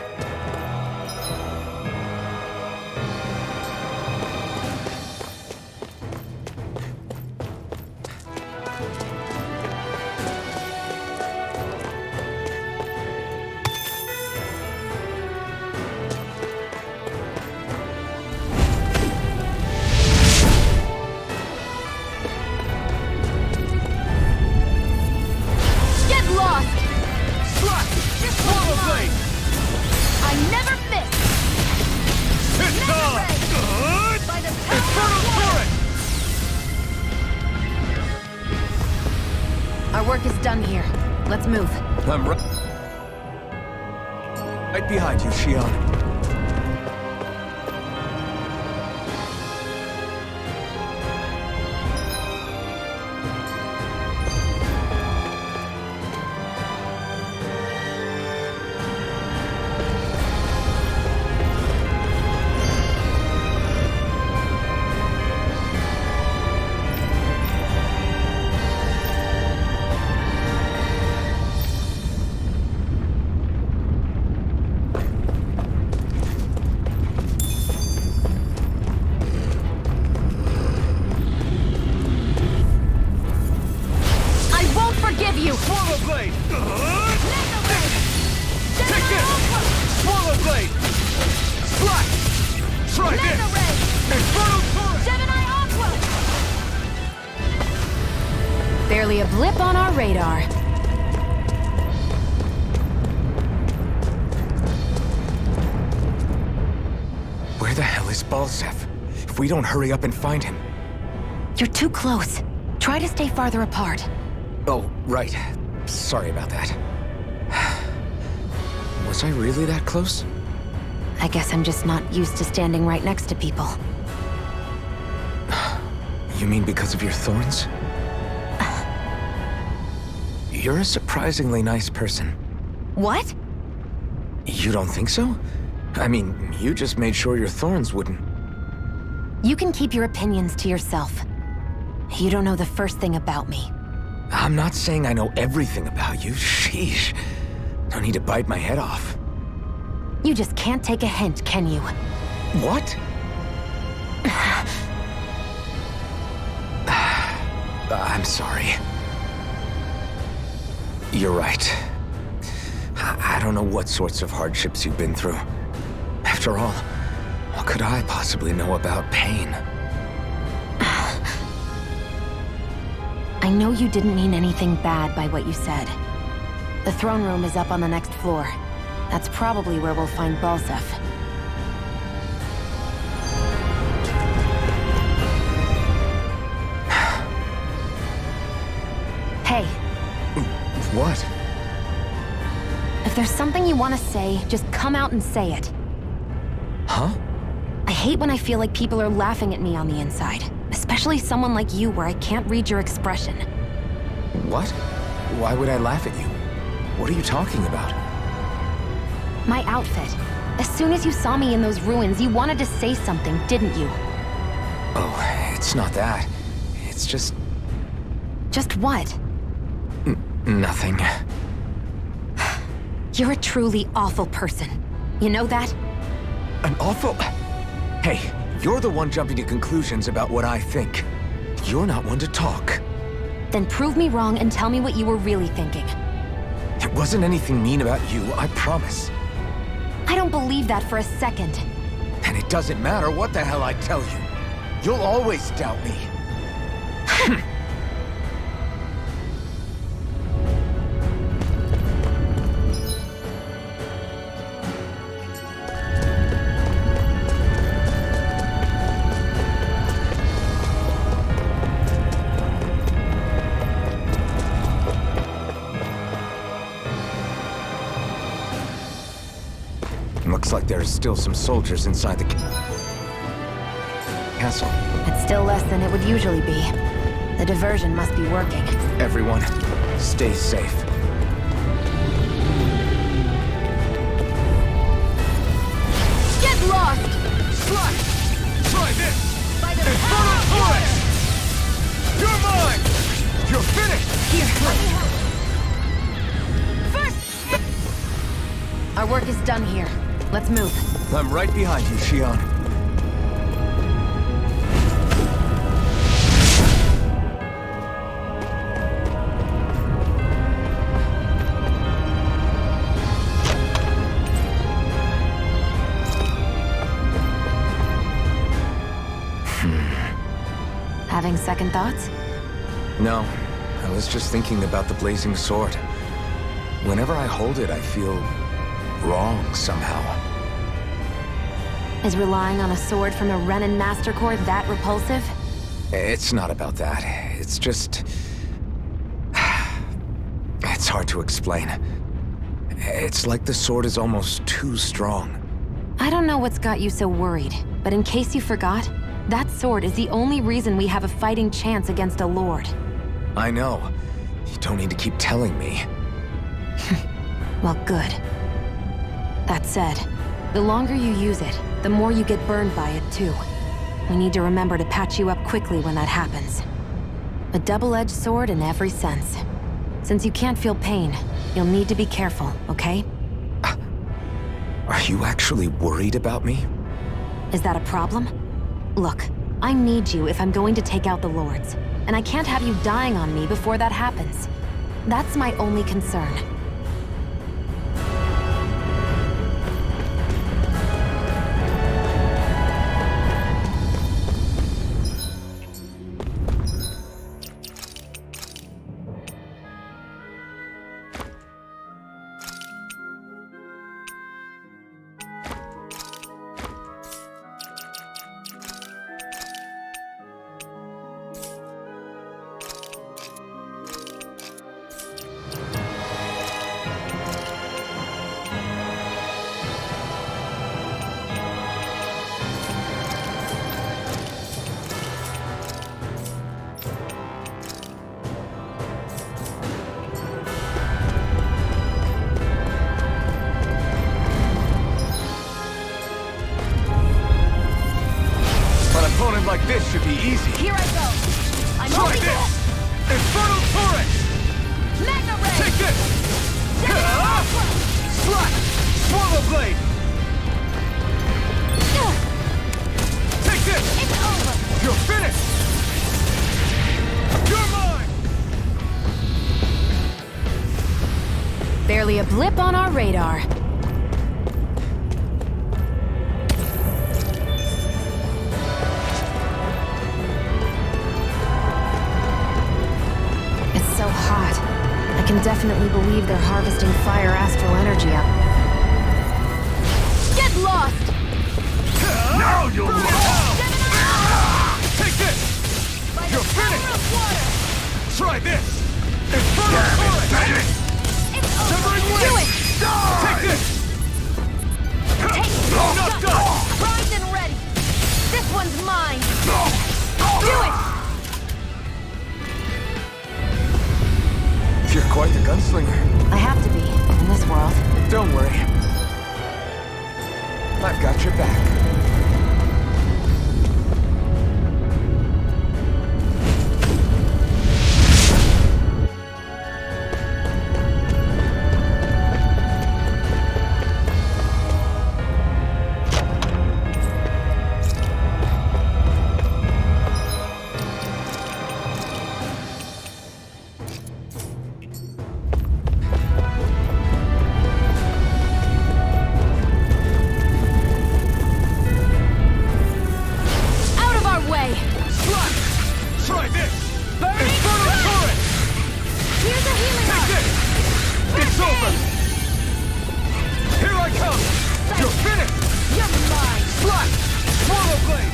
Get lost! Swallow Blade! I never miss! It's on! By the Infernal Torrent! Our work is done here. Let's move. I'm right behind you, Shion. You! Swallow Blade! Take this! Swallow Blade! Slash! Try this! Infernal Torrent! Gemini Aqua! Barely a blip on our radar. Where the hell is Balsef? If we don't hurry up and find him... You're too close. Try to stay farther apart. Oh, right. Sorry about that. Was I really that close? I guess I'm just not used to standing right next to people. You mean because of your thorns? You're a surprisingly nice person. What? You don't think so? I mean, you just made sure your thorns wouldn't... You can keep your opinions to yourself. You don't know the first thing about me. I'm not saying I know everything about you. Sheesh. No need to bite my head off. You just can't take a hint, can you? What? I'm sorry. You're right. I don't know what sorts of hardships you've been through. After all, what could I possibly know about pain? I know you didn't mean anything bad by what you said. The throne room is up on the next floor. That's probably where we'll find Balsef. Hey. What? If there's something you want to say, just come out and say it. Huh? I hate when I feel like people are laughing at me on the inside. Especially someone like you where I can't read your expression. What? Why would I laugh at you? What are you talking about? My outfit. As soon as you saw me in those ruins, you wanted to say something, didn't you? Oh, it's not that. It's just... Just what? Nothing. You're a truly awful person. You know that? An awful... Hey, you're the one jumping to conclusions about what I think. You're not one to talk. Then prove me wrong and tell me what you were really thinking. It wasn't anything mean about you, I promise. I don't believe that for a second. And it doesn't matter what the hell I tell you. You'll always doubt me. Looks like there's still some soldiers inside the castle. It's still less than it would usually be. The diversion must be working. Everyone, stay safe. Get lost! Slash! Try this! By the Infernal Flash! You're mine! You're finished! Here, First! Our work is done here. Let's move. I'm right behind you, Shion. Having second thoughts? No, I was just thinking about the blazing sword. Whenever I hold it, I feel wrong somehow. Is relying on a sword from a Renin Master Corps that repulsive? It's not about that. It's just... It's hard to explain. It's like the sword is almost too strong. I don't know what's got you so worried, but in case you forgot, that sword is the only reason we have a fighting chance against a lord. I know. You don't need to keep telling me. Well, good. That said, the longer you use it, the more you get burned by it, too. We need to remember to patch you up quickly when that happens. A double-edged sword in every sense. Since you can't feel pain, you'll need to be careful, okay? Are you actually worried about me? Is that a problem? Look, I need you if I'm going to take out the lords, and I can't have you dying on me before that happens. That's my only concern. An opponent like this should be easy. Here I go! I'm Try moving this! Infernal turret! Magna Ray! Take this! Slash! Swallow blade! Take this! It's over! You're finished! You're mine! Barely a blip on our radar. It's so hot. I can definitely believe they're harvesting fire astral energy up. Get lost! Now you'll Take this! You're finished! Try this! Infernal turret! Severing Do wind! it! Take this! Take it! Not done! Primed and ready! This one's mine! Do it! You're quite the gunslinger. I have to be, in this world. Don't worry. I've got your back. Out of our way! Slash! Try this! Infernal turret! Here's a healing Take arc! this! It's over! Here I come! You're finished! You're mine! Slash! Swallow blade!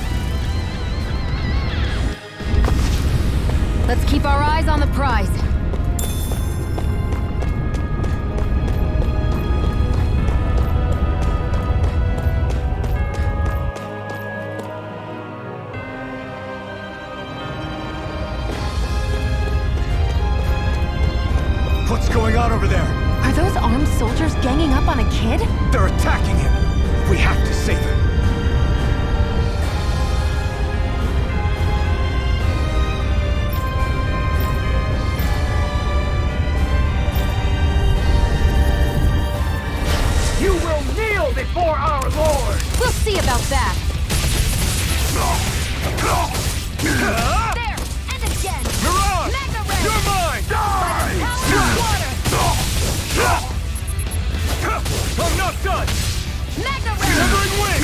Let's keep our eyes on the prize. What's going on over there? Are those armed soldiers ganging up on a kid? They're attacking him! We have to save him! You will kneel before our Lord! We'll see about that! There! And again! Mirage! Magna Ray! You're mine! By the power of water! I'm not done! Magna Ray! Severing wind!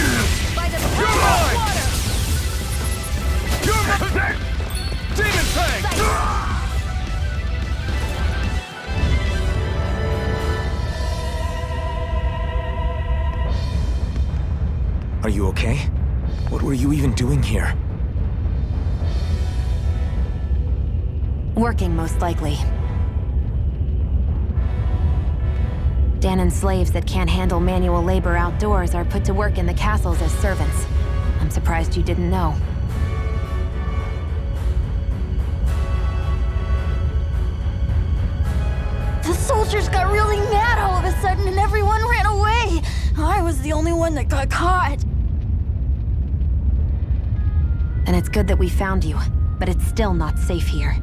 By the You're power of mine! water! You're mine! Demon Fang! Are you okay? What were you even doing here? Working, most likely. Danon slaves that can't handle manual labor outdoors are put to work in the castles as servants. I'm surprised you didn't know. The soldiers got really mad all of a sudden and everyone ran away. I was the only one that got caught. And it's good that we found you, but it's still not safe here.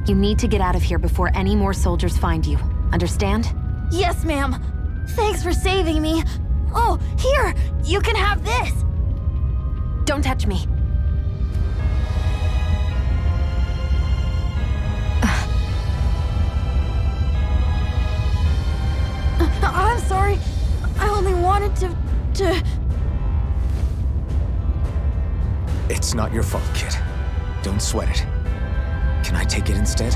You need to get out of here before any more soldiers find you. Understand? Yes, ma'am. Thanks for saving me. Oh, here! You can have this! Don't touch me. I'm sorry. I only wanted to... It's not your fault, kid. Don't sweat it. Can I take it instead?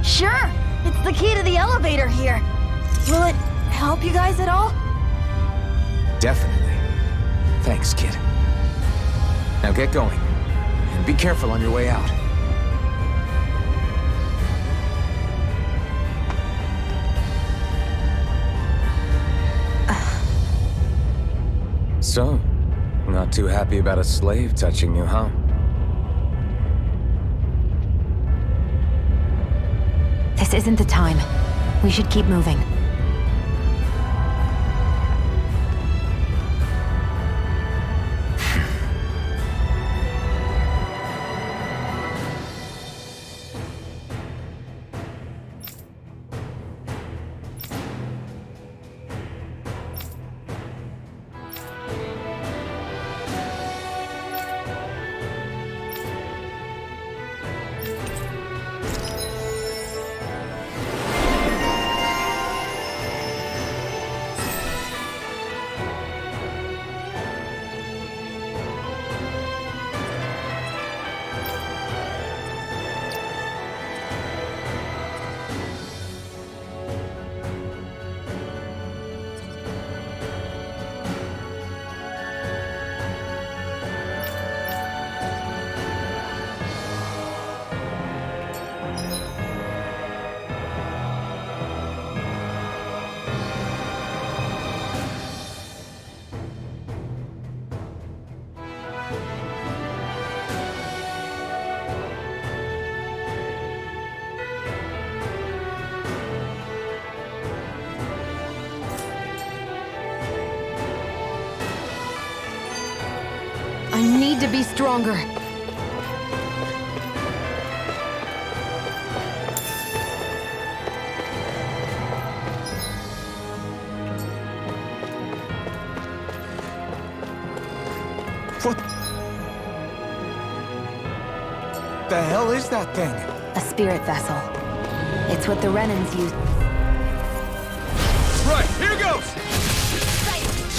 Sure! It's the key to the elevator here. Will it help you guys at all? Definitely. Thanks, kid. Now get going. And be careful on your way out. So, not too happy about a slave touching you, huh? This isn't the time. We should keep moving. need to be stronger. What the hell is that thing? A spirit vessel. It's what the Renans use. Right, here goes!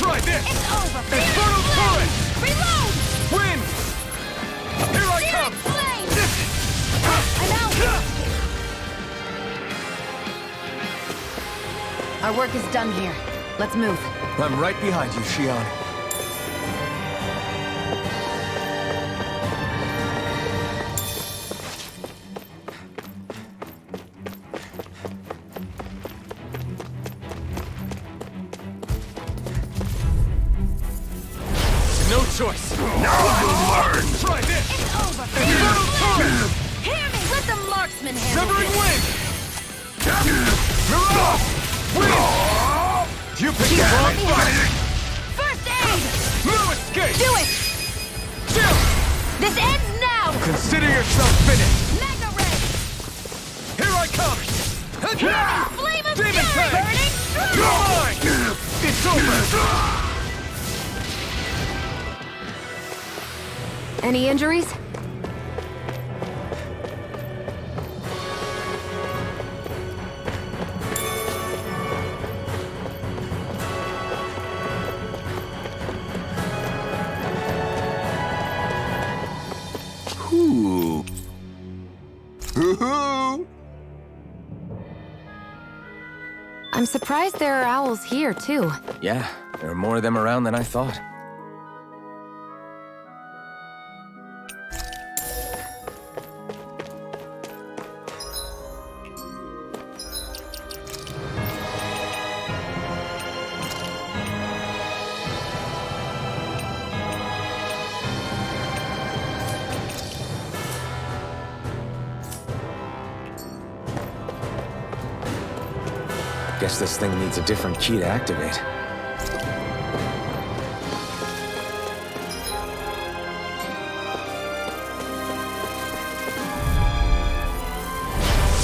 Try this! It's over! Infernal turret! Reload! Wind! Here I come! Flame! I'm out! Our work is done here. Let's move. I'm right behind you, Xion. No choice. Now you'll learn! Try this! It's over! Infernal turret! Hear me! Let the marksman handle Severing this! wind! Mirage! Wind! You picked the wrong fight! First aid! No escape! Do it! Chill! This ends now! Consider yourself finished! Mega ray! Here I come! Flame of Demon fury! tank! Burning through! You're mine! It's over! Any injuries? Ooh. I'm surprised there are owls here, too. Yeah, there are more of them around than I thought. Guess this thing needs a different key to activate.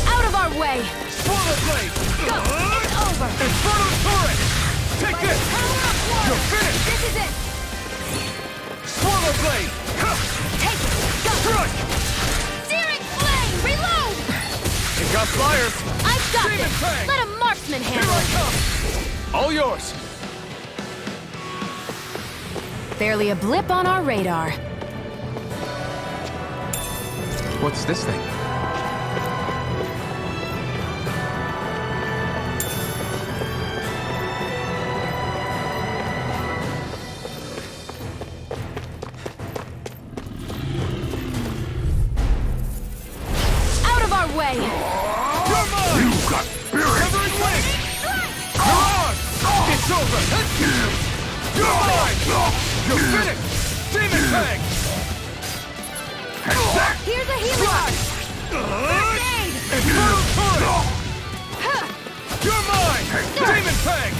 Out of our way! Swallow blade! Go! It's over! Infernal turret! Take By the this! power of water! You're finished! This is it! Swallow blade! Take it! Go! Strike! Searing flame! Reload! You got flyers! I've got Demon this! tank! Let a marksman Here handle I it! come! All yours! Barely a blip on our radar. What's this thing? Out of our way! You're mine! You got spirit! Severing wing! Mirage! It's over! You're mine! You're finished! Demon tank! Here's a healer! First aid! Infernal turret! You're mine! Demon tank!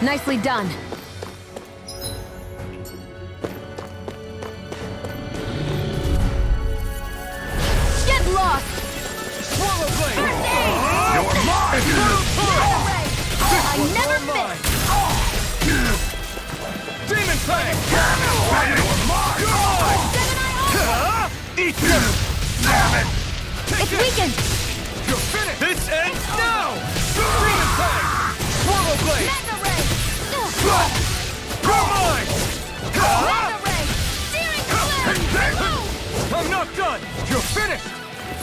Nicely done. Get lost! Swallow blade! First aid! You're mine! Infernal turret! I never miss! Demon tank! You're mine! Eat this! Damn it! It's weakened! You're finished! This ends now! Demon tank! Swallow blade! Mega ray! You're mine! Mega ray! Searing flame! Reload! I'm not done! You're finished!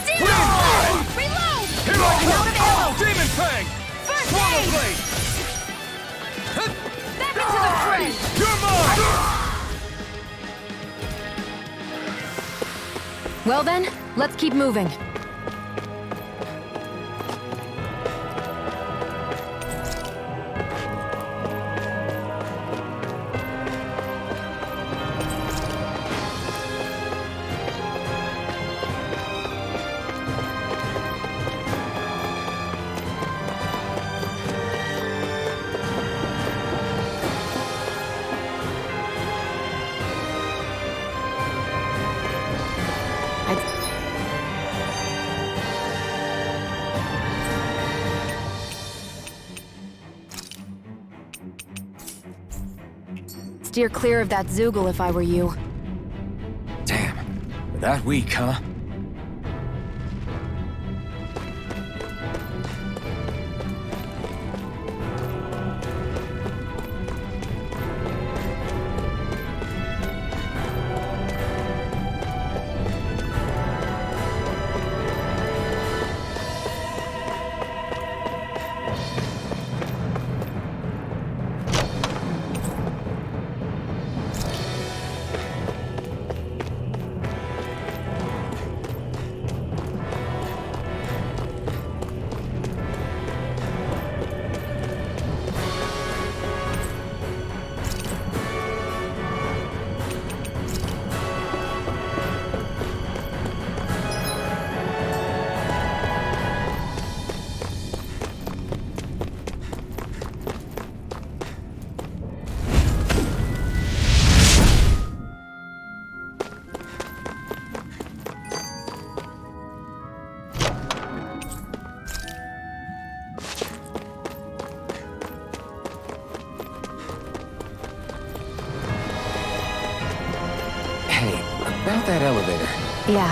Searing flame! Reload! Here I come! Demon tank! First Swallow aid! blade! Back into the fray! You're mine! Well then, let's keep moving. steer clear of that Zoogle if I were you. Damn. That weak, huh? About that elevator. Yeah.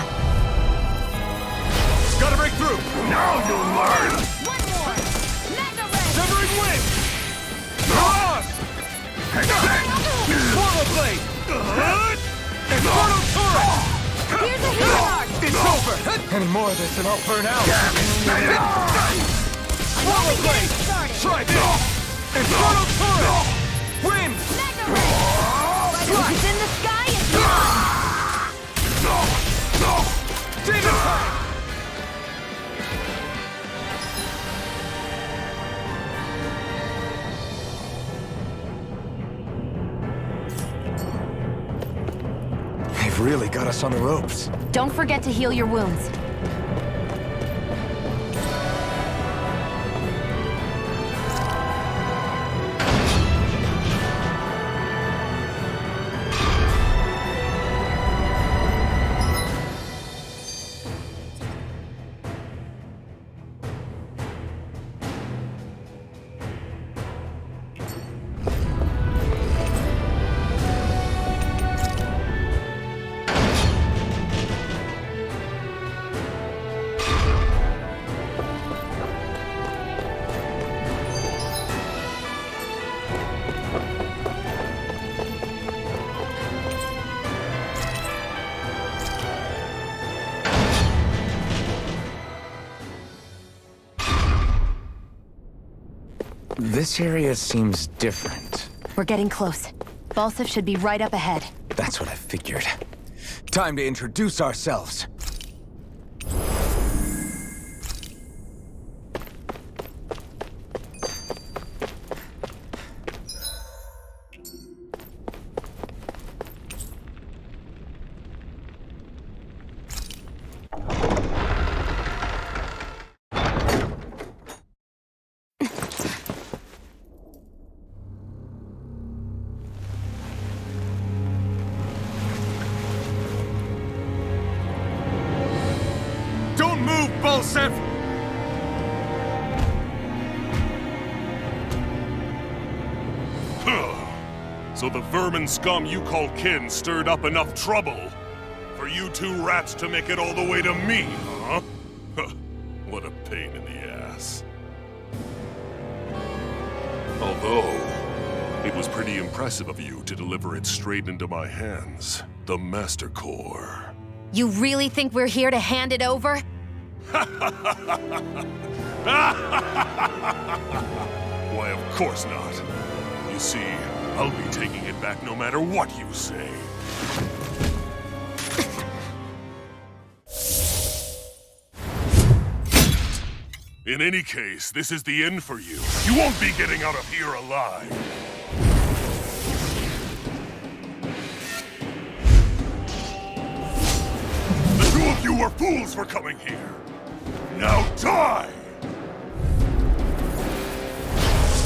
Gotta break through! Now you learn! One more! Mega Red! Severing wind! On! Swallow blade! Inferno turret! Here's a healing arc! It's over! Any more of this and I'll burn out! Swallow blade! Try this! Inferno turret! Wind! Mega Red! Like it's in the sky, it's mine! Demon time! They've really got us on the ropes. Don't forget to heal your wounds. This area seems different. We're getting close. Balsif should be right up ahead. That's what I figured. Time to introduce ourselves. Balsif! So the vermin scum you call kin stirred up enough trouble for you two rats to make it all the way to me, huh? What a pain in the ass. Although, it was pretty impressive of you to deliver it straight into my hands. The Master Core. You really think we're here to hand it over? Why, of course not. You see, I'll be taking it back no matter what you say. In any case, this is the end for you. You won't be getting out of here alive. The two of you were fools for coming here. Now die!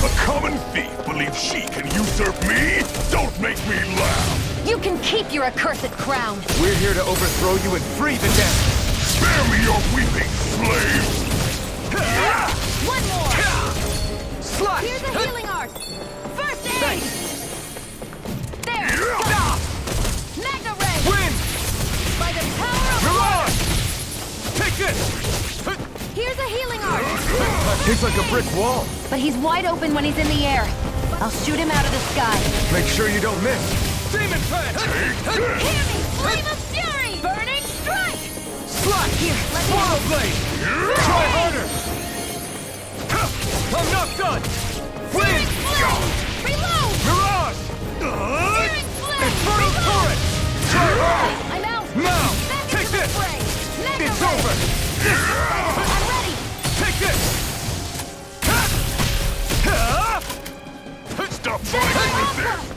A common thief believes she can usurp me? Don't make me laugh! You can keep your accursed crown! We're here to overthrow you and free the dead! Spare me your weeping, slave! One more! Slash! Here's a healing art! First aid! Thanks. There! He's like a brick wall. But he's wide open when he's in the air. I'll shoot him out of the sky. Make sure you don't miss. Demon Fan! Hear me! Flame of fury! Burning strike! Slash! Here, let me Swallow help. blade! Try harder! I'm not done! Flame! Reload! Mirage! Searing flame! Infernal turret! Try harder! I'm out! Now! Back Take into the this! fray! Mega It's ray. over! I'm ready! Take this! Stop trying to resist!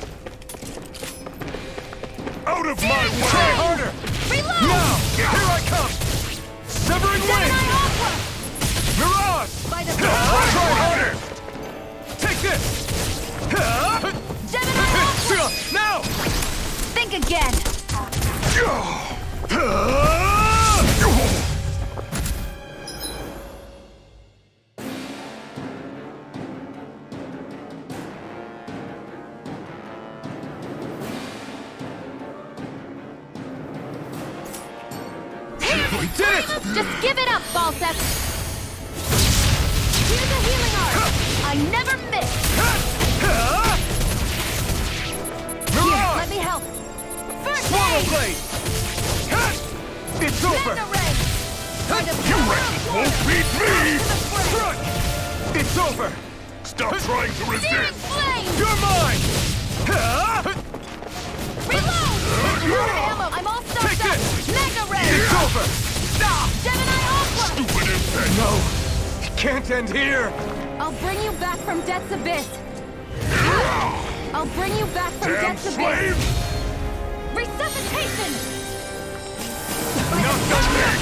Out of my way! Try harder! Reload! Now! Here I come! Severing wind! Mirage! By the Try harder! Take this! Gemini Now! Think again! We did it! Just give it up, Balsep! Here's a healing art! I never miss! Here, let me help! First Swallow aid! blade! It's over! Mega ray! You wretches won't beat me! Front! It's over! Stop trying to Searing resist! flame! You're mine! Reload! Out of ammo! I'm all Take stuffed up! this! Mega ray! It's over! Gemini Aqua! Stupid insect! No! It can't end here! I'll bring you back from Death's Abyss! I'll bring you back from Damn Death's slave! Abyss! Resuscitation! Not done yet!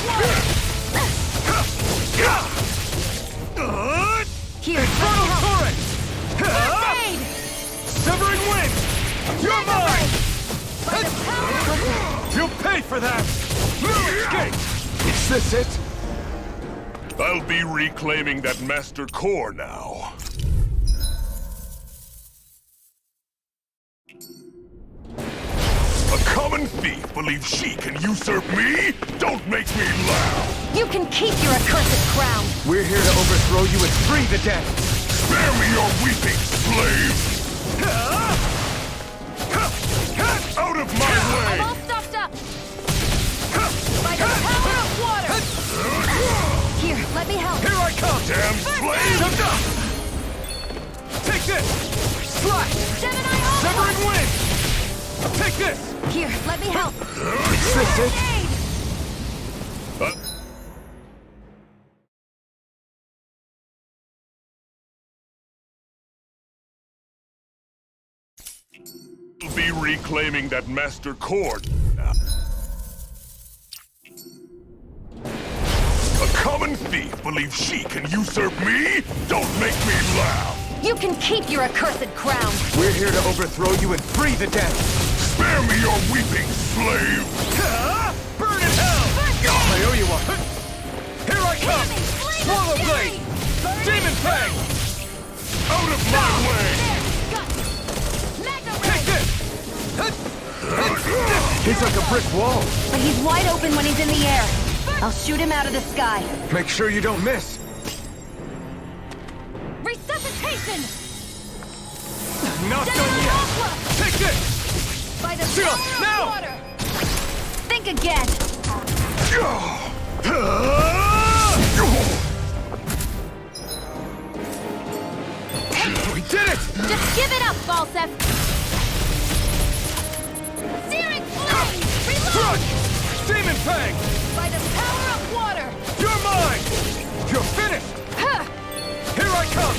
Here, Infernal let me help! turret! First aid! Severing wind! You're Mega mine! ray! By the power of... You'll pay for that! No escape! Is this it? I'll be reclaiming that master core now. A common thief believes she can usurp me? Don't make me laugh! You can keep your accursed crown! We're here to overthrow you and free the dead! Spare me your weeping, slave! Out of my I'm way! all stuffed up! By the power of water! Here, let me help! Here I come! Damn slave! Take this! Slash! Gemini Aqua! Severing wind! Take this! Here, let me help! Is this it? Aid! I'll be reclaiming that master core now. A common thief believes she can usurp me? Don't make me laugh! You can keep your accursed crown! We're here to overthrow you and free the dead! Spare me your weeping, slave! Burn in hell! I owe you one! Here I come! Swallow blade! Demon fang! Out of my way! Take this! He's like a brick wall! But he's wide open when he's in the air. I'll shoot him out of the sky. Make sure you don't miss! Resuscitation! Not Gemini done yet! Aqua! Take this! By the Seal, power of now! water! Think again! We did it! Just give it up, Balsep! Searing flame! Reload! Front! Demon fang! By the power of water! You're mine! You're finished! Huh. Here I come!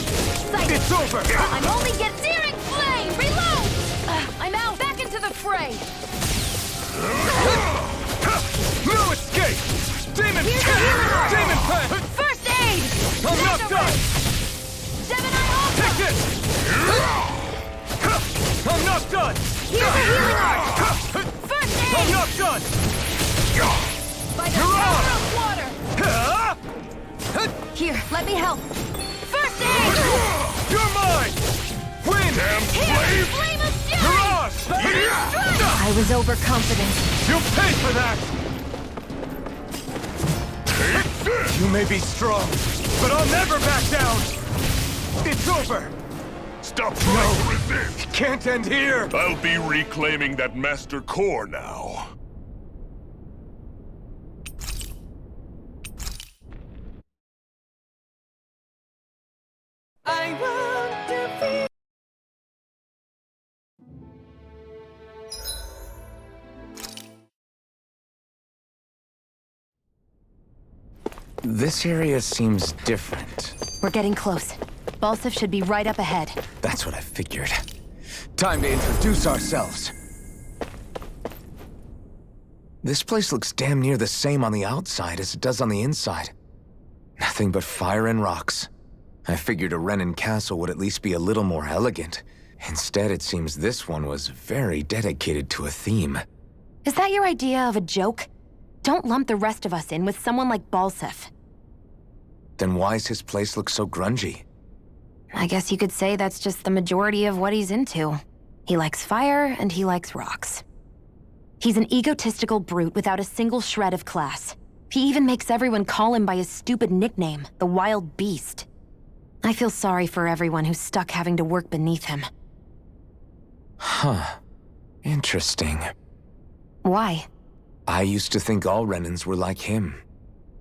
Sight. It's over! I'm only get searing flame! Reload! I'm out! Back into the fray! No escape! Demon! Here's a healing art. Demon fang! First aid! I'm not Mega done! ray. Gemini Aqua! Take this! I'm not done! Here's a healing art! First aid! I'm not done! By the You're power on. of water! Here, let me help! First aid! You're mine! Wind! Damn Here, slave! flame of fury! Mirage! I was overconfident. You'll pay for that! Take this! You may be strong, but I'll never back down! It's over! Stop trying to resist! It can't end here! I'll be reclaiming that master core now. I want to be... This area seems different. We're getting close. Balsif should be right up ahead. That's what I figured. Time to introduce ourselves. This place looks damn near the same on the outside as it does on the inside. Nothing but fire and rocks. I figured a Renin castle would at least be a little more elegant. Instead, it seems this one was very dedicated to a theme. Is that your idea of a joke? Don't lump the rest of us in with someone like Balsif. Then why's his place look so grungy? I guess you could say that's just the majority of what he's into. He likes fire and he likes rocks. He's an egotistical brute without a single shred of class. He even makes everyone call him by his stupid nickname, the Wild Beast. I feel sorry for everyone who's stuck having to work beneath him. Huh. Interesting. Why? I used to think all Renins were like him.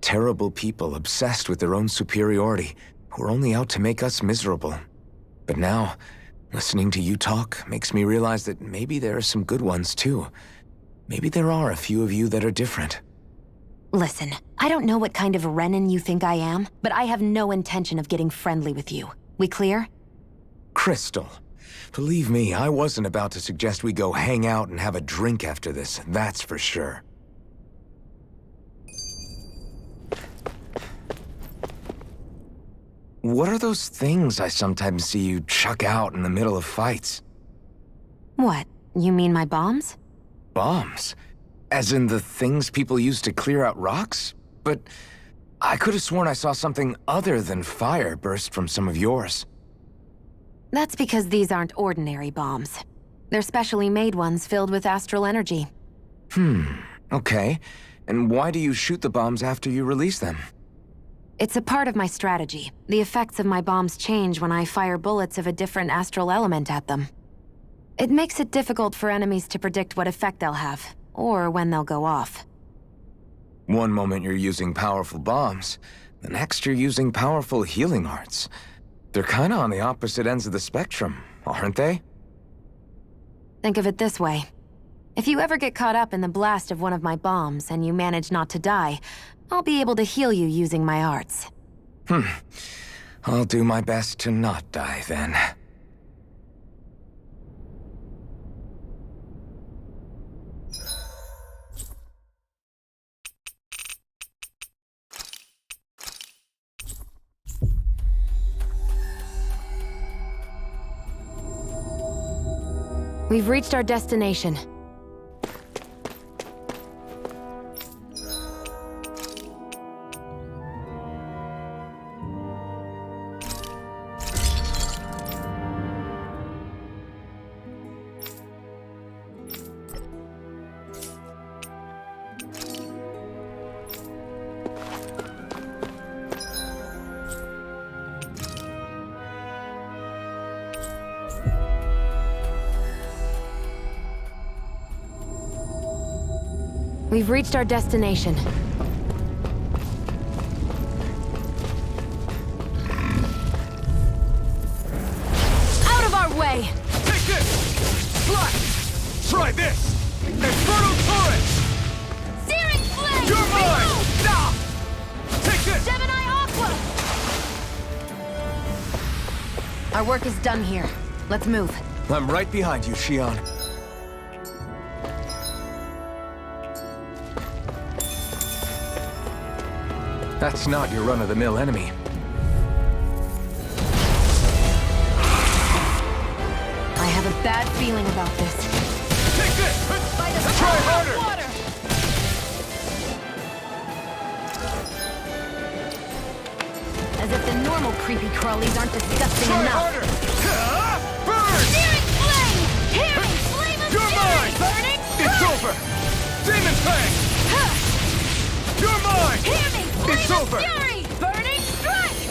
Terrible people obsessed with their own superiority, who are only out to make us miserable. But now, listening to you talk makes me realize that maybe there are some good ones too. Maybe there are a few of you that are different. Listen, I don't know what kind of Renin you think I am, but I have no intention of getting friendly with you. We clear? Crystal, believe me, I wasn't about to suggest we go hang out and have a drink after this, that's for sure. What are those things I sometimes see you chuck out in the middle of fights? What? You mean my bombs? Bombs? As in the things people use to clear out rocks? But I could have sworn I saw something other than fire burst from some of yours. That's because these aren't ordinary bombs. They're specially made ones filled with astral energy. Okay. And why do you shoot the bombs after you release them? It's a part of my strategy. The effects of my bombs change when I fire bullets of a different astral element at them. It makes it difficult for enemies to predict what effect they'll have, or when they'll go off. One moment you're using powerful bombs, the next you're using powerful healing arts. They're kinda on the opposite ends of the spectrum, aren't they? Think of it this way. If you ever get caught up in the blast of one of my bombs and you manage not to die, I'll be able to heal you using my arts. I'll do my best to not die then. We've reached our destination. We've reached our destination. Out of our way! Take this! Slash! Try this! Infernal Torrent! Searing Flame! You're mine! Remove! Now! Take this! Gemini Aqua! Our work is done here. Let's move. I'm right behind you, Xion. That's not your run-of-the-mill enemy. I have a bad feeling about this. Take this! By the Try power harder! of water! As if the normal creepy crawlies aren't disgusting Try enough. harder! Burn! Searing Flame! Hearing Flame of You're Fury! mine! Burning It's Strike! over! Demon Fang! You're mine! Hear me! Flame It's of over! Fury! Burning Strike!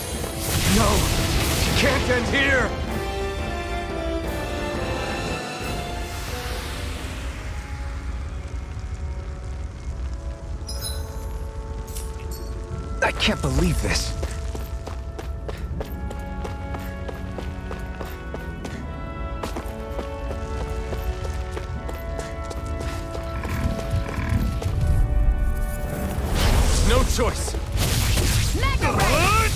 No! It can't end here! I can't believe this. No choice. Mega Ray!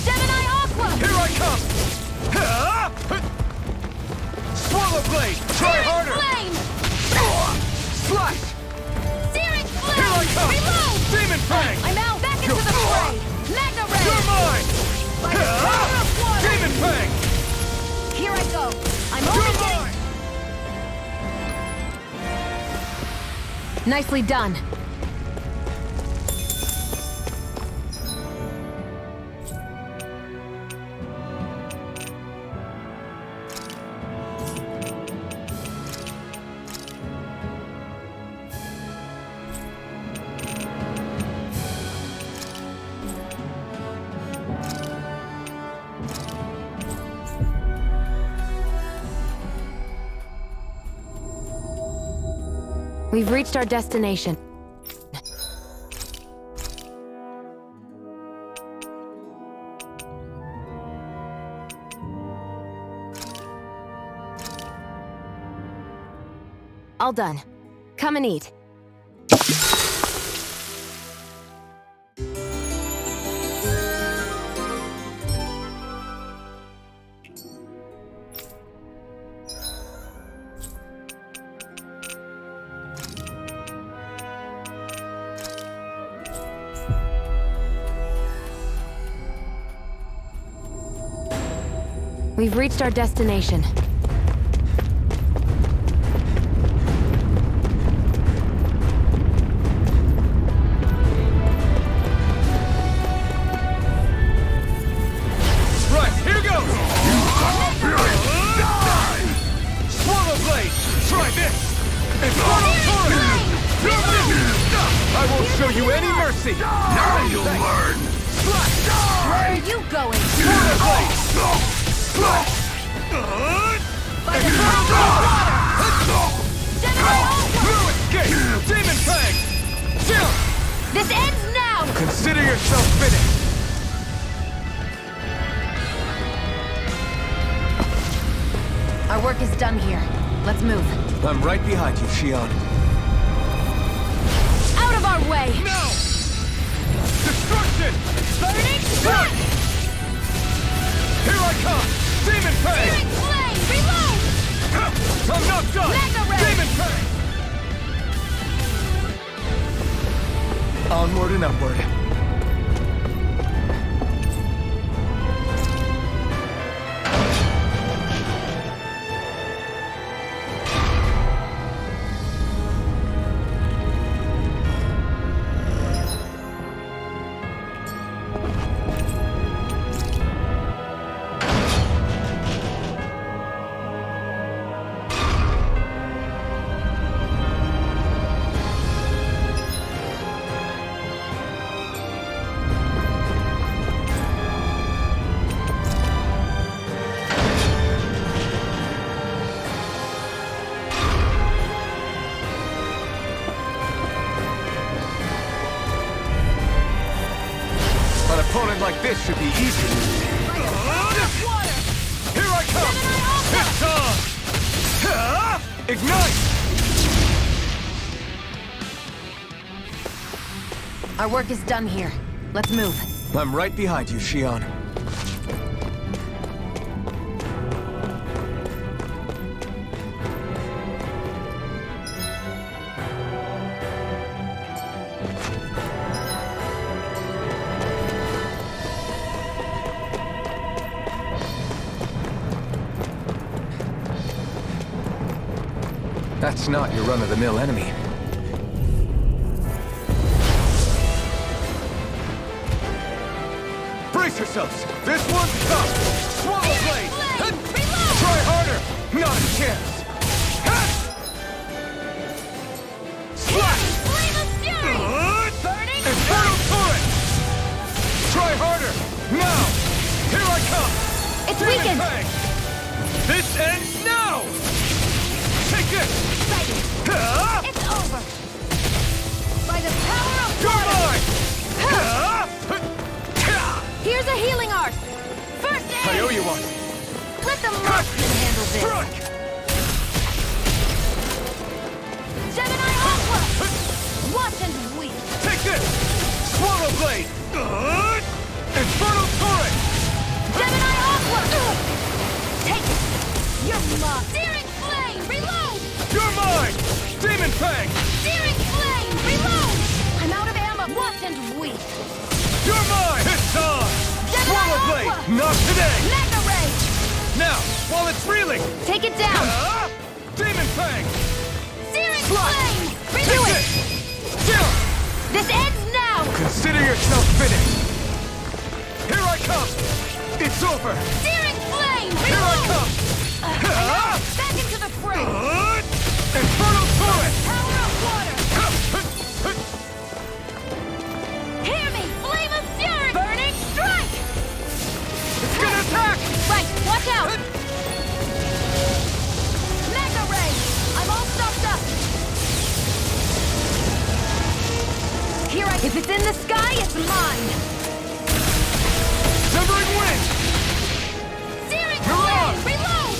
Gemini Aqua! Here I come! Swallow Blade! Try harder! Flame! Slash! Searing Flame! Here I come! Reload! Demon Fang! I'm out! Back into the fray! Mega Ray! You're mine! By the power of water! Demon Fang! Here I go! I'm You're only mine! Nicely done. We've reached our destination. All done. Come and eat. We've reached our destination. Right, here goes! Swallow Blade! Try this! Infernal Torrent! I won't show you any mercy! Now you'll learn! Slash! Where are you going? Swallow Blade! Slash! By the power of water! Gemini Aqua! No escape! Demon Fang! Chill! This ends now! Consider yourself finished! Our work is done here. Let's move. I'm right behind you, Shion. Out of our way! No! Destruction! Burning Strike! Here I come! Demon Fang! Searing Flame! Reload! I'm not done! Mega Ray! Demon Fang! Onward and upward. An opponent like this should be easy. Here I come! It's on! Ignite! Our work is done here. Let's move. I'm right behind you, Shion. That's not your run-of-the-mill enemy. Brace yourselves! This one's tough! Swallow Blade! Try harder! Not a chance! Slash! Infernal Torrent! Try harder! Now! Here I excited! It's over! By the power of You're water! mine! Here's a healing art! First aid! I owe you one. Let the marksman handle this! Strike! Gemini Aqua! Watch and weep! Take this! Swallow blade! Infernal turret! Gemini Aqua! Take it! You're mine! Searing Flame! Reload! You're mine! Demon Fang! Searing Flame! Reload! I'm out of ammo! Watch and weep! You're mine! It's on! Gemini Swallow Aqua! blade! Not today! Mega Ray! Now, while it's reeling! Take it down! Demon Fang! Searing Flame! Redo it! Chill! This ends now! Consider yourself finished! Here I come! It's over! Searing Flame! Here I Reload! come! Back into the fray! Infernal turret! Power of water! Hear me! Flame of Fury! Burning Strike! It's gonna attack! Right! Watch out! Mega Ray! I'm all stocked up! Here I... If it's in the sky, it's mine! Severing wind! Searing You're on! Flame! Reload!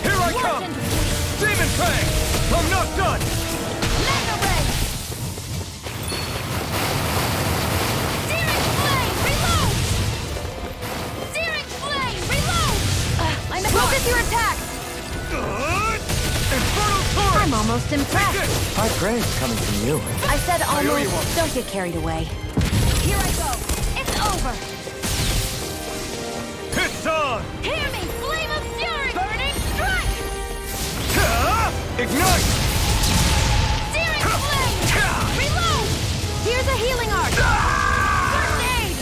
Here I come! Demon Fang! I'm not done! Mega Ray! Searing Flame! Reload! Searing Flame! Reload! I'm... Focus your attack! Infernal turret! I'm almost impressed! High praise coming from you. I said owe you one. almost. Don't get carried away. Here I go. It's over. It's on! Hear me, Flame of Fury! Burning Strike! Ignite! Searing Flame! Reload! Here's a healing art! First aid!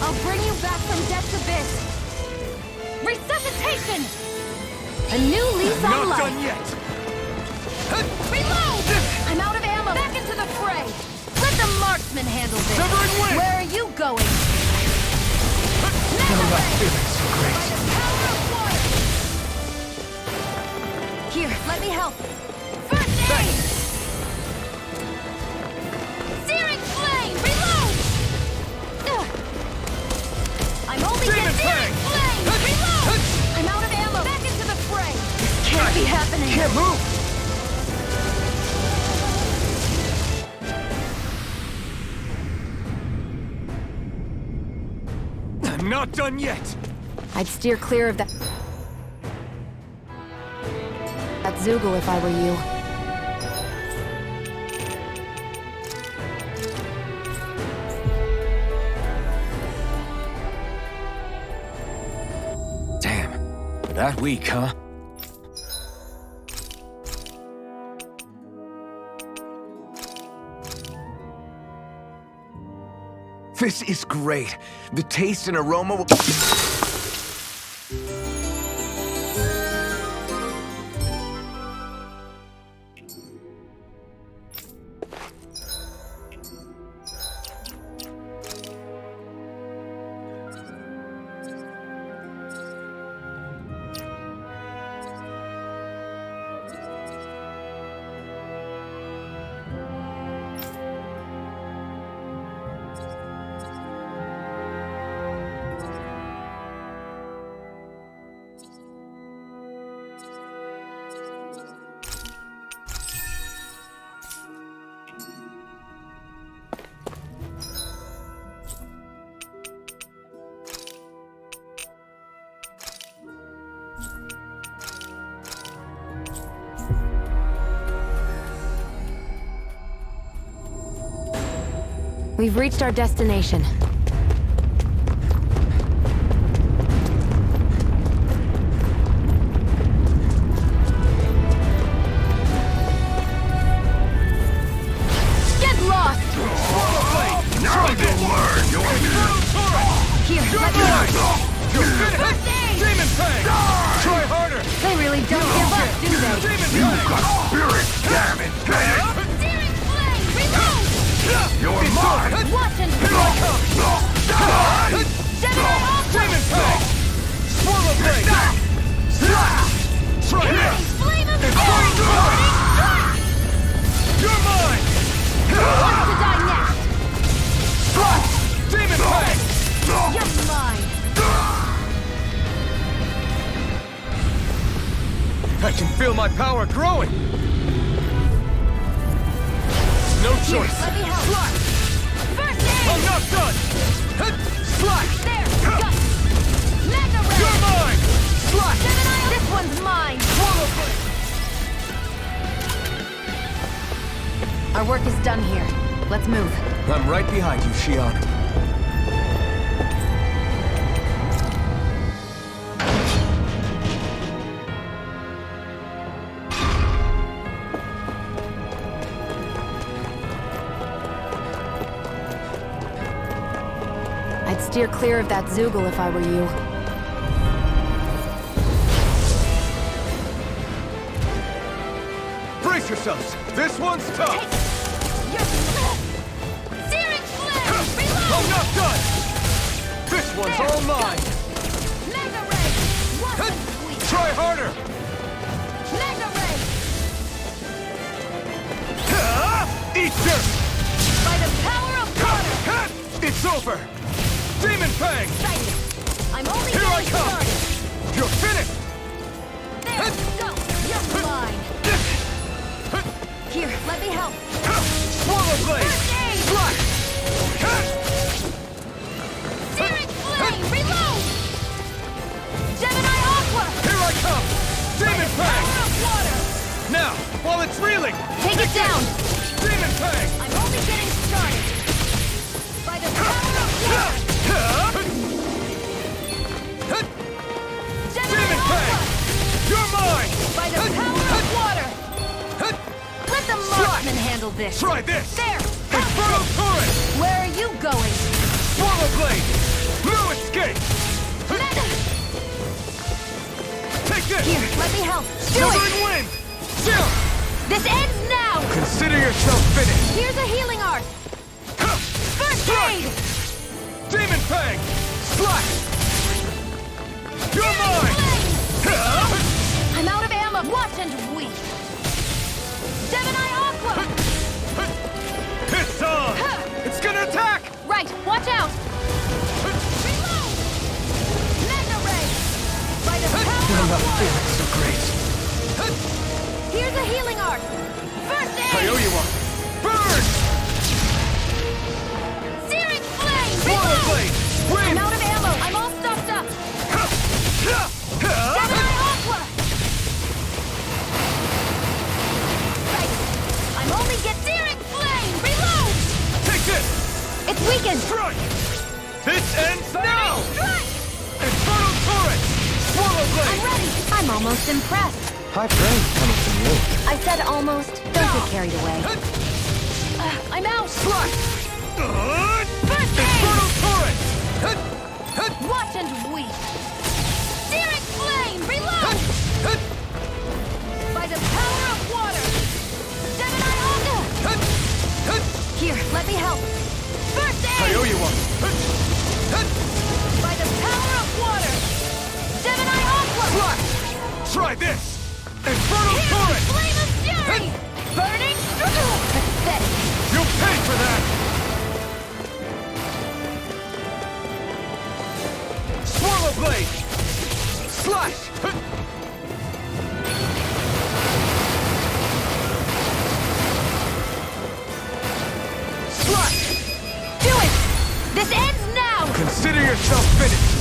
I'll bring you back from death's abyss! Resuscitation! A new lease on Not life! done yet! Reload! I'm out of ammo! Back into the fray! Let the marksman handle this! Severing wind! Where are you going? I'm not feeling so By great. the power of water! Here, let me help! First aid! Searing Flame! Reload! I'm only Demon getting Searing Fang! Flame! Reload! I'm out of ammo! Back into the fray! This can't be happening! Can't move! I'm not done yet! I'd steer clear of that Zoogle if I were you. Damn. That weak, huh? This is great. The taste and aroma will... We've reached our destination. Get lost! Now you'll learn your Here, let me help! You're finished! First aid! Demon Fang! Try harder! They really don't give up, do they? Demon Fang! Spirit, damn it, man! Searing Flame! Reload! You're mine! Watch and Here I come! Gemini Aqua! Demon Fang! Swallow blade! Try Hear me, this! Flame I can feel my power growing! No choice! Let me help. Slash! First aid! I'm not done! Slash! There! Go! Mega Ray! You're mine! Slash! Gemini, this one's mine! Swallow blade! Our work is done here. Let's move. I'm right behind you, Shion. I'd steer clear of that Zoogle if I were you. Brace yourselves! This one's tough! Searing flame! Reload! I'm not done! This one's all mine! Mega Ray! One weak! Try harder! Mega Ray! Eat dirt! By the power of water! It's over! Demon Fang! Exciting! I'm only Here I getting come! started! You're finished! There! Go! You're mine! Here, let me help! Swallow blade! First aid! Slash! Searing flame! Reload! Gemini Aqua! Here I come! Demon Fang! Power of water! Now, while it's reeling! Take it down! Demon Fang! I'm only getting started! By the power of water! Demon Fang! You're mine! By the power of water! Let the marksman handle this! Try this! There! Inferno Turret! Where are you going? Swallow blade! No escape! Take this! Here, let me help! Do Southern it! wind! Jump! This ends now! Consider yourself finished! Here's a healing art! First aid! Demon Fang! Slash! You're mine! I'm out of ammo! Watch and weep! Gemini Aqua! It's on! It's gonna attack! Right, watch out! Reload! Mega Ray! By the power I'm of not water! feeling so great. Here's a healing art! First aid! I owe you one. Burn! Searing flame! Swallow Reload! blade! Wind! I'm out of ammo! I'm all stuffed up! Gemini Aqua! Right! I'm only get searing flame! Reload! Take this! It's weakened! Strike! This ends now! Strike! Inferno Turret! Swallow blade! I'm ready! I'm almost impressed! High praise coming from you. I said almost. Don't get carried away. I'm out! Slash! First Inferno aid! Turret! Watch and weep! Searing flame! Reload! By the power of water! Gemini Aqua! Here, let me help! First aid! I owe you one. By the power of water! Gemini Aqua! Slash! Try this! Inferno Here, Turret! flame of fury! Burning struggle! Pathetic! You'll pay for that! Swallow blade! Slash! Slash! Do it! This ends now! Consider yourself finished!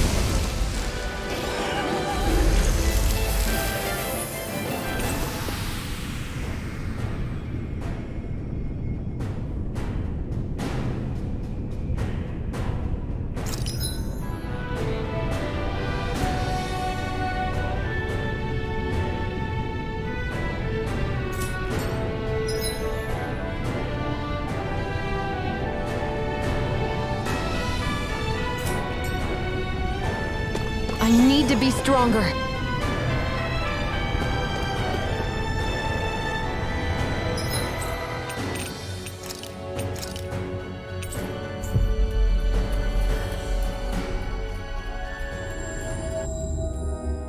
I need to be stronger.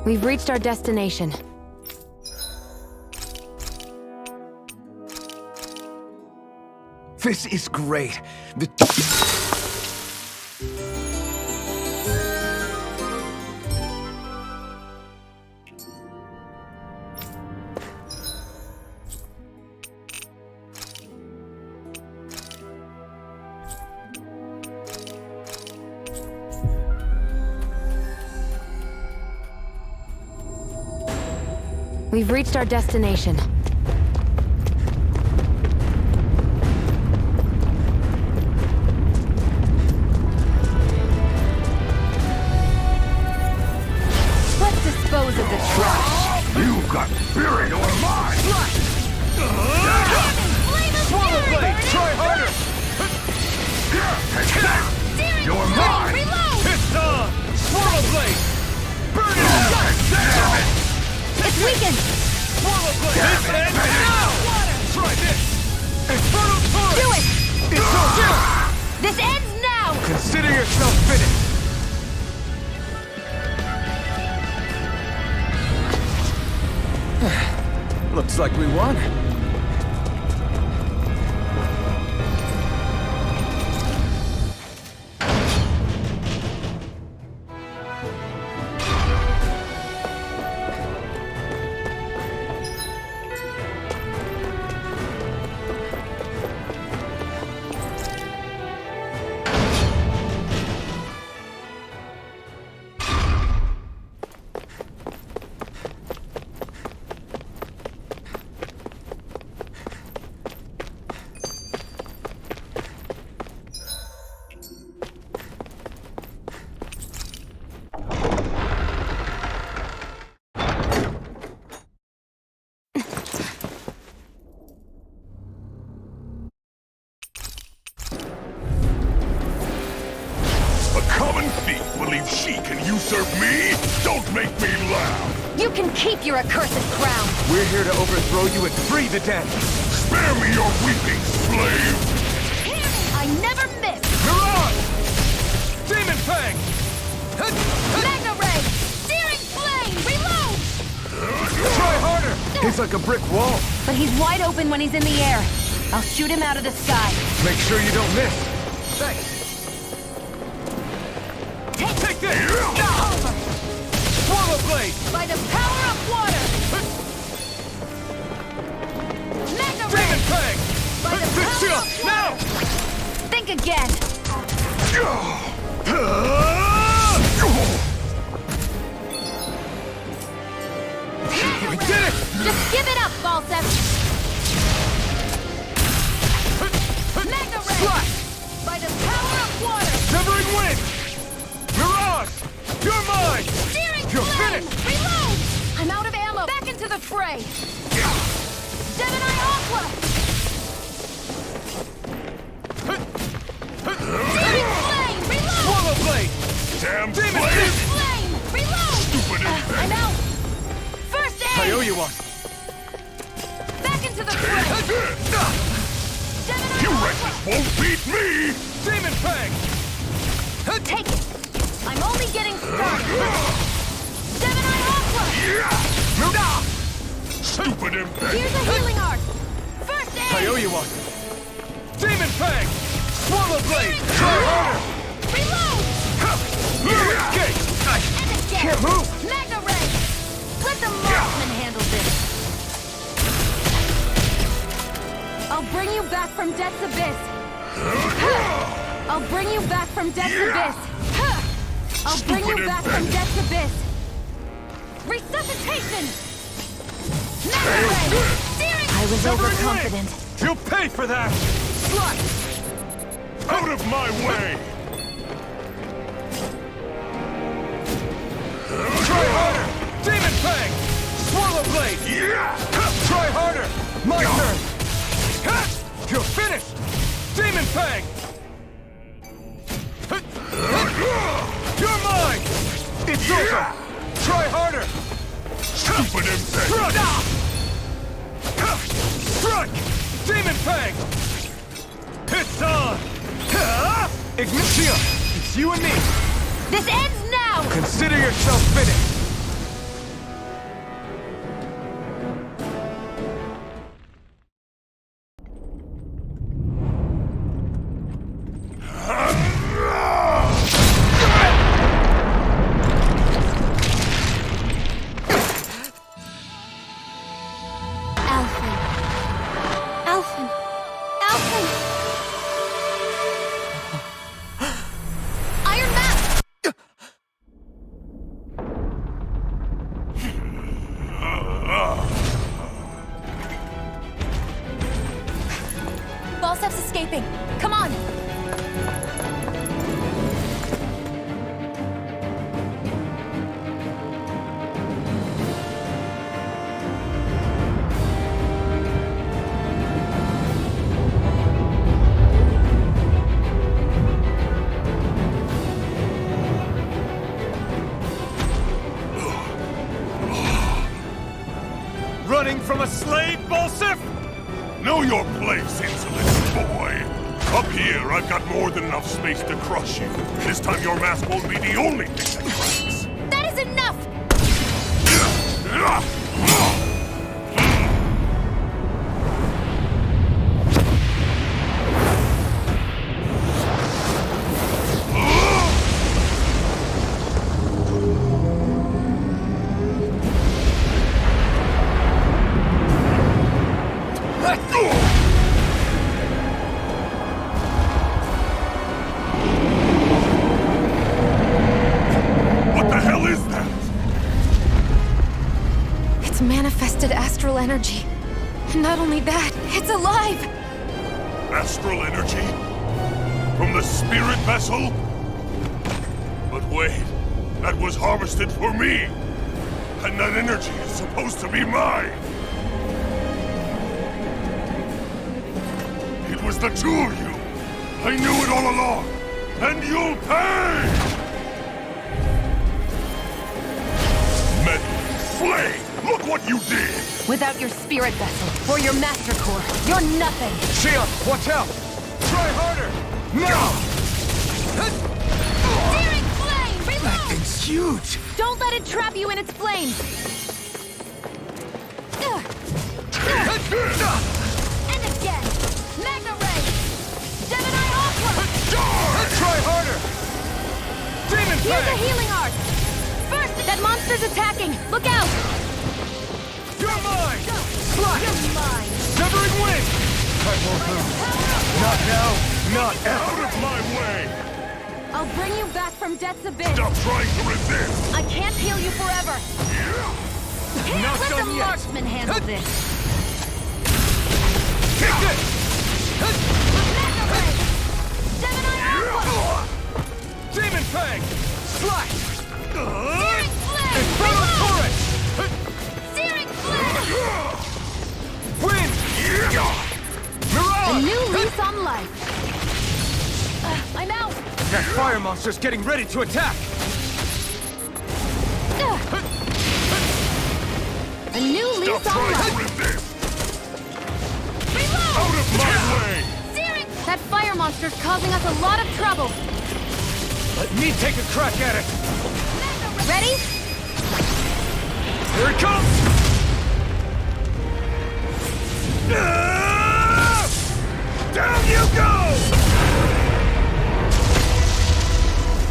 We've reached our destination. This is great. We've reached our destination. Let's dispose of the trash. You got buried on mine! Swallow blade! Try harder! You're mine! Reload! It's on! Swallow blade! Burn it up! It's weakened! Swallow blade! This ends now! Try this! Infernal torrent! Do it! It's over! This ends now! Consider yourself finished! Looks like we won. Common thief believes she can usurp me? Don't make me laugh! You can keep your accursed crown! We're here to overthrow you and free the den! Spare me your weeping, slave! I never miss! Mirage! Demon Fang! Magna Ray! Searing Flame! Reload! Try harder! He's like a brick wall. But he's wide open when he's in the air. I'll shoot him out of the sky. Make sure you don't miss. Thanks. Take this! Over! Swallow blade! By the power of water! Magna Ray! Demon Fang! By the power of water! Now! Think again! We did it! Just give it up, Balsam! Magna Ray! Slash! By the power of water! Severing wind! Mirage! You're mine! Steering You're flame! finished! Reload! I'm out of ammo! Back into the fray! Gemini Aqua! Steering flame! Reload! Swallow blade! Damn Demon slave! Fang! Flame! Reload! Stupid insect! I'm out! First I aid! owe you one. Back into the fray! Take this! Gemini You Aqua! wretches won't beat me! Demon Fang! Take it! I'm only getting started! Gemini Aqua! Stupid insect! Here's a healing art! First aid! I owe you one. Demon Fang! Swallow blade! Try harder! Reload! Lurid gate! And again! Can't move! Magna Ray! Let the marksman handle this! I'll bring you back from Death's Abyss. I'll bring you back from Death's Abyss. I'll bring you back from Death's Abyss. Resuscitation! Magna Ray! Steering! I was Severing overconfident. wind! You'll pay for that! Slut! Out of my way! Try harder! Demon Fang! Swallow blade! Try harder! My turn! You're finished! Demon Fang! You're mine! It's over! Try harder! Stupid insect! Strike! Demon Fang! It's on! Ignition! It's you and me! This ends now! Consider yourself finished! Alphen! Alphen! Iron Mask! stuff's escaping. Come on. Running from a slave, Bolsif? Know your place, insolent boy. Up here, I've got more than enough space to crush you. This time your mask won't be the only thing that cracks. That is enough! What the hell is that? It's manifested astral energy. And not only that, it's alive! Astral energy? From the spirit vessel? But wait, that was harvested for me! And that energy is supposed to be mine! It was the two of you! I knew it all along! And you'll pay! Metal, flame, look what you did! Without your spirit vessel, or your master core, you're nothing! Shion, watch out! Try harder! No! Searing flame! Reload! That thing's huge! Don't let it trap you in its flames! And again! Magna Ray! Gemini Aqua! Try harder! Demon Here's a Fang! healing art! First, that monster's attacking! Look out! You're mine! Slash! You're mine! Severing Wing! I won't move. Not now, not ever! Out of my way! I'll bring you back from death's abyss! Stop trying to resist! I can't heal you forever! Can't Not let the done yet. marksman handle this! Take this! Magna Ray! Gemini Aqua! Demon Fang! Slash! Searing flame! Inferno Reload! Torrent! Searing flame! Wind! A Mirage! new lease on life! I'm out! That fire monster's getting ready to attack! A new lease Stop on trying to life! resist! Reload! Out of my way! Searing! That fire monster's causing us a lot of trouble! Let me take a crack at it! Ready? Here it comes! Down you go!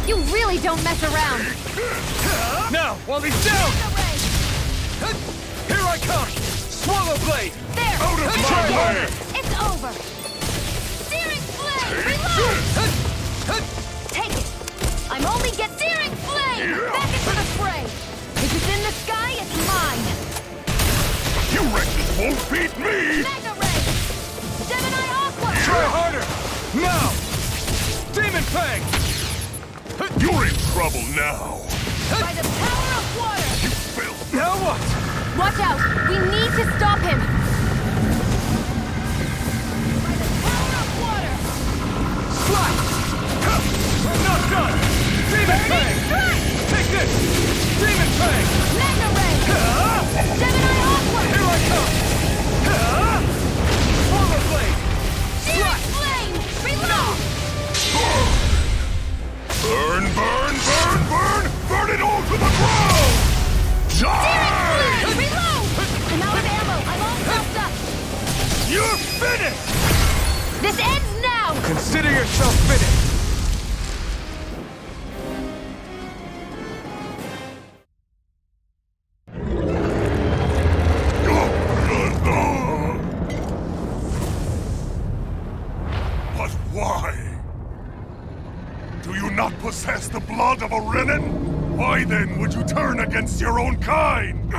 You really don't mess around! Now, while he's down! Here I come! Swallow Blade! There! Out of my way! It's over! Searing flame! Reload! Take it! I'm only get searing flame! Back into the fray! If it's in the sky, it's mine! You wretches won't beat me! Magna Ray! Gemini Aqua! Try harder! Now! Demon Fang! You're in trouble now! By the power of water! You filth! Now what? Watch out! We need to stop him! By the power of water! Slash! I'm not done! Demon Fang! Strike! Take this! Demon Fang! Magna Ray! Gemini Aqua! Here I come! Swallow Blade! Searing flame! Reload! Burn, burn, burn, burn! Burn it all to the ground! Searing Die! flame! Reload! I'm out of ammo! I'm all crossed up! You're finished! This ends now! Consider yourself finished! But why? Do you not possess the blood of a Renin? Why then would you turn against your own kind?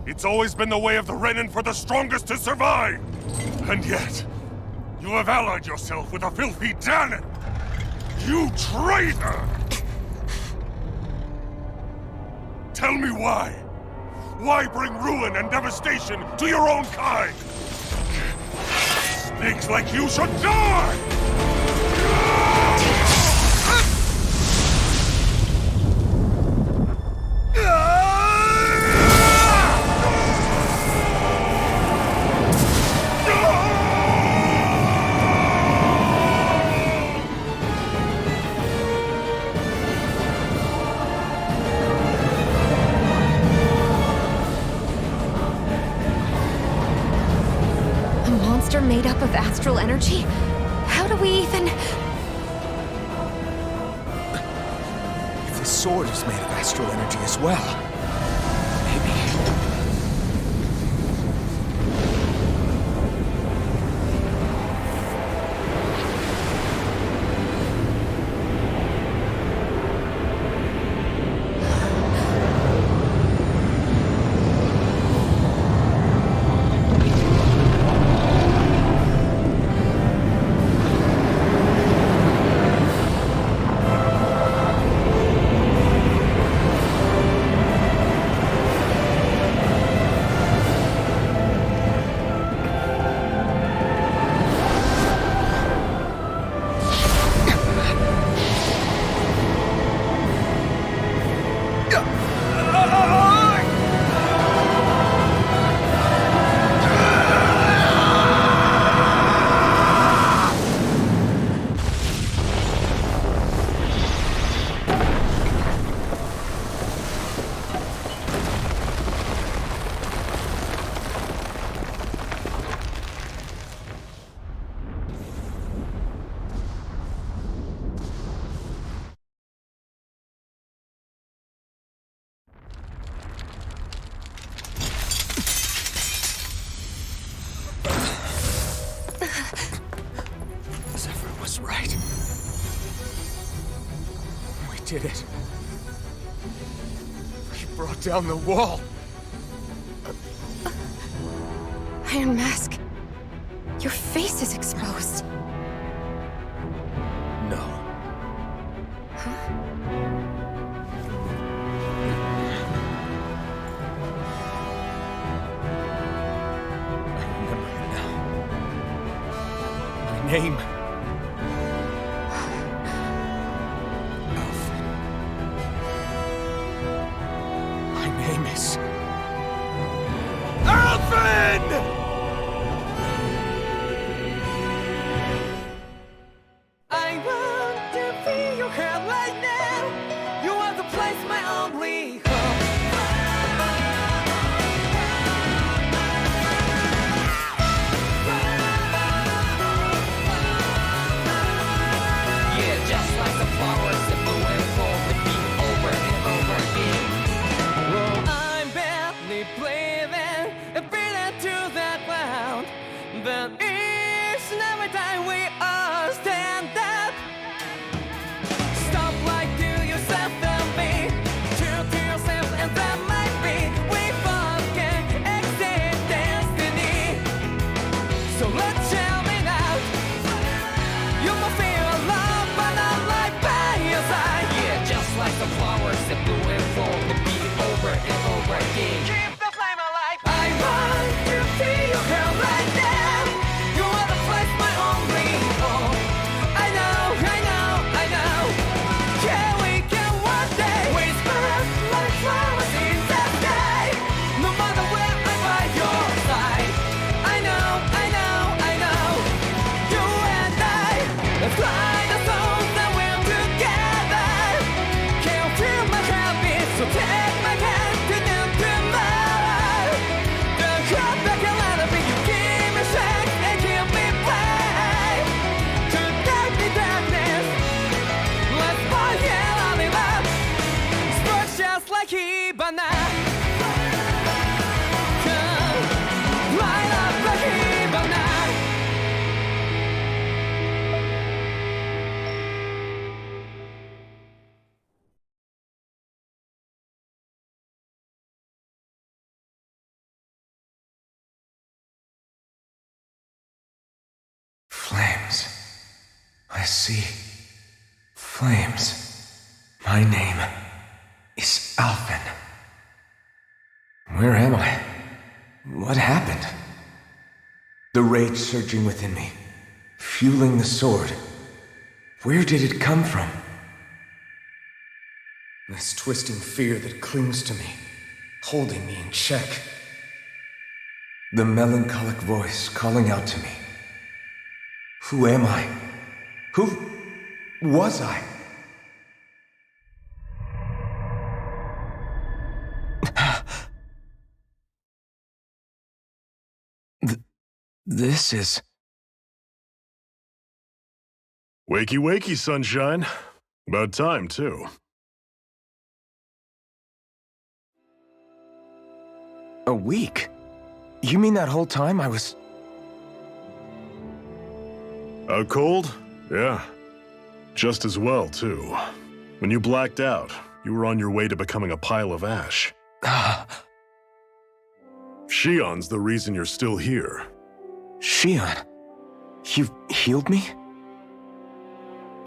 It's always been the way of the Renin for the strongest to survive! And yet, You have allied yourself with a filthy Danon! You traitor! Tell me why? Why bring ruin and devastation to your own kind? Snakes like you should die! Made up of astral energy? How do we even... If this sword is made of astral energy as well, maybe... Right. We did it. We brought down the wall. Iron Mask, your face is exposed. No. Huh? I remember it now. My name. I want to feel your hand right now. You are the place my only home. I see flames. My name is Alphen. Where am I? What happened? The rage surging within me, fueling the sword. Where did it come from? This twisting fear that clings to me, holding me in check. The melancholic voice calling out to me. Who am I? Who was I? This is... Wakey, wakey, sunshine. About time, too. A week? You mean that whole time I was... Out cold? Yeah. Just as well, too. When you blacked out, you were on your way to becoming a pile of ash. Shion's the reason you're still here. Shion? You've healed me?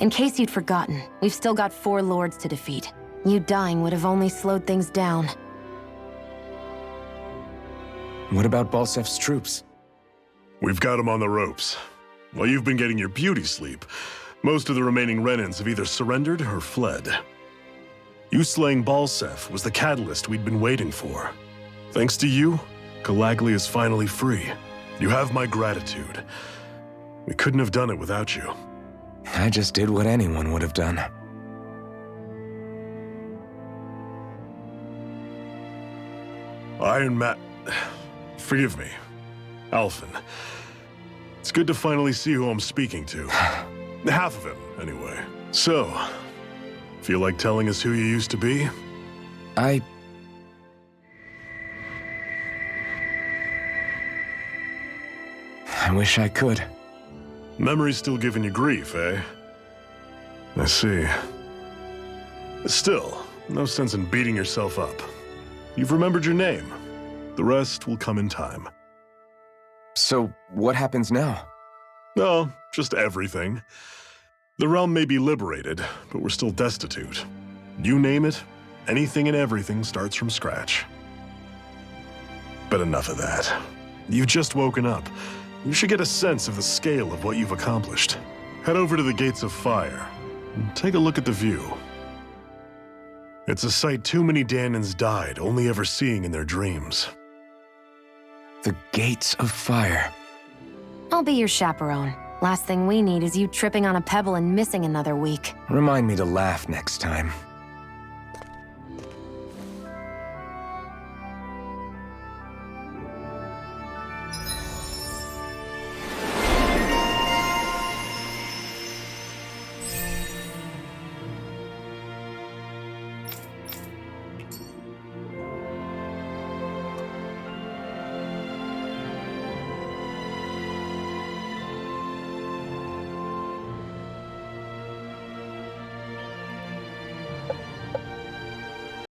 In case you'd forgotten, we've still got 4 lords to defeat. You dying would have only slowed things down. What about Balsef's troops? We've got them on the ropes. While you've been getting your beauty sleep, most of the remaining Renans have either surrendered or fled. You slaying Balsef was the catalyst we'd been waiting for. Thanks to you, Calaglia is finally free. You have my gratitude. We couldn't have done it without you. I just did what anyone would have done. Iron Man... Forgive me. Alphen. It's good to finally see who I'm speaking to. Half of him, anyway. So, feel like telling us who you used to be? I wish I could. Memory's still giving you grief, eh? I see. Still, no sense in beating yourself up. You've remembered your name. The rest will come in time. So, what happens now? Oh, just everything. The realm may be liberated, but we're still destitute. You name it, anything and everything starts from scratch. But enough of that. You've just woken up. You should get a sense of the scale of what you've accomplished. Head over to the Gates of Fire and take a look at the view. It's a sight too many Danans died only ever seeing in their dreams. The Gates of Fire. I'll be your chaperone. Last thing we need is you tripping on a pebble and missing another week. Remind me to laugh next time.